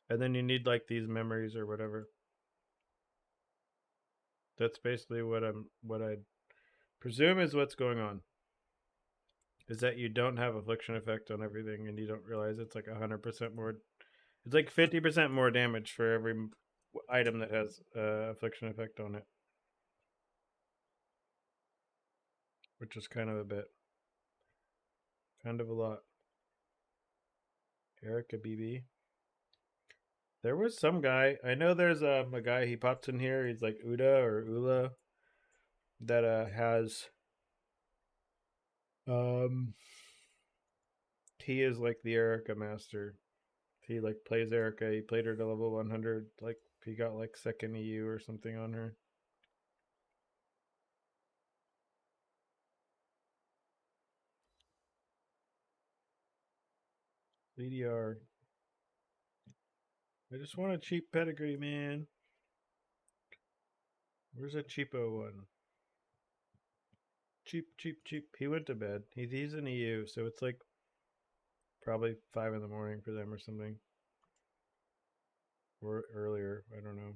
And then you need like these memories or whatever. That's basically what I presume is what's going on. Is that you don't have affliction effect on everything and you don't realize it's like 100% more. It's like 50% more damage for every item that has affliction effect on it. Which is kind of a bit. Kind of a lot. Erica BB. There was some guy. I know there's a guy, he pops in here. He's like Uda or Ula. That has he is like the Erica master. He like plays Erica. He played her to level 100. Like he got like second EU or something on her. VDR. I just want a cheap pedigree, man. Where's a cheapo one? Cheap, cheap, cheap. He went to bed. He's an EU, so it's like probably 5 in the morning for them or something. Or earlier. I don't know.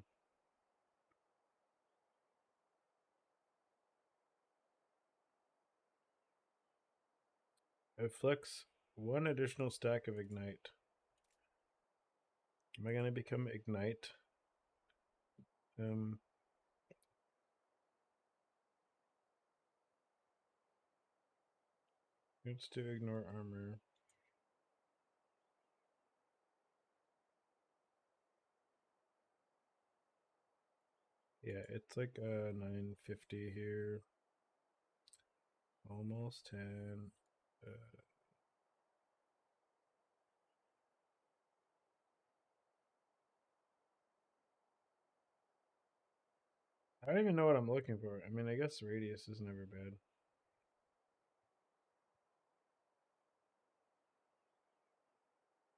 I flex 1 additional stack of Ignite. Am I going to become Ignite? It's to ignore armor. Yeah, it's like 950 here. Almost 10. I don't even know what I'm looking for. I mean, I guess radius is never bad.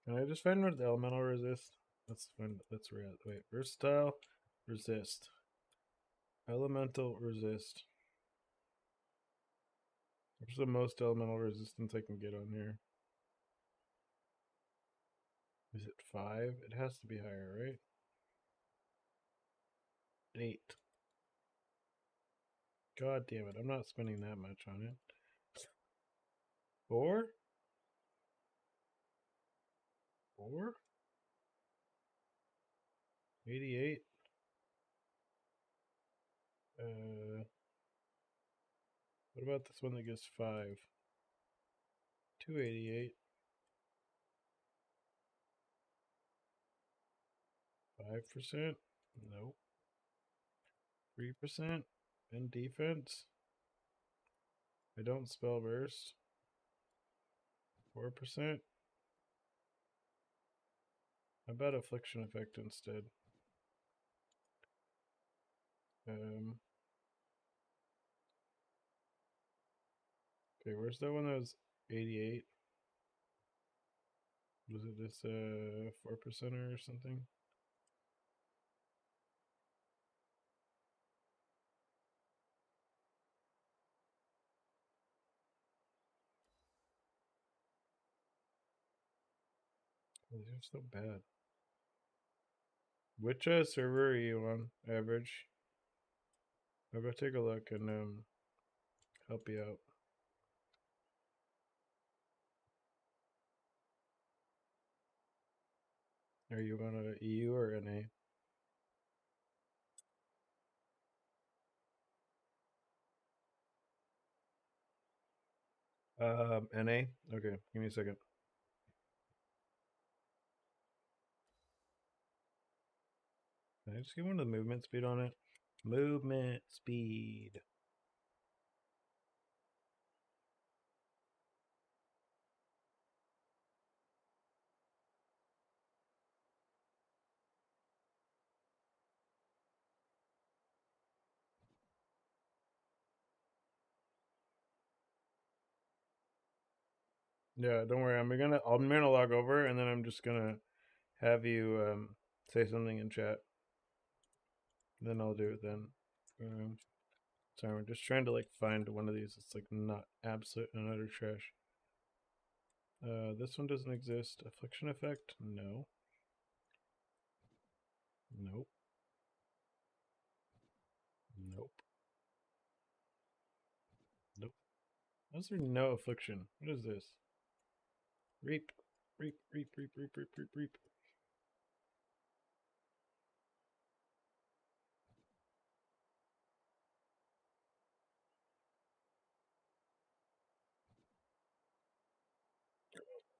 Can I just find what the elemental resist? Let's find. Let's wait. Versatile, resist. Elemental resist. What's the most elemental resistance I can get on here? Is it 5? It has to be higher, right? 8. God damn it! I'm not spending that much on it. 4? 4? 88. What about this one that gives 5? 288. 5%? Nope. 3%? And defense? I don't spell burst. 4%? How about affliction effect instead? Okay, where's that one that was 88? Was it this 4%er or something? Oh, these are so bad. Which server are you on, average? I'll go take a look and help you out. Are you on a EU or NA? NA? Okay, give me a second. Can I just get one of the movement speed on it? Movement speed. Yeah, don't worry. I'm gonna log over and then I'm just gonna have you say something in chat. Then I'll do it then. Sorry, we're just trying to like find one of these. It's like not absolute and utter trash. This one doesn't exist. Affliction effect? No. Nope. Nope. Nope. Why is there no affliction? What is this? Reap. Reap, reap, reap, reap, reap, reap, reap.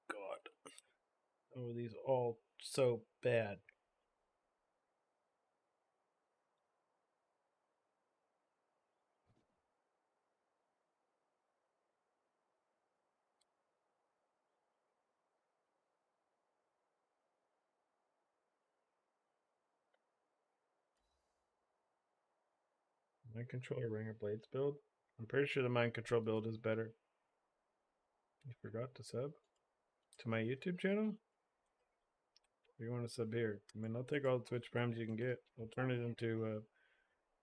God. Oh, these all so bad. Mind control or Ringer Blades build? I'm pretty sure the mind control build is better. You forgot to sub to my YouTube channel? You want to sub here? I mean, I'll take all the Twitch primes you can get. I'll turn it into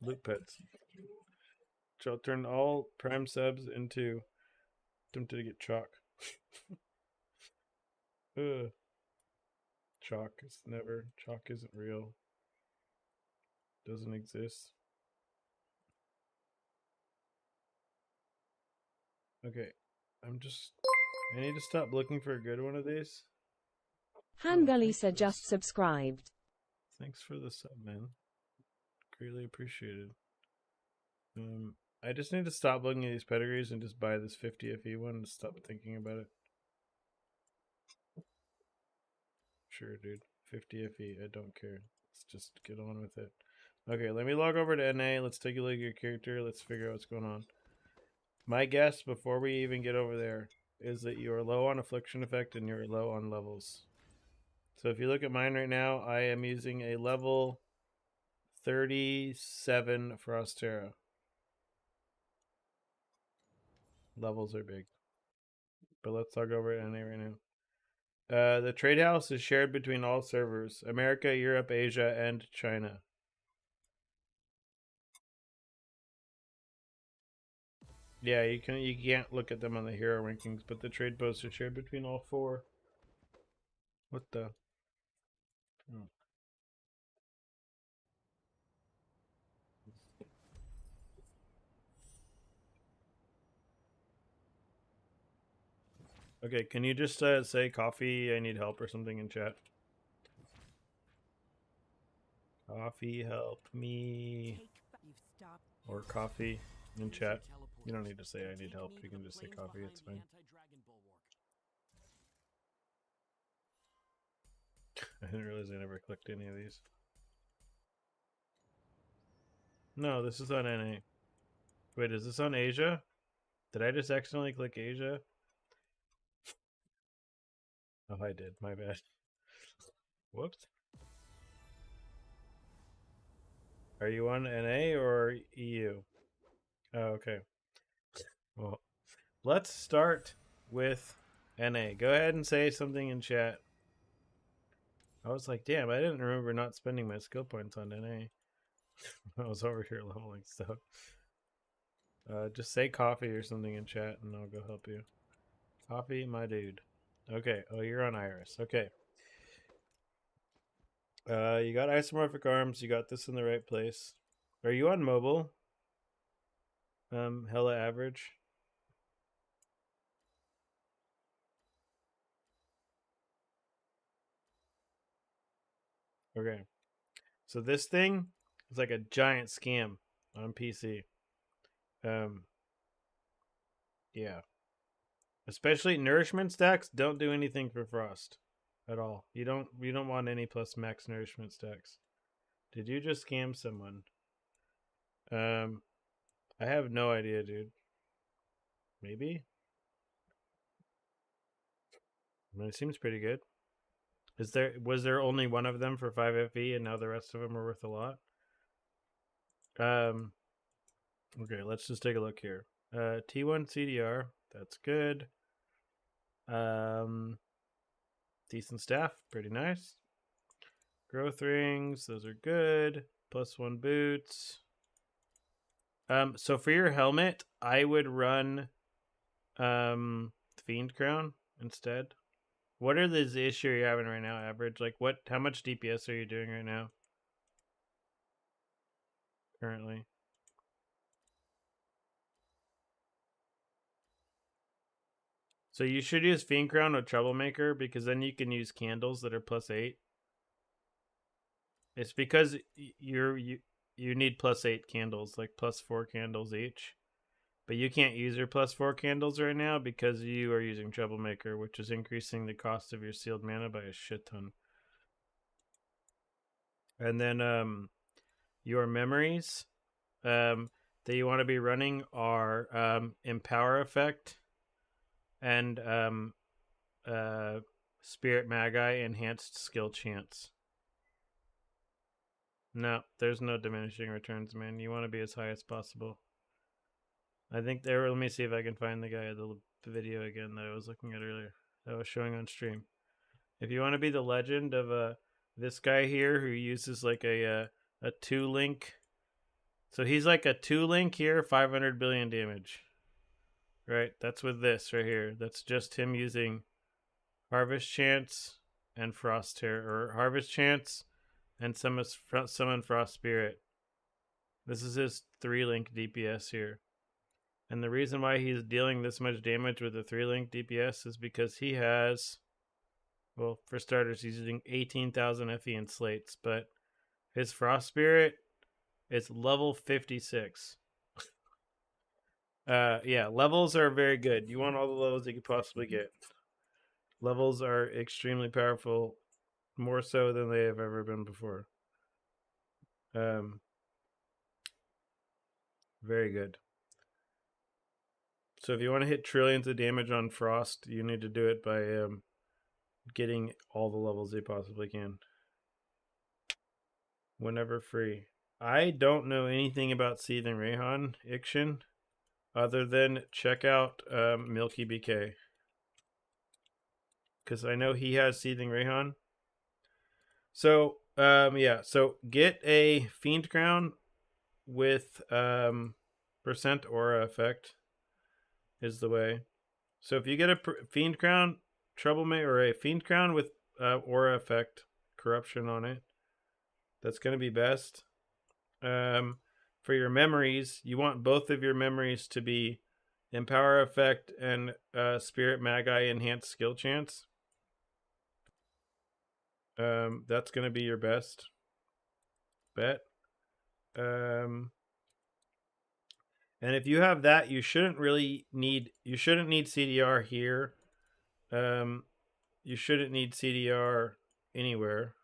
loot pets. So I'll turn all prime subs into tempted to get chalk. Ugh. Chalk is never. Chalk isn't real. Doesn't exist. Okay. I need to stop looking for a good one of these. Hangalisa just subscribed. Thanks for the sub, man. Greatly appreciated. I just need to stop looking at these pedigrees and just buy this 50 FE one and stop thinking about it. Sure, dude. 50 FE. I don't care. Let's just get on with it. Okay, let me log over to NA. Let's take a look at your character. Let's figure out what's going on. My guess, before we even get over there, is that you are low on Affliction Effect and you're low on levels. So if you look at mine right now, I am using a level 37 Frostera. Levels are big. But let's talk over NA right now. The trade house is shared between all servers: America, Europe, Asia, and China. Yeah, you can't look at them on the hero rankings, but the trade posts are shared between all four. What the? Oh. Okay, can you just say coffee, I need help or something in chat? Coffee, help me. Or coffee in chat. You don't need to say I need help. You can just say coffee, it's fine. I didn't realize I never clicked any of these. No, this is on NA. Wait, is this on Asia? Did I just accidentally click Asia? Oh, I did. My bad. Whoops. Are you on NA or EU? Oh, okay. Well, let's start with NA. Go ahead and say something in chat. I was like, damn, I didn't remember not spending my skill points on NA. I was over here leveling stuff. Just say coffee or something in chat and I'll go help you. Coffee, my dude. Okay. Oh, you're on Iris. Okay. You got isomorphic arms. You got this in the right place. Are you on mobile? Hella average. Okay. So this thing is like a giant scam on PC. Yeah. Especially nourishment stacks don't do anything for Frost at all. You don't want any plus max nourishment stacks. Did you just scam someone? I have no idea, dude. Maybe? I mean, it seems pretty good. Was there only one of them for 5 FE and now the rest of them are worth a lot? Okay, let's just take a look here. T1 CDR, that's good. Decent staff, pretty nice. Growth rings, those are good. +1 boots. So for your helmet, I would run Fiend Crown instead. What are the issue you're having right now, average? Like how much DPS are you doing right now? Currently. So you should use Fiend Crown or Troublemaker because then you can use candles that are +8. It's because you need +8 candles, like +4 candles each. But you can't use your +4 candles right now because you are using Troublemaker, which is increasing the cost of your sealed mana by a shit ton. And then your memories that you want to be running are Empower Effect and Spirit Magi Enhanced Skill Chance. No, there's no diminishing returns, man. You want to be as high as possible. I think there. Let me see if I can find the guy, the video again that I was looking at earlier. That was showing on stream. If you want to be the legend of this guy here who uses like a 2-link, so he's like a 2-link here, 500 billion damage. Right, that's with this right here. That's just him using Harvest Chance and Frost Terror, or Harvest Chance and Summon Frost Spirit. This is his 3-link DPS here. And the reason why he's dealing this much damage with a 3-link DPS is because he has, well, for starters, he's using 18,000 FE and slates, but his Frost Spirit is level 56. Yeah, levels are very good. You want all the levels you could possibly get. Levels are extremely powerful, more so than they have ever been before. Very good. So if you want to hit trillions of damage on Frost, you need to do it by getting all the levels you possibly can. Whenever free. I don't know anything about Seething Rayhan, Ikshin, other than check out Milky BK. Because I know he has Seething Rayhan. So, yeah, so get a Fiend Crown with percent aura effect is the way. So if you get a Fiend Crown, Troublemaker, or a Fiend Crown with aura effect, corruption on it, that's going to be best. For your memories, you want both of your memories to be Empower Effect and Spirit Magi Enhanced Skill Chance. That's going to be your best bet. And if you have that, you shouldn't need CDR here. You shouldn't need CDR anywhere.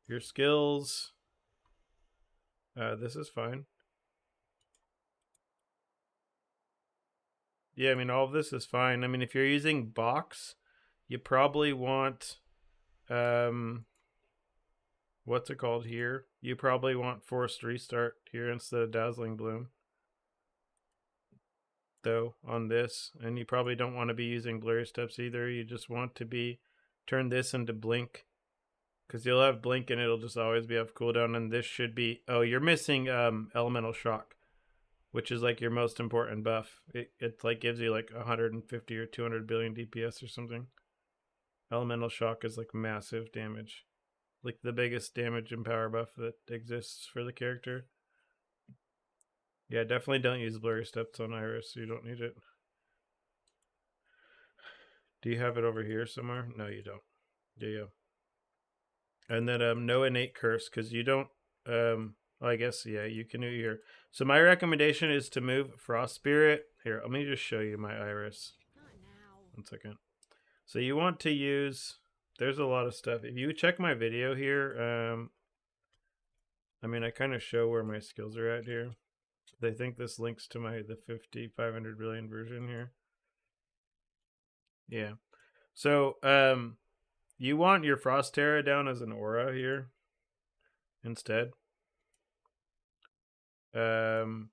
Your skills, this is fine. Yeah, I mean, all of this is fine. I mean, if you're using box, you probably want, what's it called here? You probably want Forced Restart here instead of Dazzling Bloom. Though, on this. And you probably don't want to be using Blurry Steps either. You just want to turn this into Blink. Because you'll have Blink and it'll just always be off cooldown. And this should be, oh, you're missing Elemental Shock, which is like your most important buff. It like gives you like 150 or 200 billion DPS or something. Elemental Shock is like massive damage. Like the biggest damage and power buff that exists for the character. Yeah, definitely don't use Blurry Steps on Iris. You don't need it. Do you have it over here somewhere? No, you don't. Yeah, yeah. And then no innate curse, because you don't. I guess yeah, you can do here. So my recommendation is to move Frost Spirit here. Let me just show you my Iris. Not now. 1 second. So you want to use. There's a lot of stuff. If you check my video here, I mean, I kind of show where my skills are at here. I think this links to the 500 billion version here. Yeah. So, you want your Frost Terra down as an aura here instead. And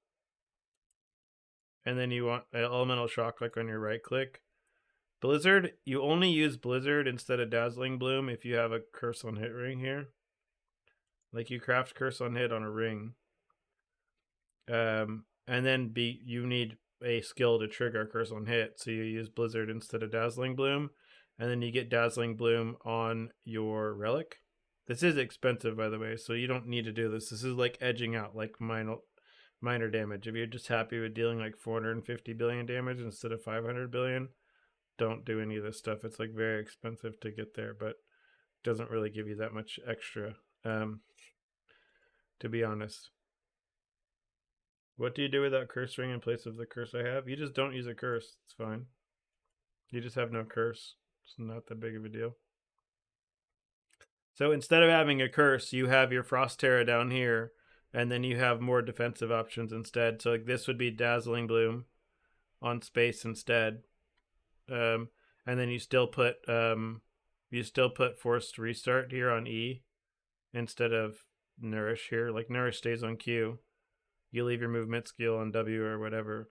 then you want Elemental Shock like on your right click. Blizzard, you only use Blizzard instead of Dazzling Bloom if you have a Curse on Hit ring here. Like you craft Curse on Hit on a ring. And then you need a skill to trigger Curse on Hit, so you use Blizzard instead of Dazzling Bloom, and then you get Dazzling Bloom on your Relic. This is expensive, by the way, so you don't need to do this. This is like edging out, like minor damage. If you're just happy with dealing like 450 billion damage instead of 500 billion, don't do any of this stuff. It's like very expensive to get there, but doesn't really give you that much extra, to be honest. What do you do with that curse ring in place of the curse I have? You just don't use a curse. It's fine. You just have no curse. It's not that big of a deal. So instead of having a curse, you have your Frost Terra down here, and then you have more defensive options instead. So like this would be Dazzling Bloom on space instead. And then you still put Forced Restart here on E instead of Nourish here. Like Nourish stays on Q. You leave your movement skill on W or whatever.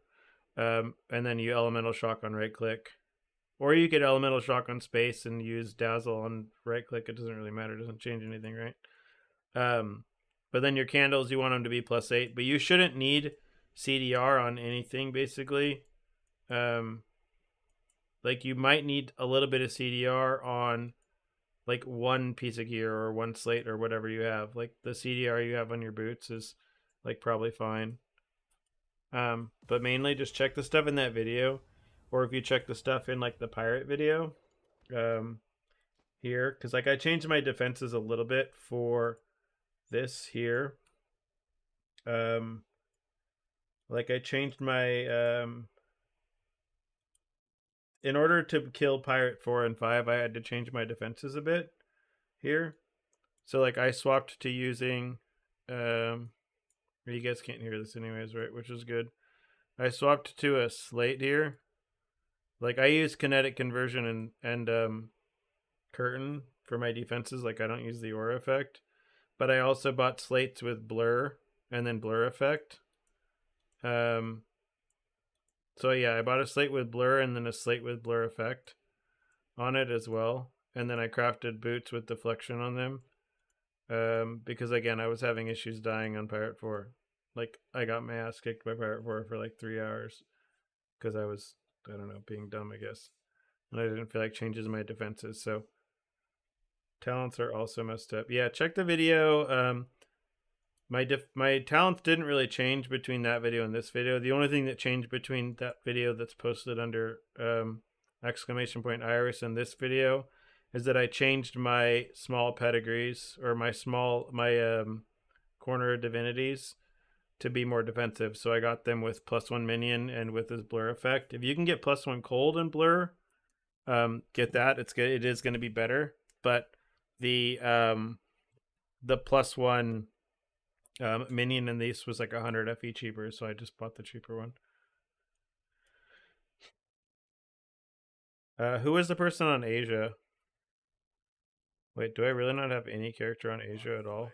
And then you Elemental Shock on right click. Or you could Elemental Shock on space and use Dazzle on right click. It doesn't really matter. It doesn't change anything, right? But then your candles, you want them to be +8. But you shouldn't need CDR on anything, basically. Like you might need a little bit of CDR on like one piece of gear or one slate or whatever you have. Like the CDR you have on your boots is like probably fine. But mainly just check the stuff in that video, or if you check the stuff in like the pirate video, here, because like I changed my defenses a little bit for this here. Like I changed my in order to kill pirate 4 and 5, I had to change my defenses a bit here. So like I swapped to using you guys can't hear this anyways, right? Which is good. I swapped to a slate here. Like I use kinetic conversion and curtain for my defenses. Like I don't use the aura effect, but I also bought slates with blur and then blur effect. So yeah, I bought a slate with blur and then a slate with blur effect on it as well. And then I crafted boots with deflection on them. Because again, I was having issues dying on Pirate 4. Like I got my ass kicked by Pirate 4 for like 3 hours because I was, I don't know, being dumb, I guess. And I didn't feel like changes my defenses. So talents are also messed up. Yeah, check the video. My talents didn't really change between that video and this video. The only thing that changed between that video that's posted under !Iris and this video is that I changed my small pedigrees or my corner divinities to be more defensive. So I got them with +1 minion and with his blur effect. If you can get +1 cold and blur, get that. It's good. It is going to be better. But the +1 minion in these was like 100 FE cheaper, so I just bought the cheaper one. Who is the person on Asia? Wait, do I really not have any character on Asia at all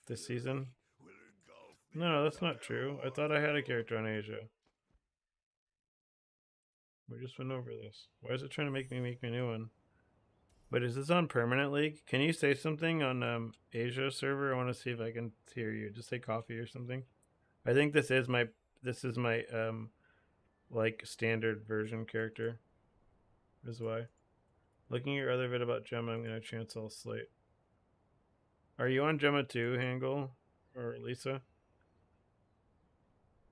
this season? No, that's not true. I thought I had a character on Asia. We just went over this. Why is it trying to make me a new one? But is this on permanent league? Can you say something on Asia server? I want to see if I can hear you. Just say coffee or something. I think this is my like standard version character. Is why. Looking at your other vid about Gemma, I'm gonna chance all slate. Are you on Gemma 2, Hangle? Or Lisa?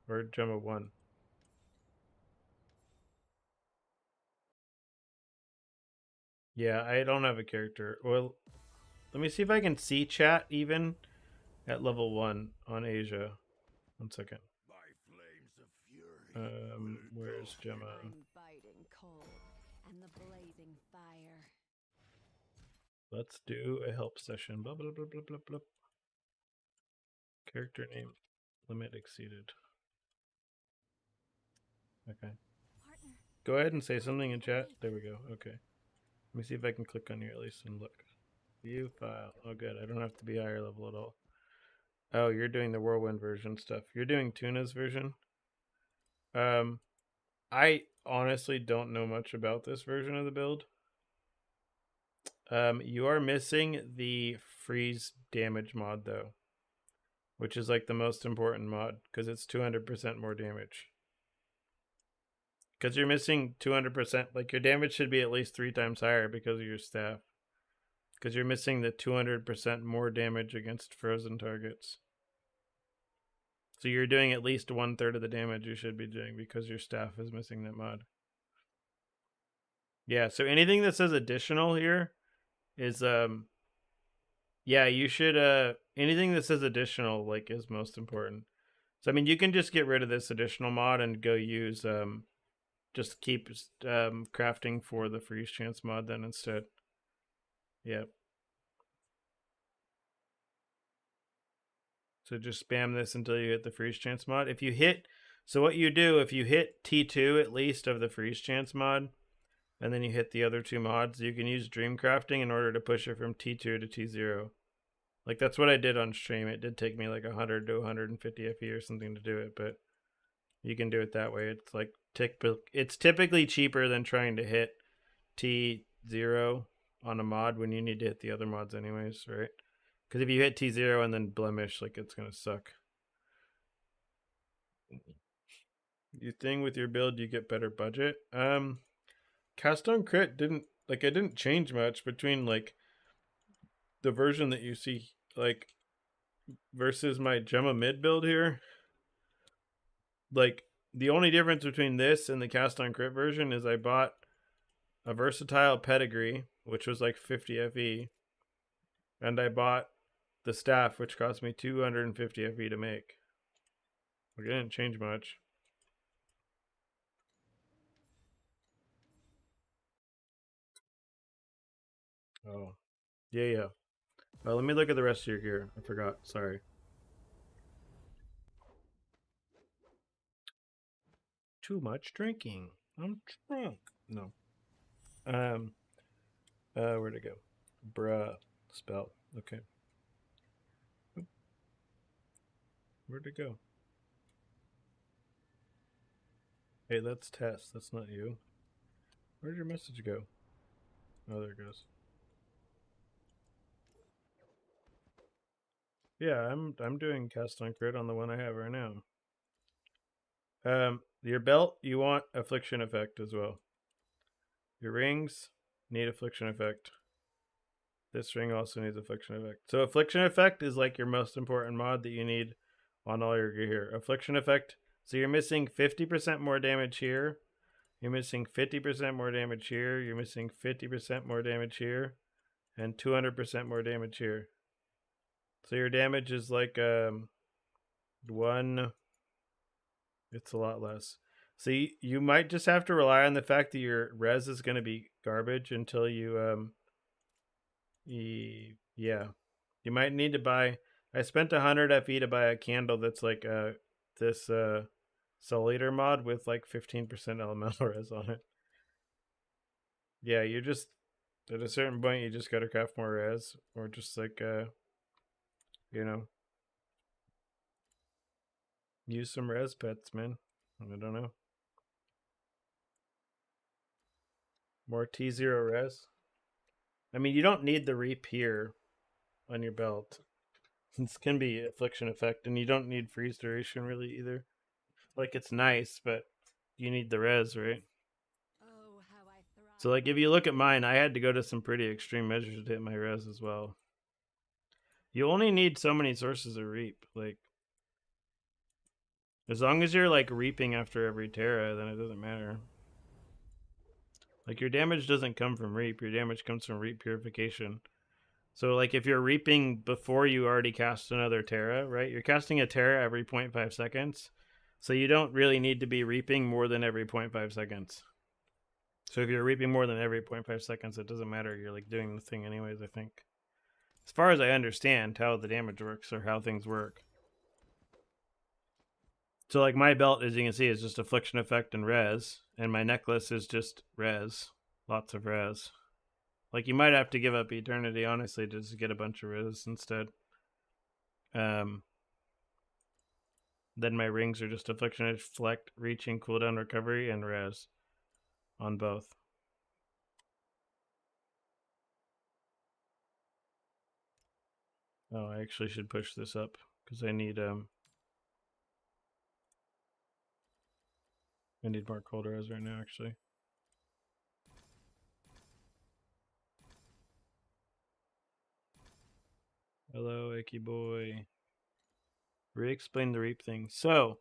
Or Gemma 1? Yeah, I don't have a character. Well, let me see if I can see chat even at level 1 on Asia. 1 second. Where's Gemma? Biting cold and the blazing fire. Let's do a help session. Blah, blah, blah, blah, blah, blah. Character name. Limit exceeded. Okay. Partner. Go ahead and say something in chat. There we go. Okay. Let me see if I can click on you at least and look. View file. Oh, good. I don't have to be higher level at all. Oh, you're doing the whirlwind version stuff. You're doing Tuna's version. I honestly don't know much about this version of the build. You are missing the freeze damage mod though, which is like the most important mod because it's 200% more damage. Because you're missing 200%, like your damage should be at least 3 times higher because of your staff. Because you're missing the 200% more damage against frozen targets. So you're doing at least 1/3 of the damage you should be doing because your staff is missing that mod. Yeah, so anything that says additional here is yeah, you should anything that says additional like is most important. So I mean you can just get rid of this additional mod and go use just keep crafting for the freeze chance mod then instead. Yep. So just spam this until you hit the freeze chance mod. If you hit, so what you do, if you hit T2 at least of the freeze chance mod, and then you hit the other 2 mods, you can use dream crafting in order to push it from T2 to T0. Like that's what I did on stream. It did take me like 100 to 150 FE or something to do it, but you can do it that way. It's like it's typically cheaper than trying to hit T0 on a mod when you need to hit the other mods anyways, right? Because if you hit T0 and then blemish, like it's gonna suck. You think with your build you get better budget? Cast on crit didn't like it didn't change much between like the version that you see like versus my Gemma mid build here. Like the only difference between this and the cast on crit version is I bought a versatile pedigree, which was like 50 FE, and I bought the staff, which cost me 250 FE to make. Like, it didn't change much. Oh, yeah. Let me look at the rest of your gear. I forgot. Sorry. Too much drinking. I'm drunk. No. Where'd it go? Bruh. Spell. Okay. Where'd it go? Hey, that's Tess. That's not you. Where'd your message go? Oh, there it goes. Yeah, I'm doing cast on crit on the one I have right now. Your belt, you want affliction effect as well. Your rings need affliction effect. This ring also needs affliction effect. So affliction effect is like your most important mod that you need on all your gear here. Affliction effect. So you're missing 50% more damage here. You're missing 50% more damage here. You're missing 50% more damage here. And 200% more damage here. So your damage is like one. It's a lot less. So you might just have to rely on the fact that your res is going to be garbage until you yeah. You might need to buy. I spent 100 FE to buy a candle that's like this Soul Eater mod with like 15% elemental res on it. Yeah, you just at a certain point you just gotta craft more res, or just like you know, use some res pets, man. I don't know. More T0 res. I mean, you don't need the reap here on your belt. This can be affliction effect, and you don't need freeze duration really either. Like, it's nice, but you need the res, right? Oh, how I thrive. So, like, if you look at mine, I had to go to some pretty extreme measures to hit my res as well. You only need so many sources of reap. Like, as long as you're, like, reaping after every Terra, then it doesn't matter. Like, your damage doesn't come from reap. Your damage comes from reap purification. So, like, if you're reaping before you already cast another Terra, right? You're casting a Terra every 0.5 seconds. So you don't really need to be reaping more than every 0.5 seconds. So if you're reaping more than every 0.5 seconds, it doesn't matter. You're, like, doing the thing anyways, I think. As far as I understand how the damage works or how things work. So, like, my belt, as you can see, is just affliction effect and res. And my necklace is just res. Lots of res. Like, you might have to give up eternity, honestly, just to get a bunch of res instead. Then my rings are just affliction, deflect, reaching, cooldown, recovery, and res on both. Oh, I actually should push this up because I need more cold res right now, actually. Hello, Icky Boy. Re-explain the reap thing. So,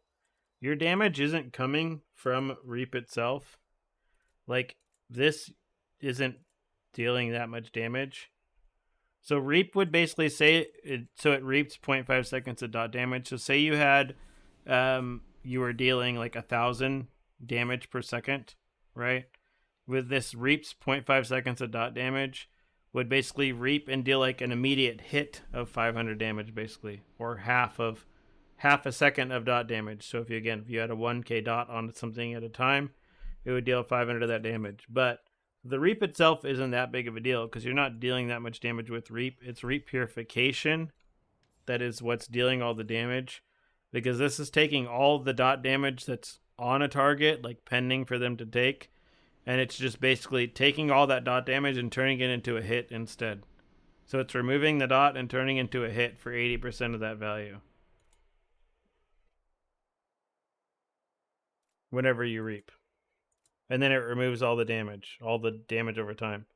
your damage isn't coming from reap itself. Like, this isn't dealing that much damage. So reap would basically say it reaps 0.5 seconds of dot damage. So say you had you were dealing like 1,000 damage per second, right? With this reaps 0.5 seconds of dot damage would basically reap and deal like an immediate hit of 500 damage, basically, or half a second of dot damage. So if you had a 1k dot on something at a time, it would deal 500 of that damage. But The reap itself isn't that big of a deal because you're not dealing that much damage with reap. It's reap purification that is what's dealing all the damage, because this is taking all the dot damage that's on a target, like pending for them to take, and it's just basically taking all that dot damage and turning it into a hit instead. So it's removing the dot and turning into a hit for 80% of that value whenever you reap. And then it removes all the damage over time.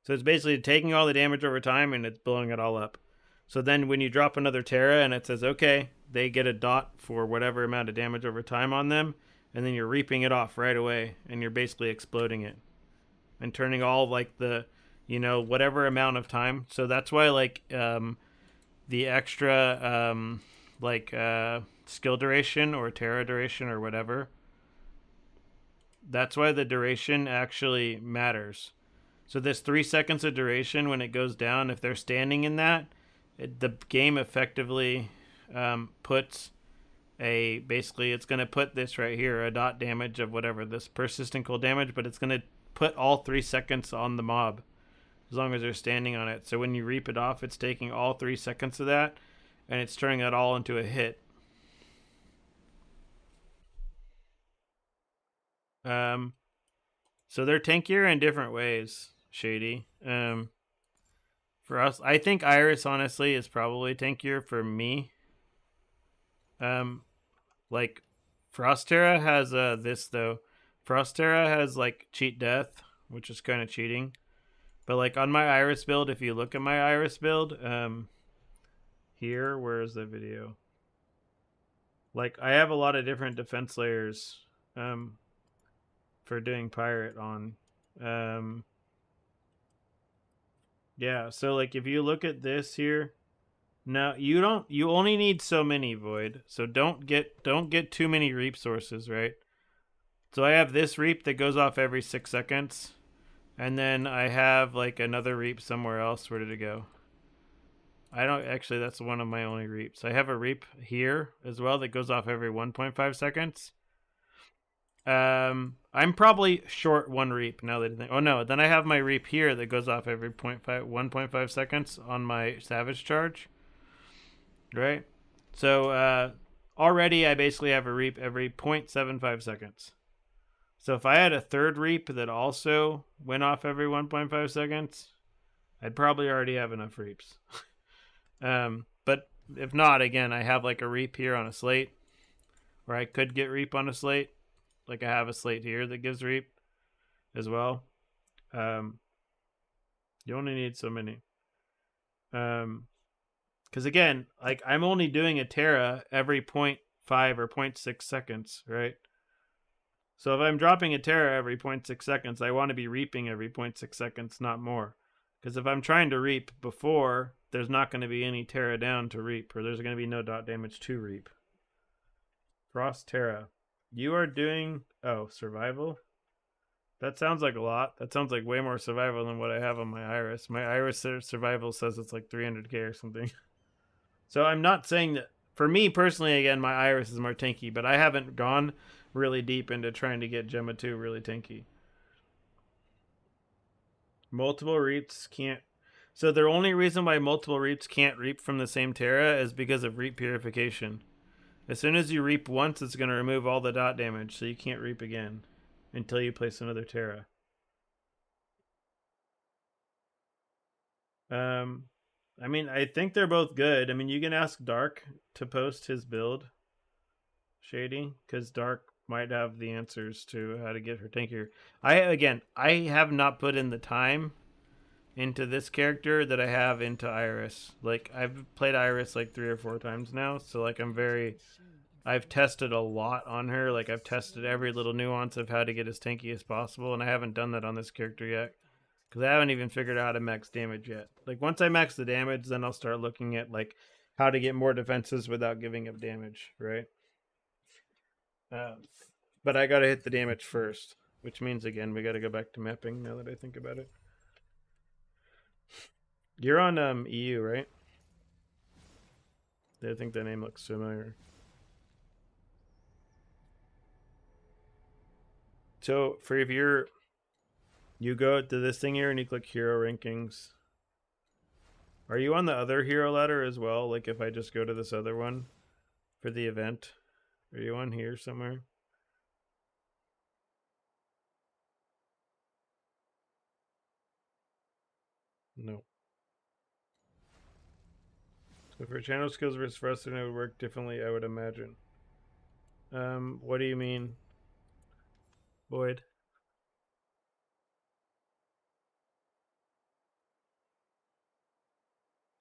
So it's basically taking all the damage over time and it's blowing it all up. So then when you drop another Terra and it says, okay, they get a dot for whatever amount of damage over time on them, and then you're reaping it off right away and you're basically exploding it and turning all like the, whatever amount of time. So that's why like the extra skill duration or Terra duration or whatever, that's why the duration actually matters. So this 3 seconds of duration, when it goes down, if they're standing in that, the game effectively puts basically it's going to put this right here, a dot damage of whatever, this persistent cold damage, but it's going to put all 3 seconds on the mob as long as they're standing on it. So when you reap it off, it's taking all 3 seconds of that and it's turning it all into a hit. So they're tankier in different ways, Shady. For us, I think Iris honestly is probably tankier for me. Like Frostera has this though. Frostera has like cheat death, which is kind of cheating. But like on my Iris build, if you look at my Iris build, here, where is the video? Like I have a lot of different defense layers for doing pirate on. Yeah, so like if you look at this here, now you only need so many Void. So don't get too many reap sources, right? So I have this reap that goes off every 6 seconds. And then I have like another reap somewhere else. Where did it go? I don't actually, that's one of my only reaps. I have a reap here as well that goes off every 1.5 seconds. I'm probably short one reap now that I think. Oh no, then I have my reap here that goes off every 1.5 seconds on my Savage charge. Right? So already I basically have a reap every 0.75 seconds. So if I had a third reap that also went off every 1.5 seconds, I'd probably already have enough reaps. But if not, again, I have like a reap here on a slate, or I could get reap on a slate. Like I have a slate here that gives reap as well. You only need so many. Because again, like I'm only doing a Terra every 0.5 or 0.6 seconds, right? So if I'm dropping a Terra every 0.6 seconds, I want to be reaping every 0.6 seconds, not more. Because if I'm trying to reap before, there's not going to be any Terra down to reap, or there's going to be no dot damage to reap. Frost Terra. You are doing... Oh, survival? That sounds like a lot. That sounds like way more survival than what I have on my Iris. My Iris survival says it's like 300k or something. So I'm not saying that... For me personally, again, my Iris is more tanky, but I haven't gone really deep into trying to get Gemma 2 really tanky. Multiple reaps can't... So the only reason why multiple reaps can't reap from the same Terra is because of reap purification. As soon as you reap once, it's going to remove all the dot damage, so you can't reap again until you place another Terra. I mean, I think they're both good. I mean, you can ask Dark to post his build, Shady, because Dark might have the answers to how to get her tankier. I have not put in the time into this character that I have into Iris. Like, I've played Iris like 3 or 4 times now, so like I've tested a lot on her. Like, I've tested every little nuance of how to get as tanky as possible, and I haven't done that on this character yet. Because I haven't even figured out how to max damage yet. Like, once I max the damage, then I'll start looking at, like, how to get more defenses without giving up damage, right? But I gotta hit the damage first. Which means, again, we gotta go back to mapping now that I think about it. You're on EU, right? I think that name looks familiar. So, for if you're... You go to this thing here and you click hero rankings. Are you on the other hero ladder as well? Like if I just go to this other one for the event, are you on here somewhere? No. So for channel skills versus for us, it would work differently, I would imagine. What do you mean, Boyd?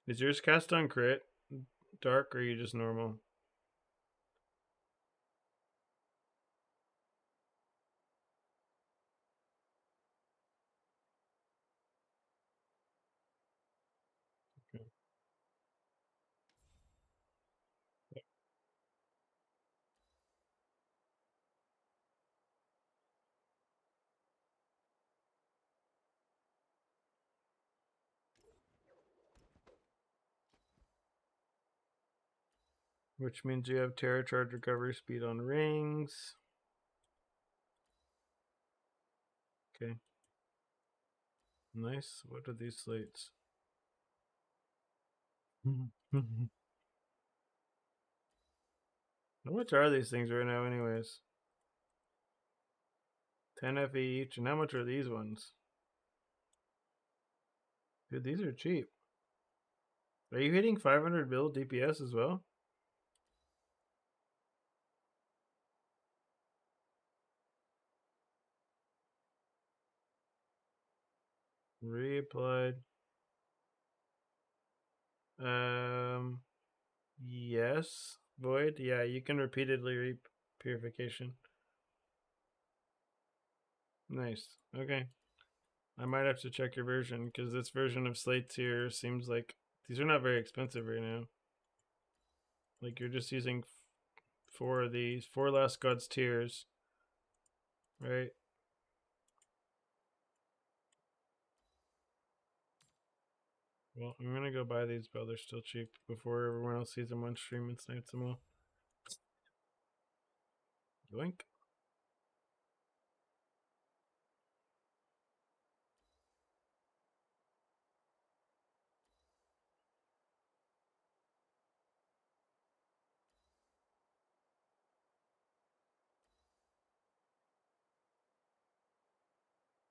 Is yours cast on crit, dark, or are you just normal? Okay. Which means you have Terra Charge recovery speed on rings. Okay. Nice. What are these slates? How much are these things right now, anyways? 10 FE each, and how much are these ones? Dude, these are cheap. Are you hitting 500 build DPS as well? Reapplied. Yes. Void. Yeah, you can repeatedly reap purification. Nice. Okay. I might have to check your version because this version of slates here seems like these are not very expensive right now. Like you're just using 4 of these, 4 Last God's Tears, right? Well, I'm gonna go buy these while they're still cheap before everyone else sees them on stream and snipes them all. Yoink.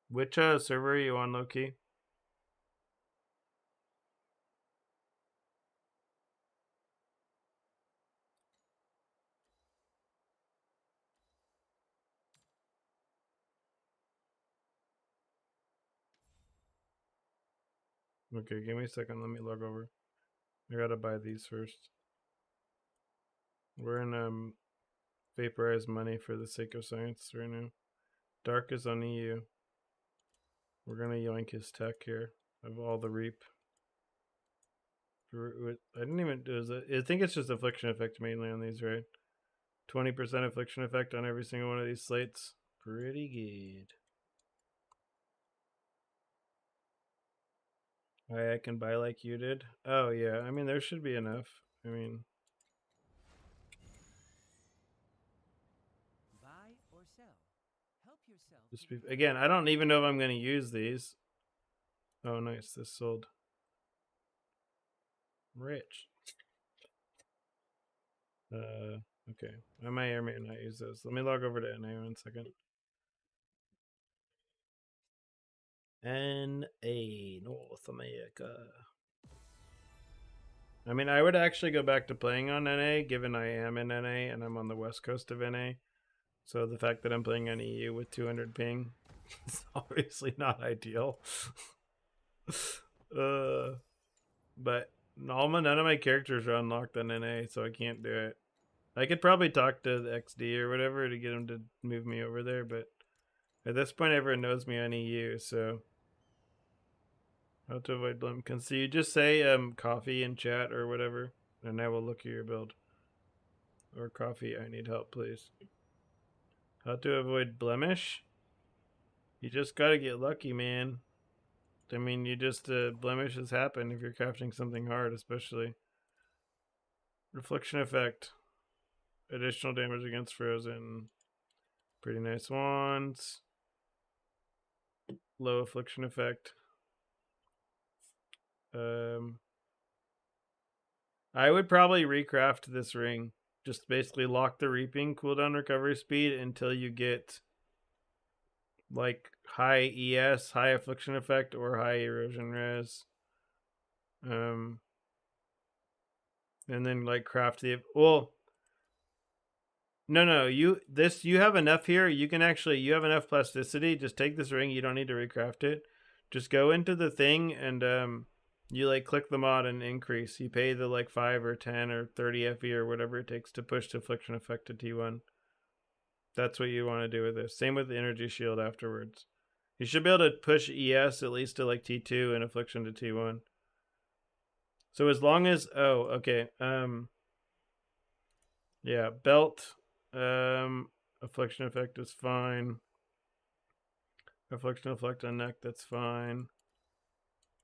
Which server are you on, Loki? Okay, give me a second. Let me log over. I gotta buy these first. We're in vaporize money for the sake of science right now. Dark is on EU. We're gonna yoink his tech here of all the reap. I didn't even do it. I think it's just affliction effect mainly on these, right? 20% affliction effect on every single one of these slates. Pretty good. I can buy like you did. Oh yeah, I mean there should be enough. I mean, Buy or sell. Help yourself. just again, I don't even know if I'm going to use these. Oh nice, this sold. Rich. Okay. I may or may not use those. Let me log over to NA 1 second. NA, North America. I mean, I would actually go back to playing on NA, given I am in NA and I'm on the west coast of NA. So the fact that I'm playing on EU with 200 ping is obviously not ideal. But none of my characters are unlocked on NA, so I can't do it. I could probably talk to the XD or whatever to get him to move me over there, but at this point everyone knows me on EU, so how to avoid blame. Can you just say coffee in chat or whatever, and I will look at your build. Or coffee, I need help, please. How to avoid blemish? You just gotta get lucky, man. I mean, you just blemishes happen if you're crafting something hard, especially. Reflection effect. Additional damage against frozen. Pretty nice ones. low affliction effect. I would probably recraft this ring. Just basically lock the reaping cooldown recovery speed until you get like high ES, high affliction effect, or high erosion res. And then like craft the no, you have enough here. You can actually you have enough plasticity. Just take this ring. You don't need to recraft it. Just go into the thing and you like click the mod and increase. You pay the like 5 or 10 or 30 FE or whatever it takes to push the affliction effect to T1. That's what you want to do with this. Same with the energy shield afterwards. You should be able to push ES at least to like T2 and affliction to T1. So as long as okay. Yeah, belt affliction effect is fine. Affliction effect on neck, that's fine.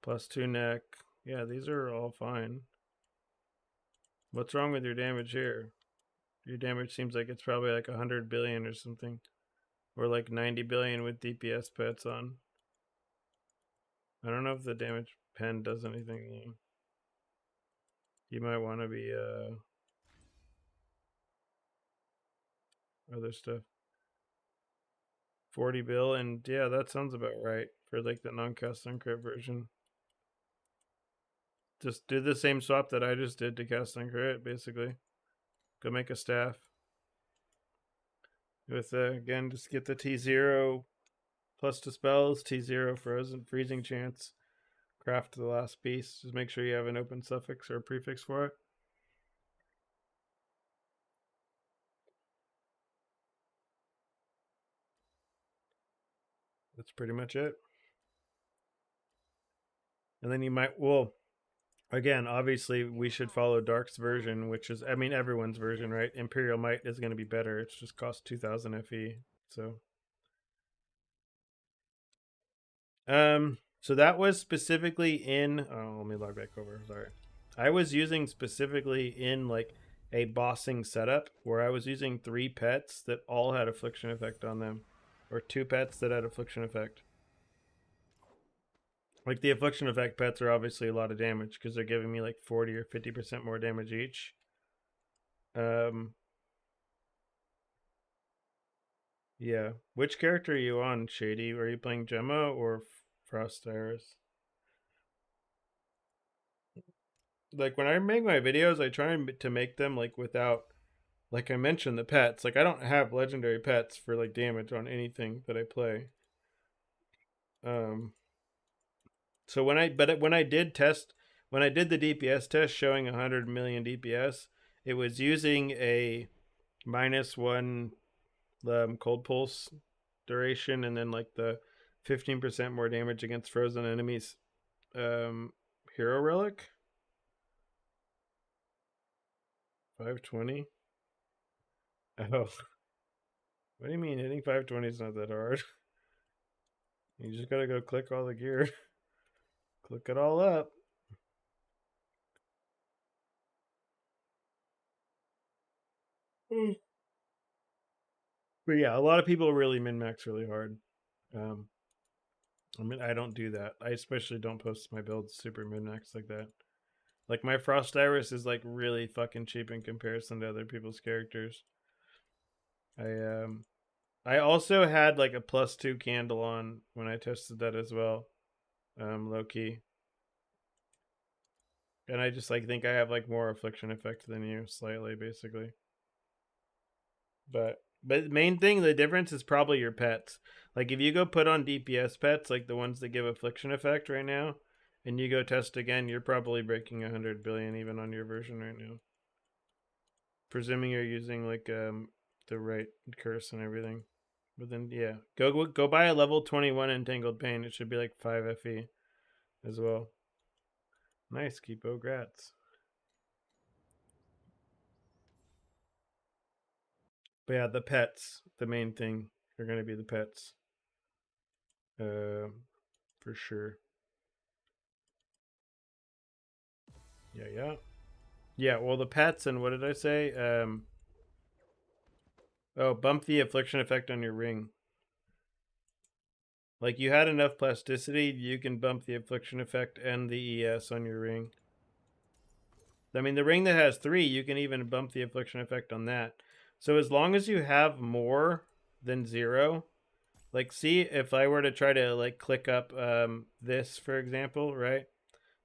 +2 neck. Yeah, these are all fine. What's wrong with your damage here? Your damage seems like it's probably like 100 billion or something. Or like 90 billion with DPS pets on. I don't know if the damage pen does anything. You might want to be other stuff. 40 bill, and yeah, that sounds about right for like the non-cast on crit version. Just do the same swap that I just did to cast on crit, basically. Go make a staff. With again, just get the T0 plus to spells, T0 frozen freezing chance. Craft the last piece. Just make sure you have an open suffix or a prefix for it. That's pretty much it. And then you might, well, again, obviously we should follow Dark's version, which is, I mean, everyone's version, right? Imperial Might is going to be better. It's just cost 2,000 FE. So, so that was specifically in, oh, let me log back over. Sorry. I was using specifically in like a bossing setup where I was using 3 pets that all had affliction effect on them, or 2 pets that had affliction effect. Like the affliction effect pets are obviously a lot of damage because they're giving me like 40 or 50% more damage each. Yeah. Which character are you on, Shady? Are you playing Gemma or Frost Iris? Like when I make my videos, I try to make them like without, like I mentioned, the pets. Like I don't have legendary pets for like damage on anything that I play. So when I did the DPS test showing 100 million DPS, it was using a -1 cold pulse duration and then like the 15% more damage against frozen enemies hero relic. 520. Oh, what do you mean hitting 520 is not that hard? You just gotta go click all the gear. Click it all up. But yeah, a lot of people really min-max really hard. I mean, I don't do that. I especially don't post my builds super min-max like that. Like my Frost Iris is like really fucking cheap in comparison to other people's characters. I also had like a +2 candle on when I tested that as well. Low key. And I just like think I have like more affliction effect than you slightly basically. But the main thing, the difference is probably your pets. Like if you go put on DPS pets, like the ones that give affliction effect right now, and you go test again, you're probably breaking 100 billion even on your version right now. Presuming you're using like the right curse and everything. But then yeah, go buy a level 21 entangled pain. It should be like 5 FE as well. Nice, Keepo, grats. But yeah, the pets, the main thing are gonna be the pets. For sure. Yeah, well the pets and what did I say? Oh, bump the affliction effect on your ring. Like you had enough plasticity, you can bump the affliction effect and the ES on your ring. I mean, the ring that has 3, you can even bump the affliction effect on that. So as long as you have more than 0, like see if I were to try to like click up this, for example, right?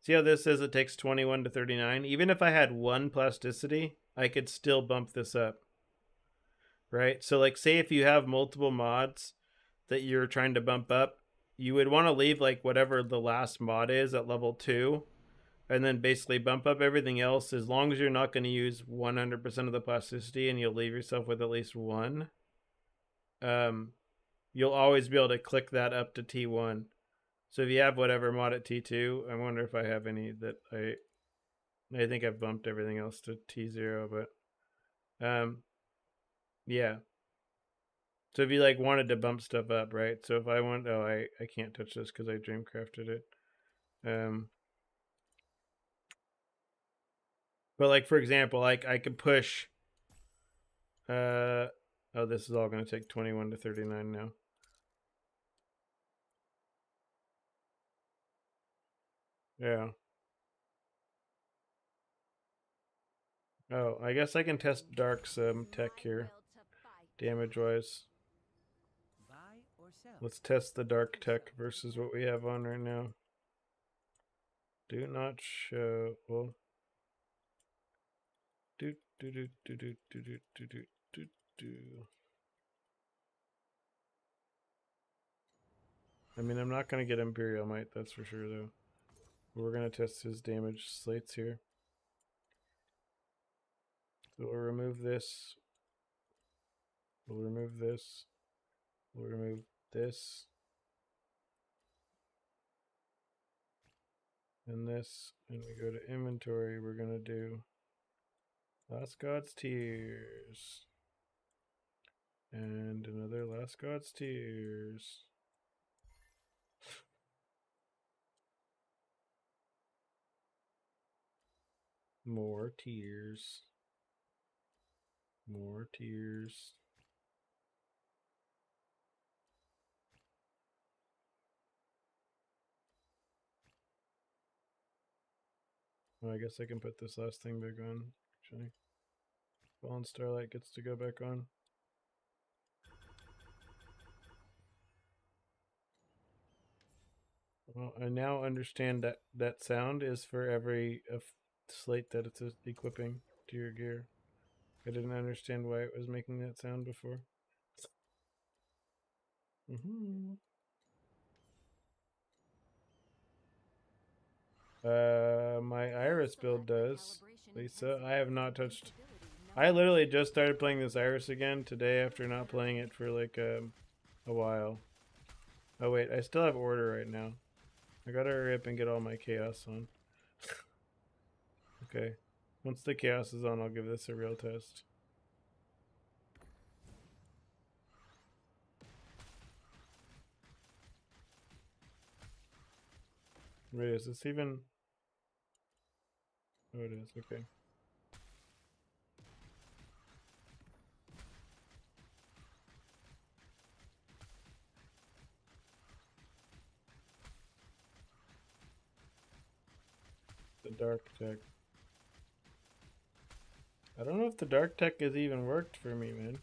See how this says it takes 21 to 39? Even if I had 1 plasticity, I could still bump this up, right? So like say if you have multiple mods that you're trying to bump up, you would want to leave like whatever the last mod is at level 2 and then basically bump up everything else as long as you're not going to use 100% of the plasticity and you'll leave yourself with at least 1. You'll always be able to click that up to T1. So if you have whatever mod at T2, I wonder if I have any that I think I've bumped everything else to T0, but yeah. So if you like wanted to bump stuff up, right? So if I want, oh, I can't touch this because I dreamcrafted it. But like for example, like I could push. Oh, this is all going to take 21 to 39 now. Yeah. Oh, I guess I can test Dark's tech here, damage wise. Buy or sell? Let's test the Dark tech versus what we have on right now. Do not show. Well, do. I mean, I'm not gonna get Imperial Might, that's for sure, though. We're gonna test his damage slates here. So we'll remove this. We'll remove this. We'll remove this. And this. And we go to inventory. We're gonna do Last God's Tears. And another Last God's Tears. More tears. More tears. Well, I guess I can put this last thing back on, actually. Fallen Starlight gets to go back on. Well, I now understand that that sound is for every slate that it's equipping to your gear. I didn't understand why it was making that sound before. My Iris build does, Lisa. I have not touched. I literally just started playing this Iris again today after not playing it for like a while. Oh wait, I still have order right now. I gotta hurry up and get all my chaos on. Okay. Once the chaos is on, I'll give this a real test. Wait, is this even... Oh, it is. Okay. The dark tech. I don't know if the dark tech has even worked for me, man.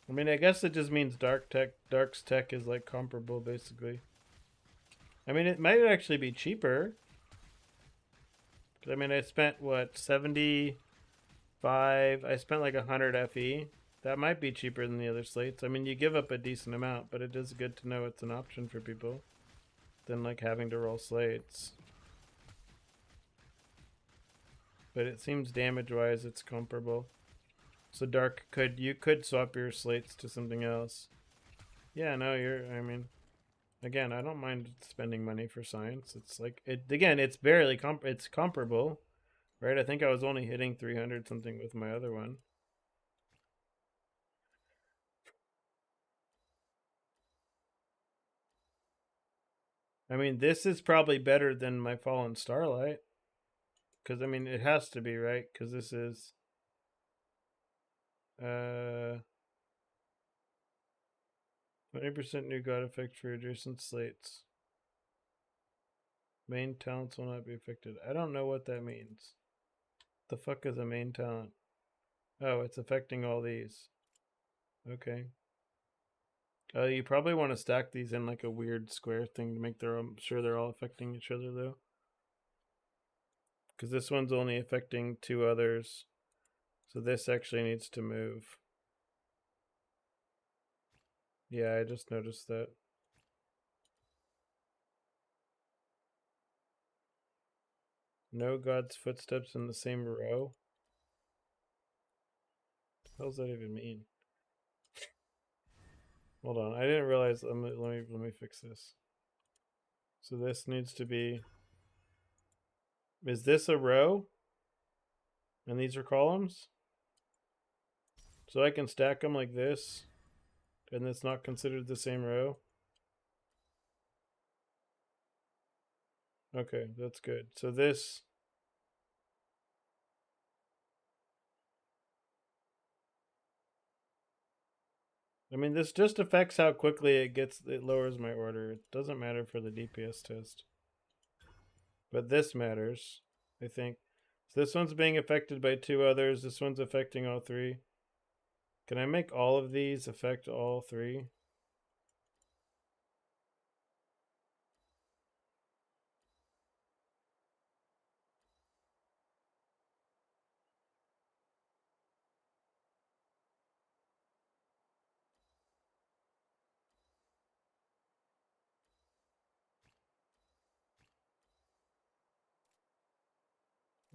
I mean, I guess it just means Dark's tech is like comparable, basically. I mean, it might actually be cheaper. I mean, I spent, what, 75? I spent like 100 FE. That might be cheaper than the other slates. I mean, you give up a decent amount, but it is good to know it's an option for people than like having to roll slates. But it seems damage-wise it's comparable. So Dark, you could swap your slates to something else. Yeah, no, I mean, again, I don't mind spending money for science. It's like, again, it's barely, it's comparable, right? I think I was only hitting 300 something with my other one. I mean, this is probably better than my Fallen Starlight. Because, I mean, it has to be, right? Because this is... Oh 20% new god effect for adjacent slates. Main talents will not be affected. I don't know what that means. The fuck is a main talent? Oh, it's affecting all these. Okay. You probably want to stack these in like a weird square thing to make sure they're all affecting each other though. Because this one's only affecting 2 others. So this actually needs to move. Yeah, I just noticed that. No god's footsteps in the same row? What the hell does that even mean? Hold on, I didn't realize. Let me fix this. So this needs to be. Is this a row? And these are columns? So I can stack them like this, and it's not considered the same row? Okay, that's good. So this. I mean, this just affects how quickly it lowers my order. It doesn't matter for the DPS test. But this matters, I think. So this one's being affected by 2 others. This one's affecting all 3. Can I make all of these affect all 3?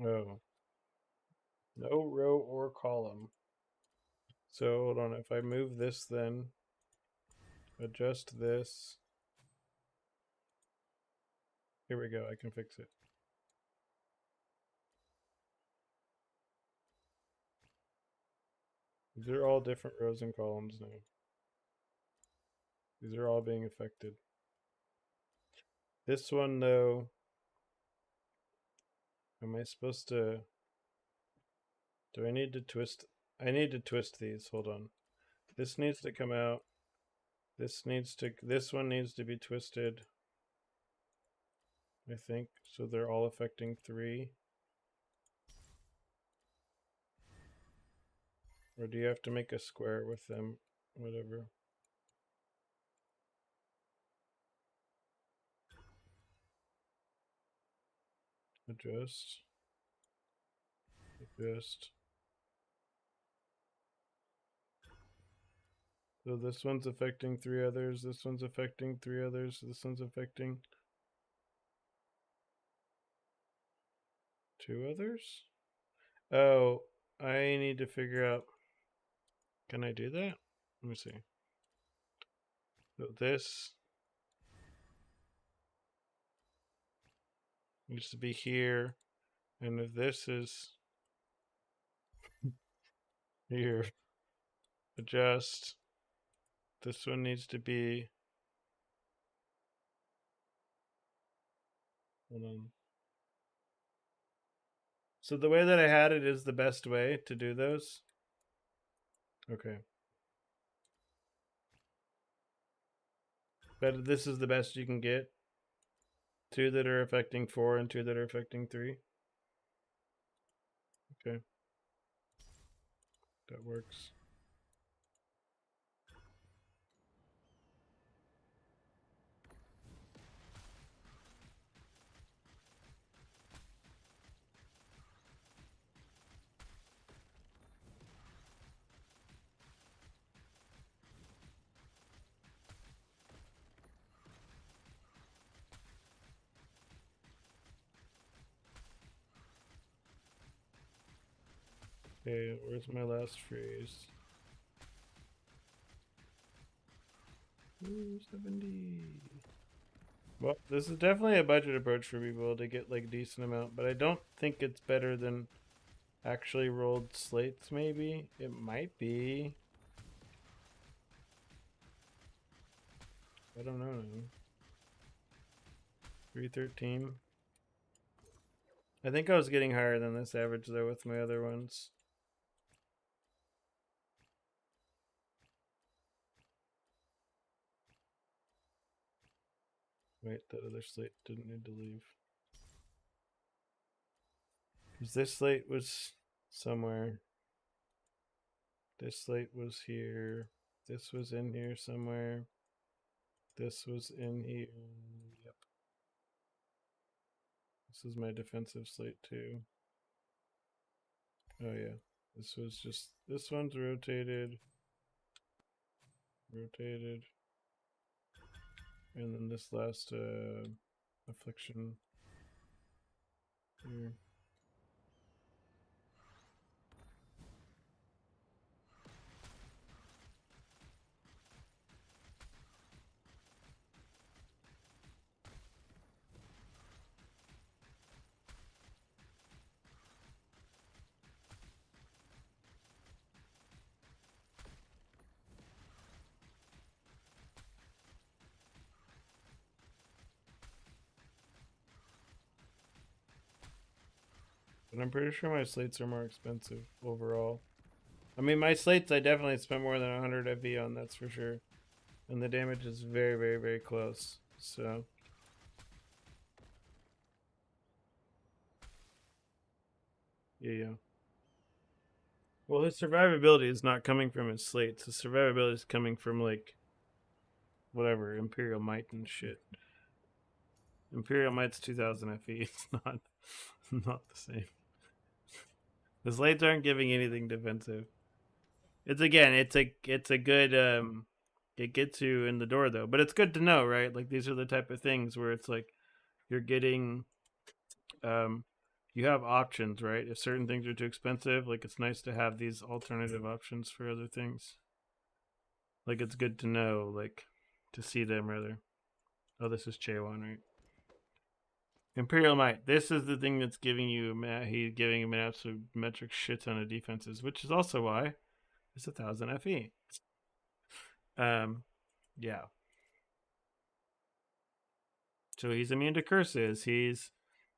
Oh. No row or column. So hold on, if I move this then, adjust this. Here we go, I can fix it. These are all different rows and columns now. These are all being affected. This one though, am I supposed to, do I need to twist? I need to twist these, hold on. This needs to come out. This one needs to be twisted, I think. So they're all affecting 3. Or do you have to make a square with them? Whatever. Adjust. Adjust. So this one's affecting 3 others. This one's affecting 3 others. This one's affecting 2 others? Oh, I need to figure out. Can I do that? Let me see. So this needs to be here. And if this is here, adjust. This one needs to be. Hold on. So the way that I had it is the best way to do those. Okay. But this is the best you can get. 2 that are affecting 4 and 2 that are affecting 3. Okay. That works. Okay, where's my last phrase? Ooh, 70. Well, this is definitely a budget approach for people to get like decent amount, but I don't think it's better than actually rolled slates, maybe? It might be. I don't know. 313. I think I was getting higher than this average though with my other ones. Wait, that other slate didn't need to leave. Because this slate was somewhere. This slate was here. This was in here somewhere. This was in here. Yep. This is my defensive slate too. Oh yeah. This was just, this one's rotated. Rotated. And then this last affliction here. But I'm pretty sure my slates are more expensive overall. I mean, my slates I definitely spent more than 100 FE on, that's for sure. And the damage is very, very, very close. So. Yeah. Well, his survivability is not coming from his slates. His survivability is coming from, like, whatever, Imperial Might and shit. Imperial Might's 2000 FE. It's not the same. The slates aren't giving anything defensive. It's a good it gets you in the door though. But it's good to know, right? Like these are the type of things where it's like you're getting you have options, right? If certain things are too expensive, like it's nice to have these alternative options for other things. Like it's good to know, like to see them rather. Oh, this is Chewan, right? Imperial Might. This is the thing that's giving you he's giving him an absolute metric shit ton of defenses, which is also why it's 1000 FE. Yeah. So he's immune to curses. He's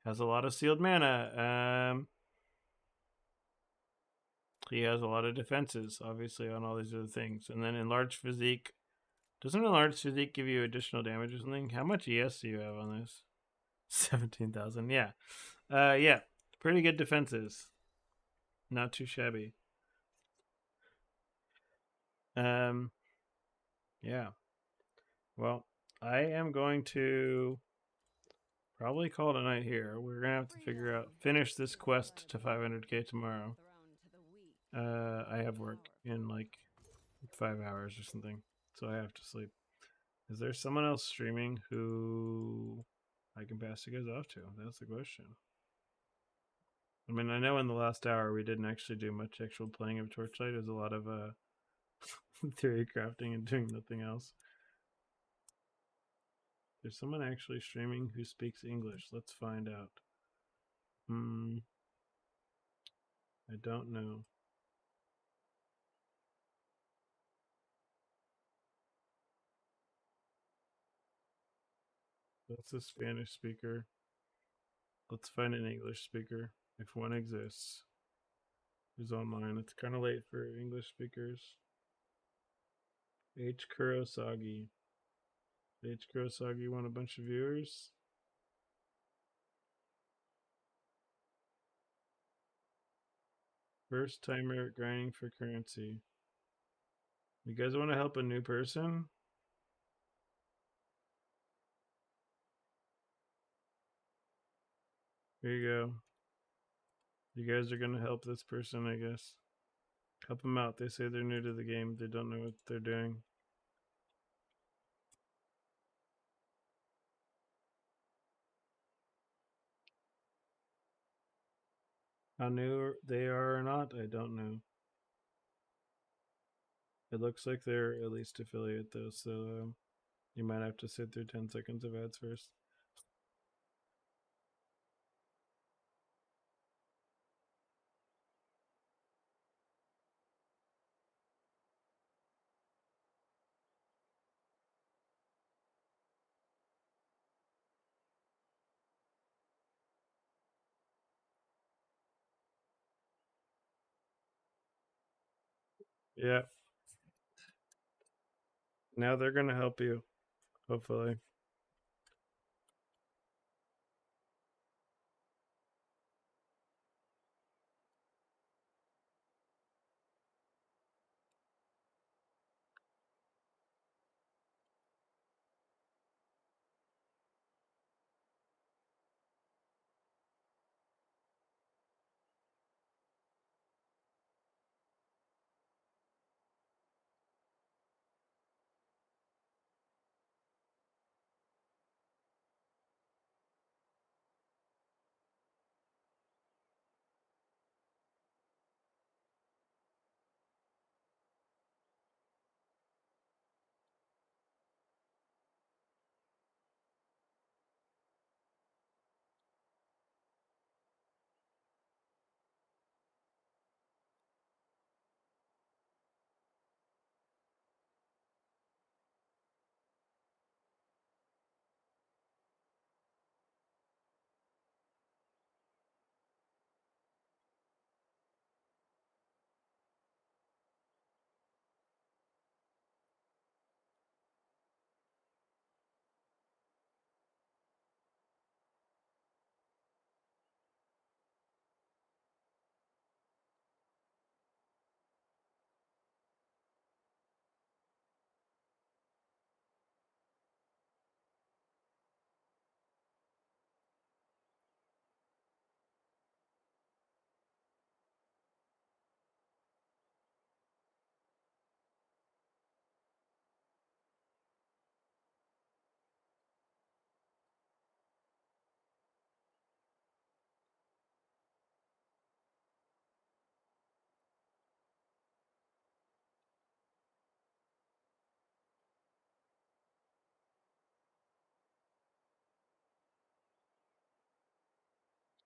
has a lot of sealed mana. He has a lot of defenses, obviously, on all these other things. And then enlarged physique. Doesn't enlarged physique give you additional damage or something? How much ES do you have on this? 17,000. Yeah. Yeah. Pretty good defenses. Not too shabby. Yeah. Well, I am going to probably call it a night here. We're gonna have to finish this quest to 500k tomorrow. I have work in like 5 hours or something, so I have to sleep. Is there someone else streaming who I can pass you guys off to? That's the question. I mean, I know in the last hour we didn't actually do much actual playing of Torchlight. There's a lot of theory crafting and doing nothing else. There's someone actually streaming who speaks English. Let's find out. I don't know. That's a Spanish speaker. Let's find an English speaker, if one exists, who's online. It's kind of late for English speakers. H. Kurosagi. H. Kurosagi won a bunch of viewers. First timer grinding for currency. You guys want to help a new person? Here you go. You guys are going to help this person, I guess. Help them out. They say they're new to the game. They don't know what they're doing. How new they are or not, I don't know. It looks like they're at least affiliate though, so you might have to sit through 10 seconds of ads first. Yeah. Now they're gonna help you, hopefully.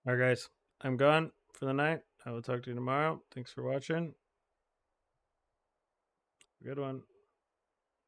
All right, guys. I'm gone for the night. I will talk to you tomorrow. Thanks for watching. Good one.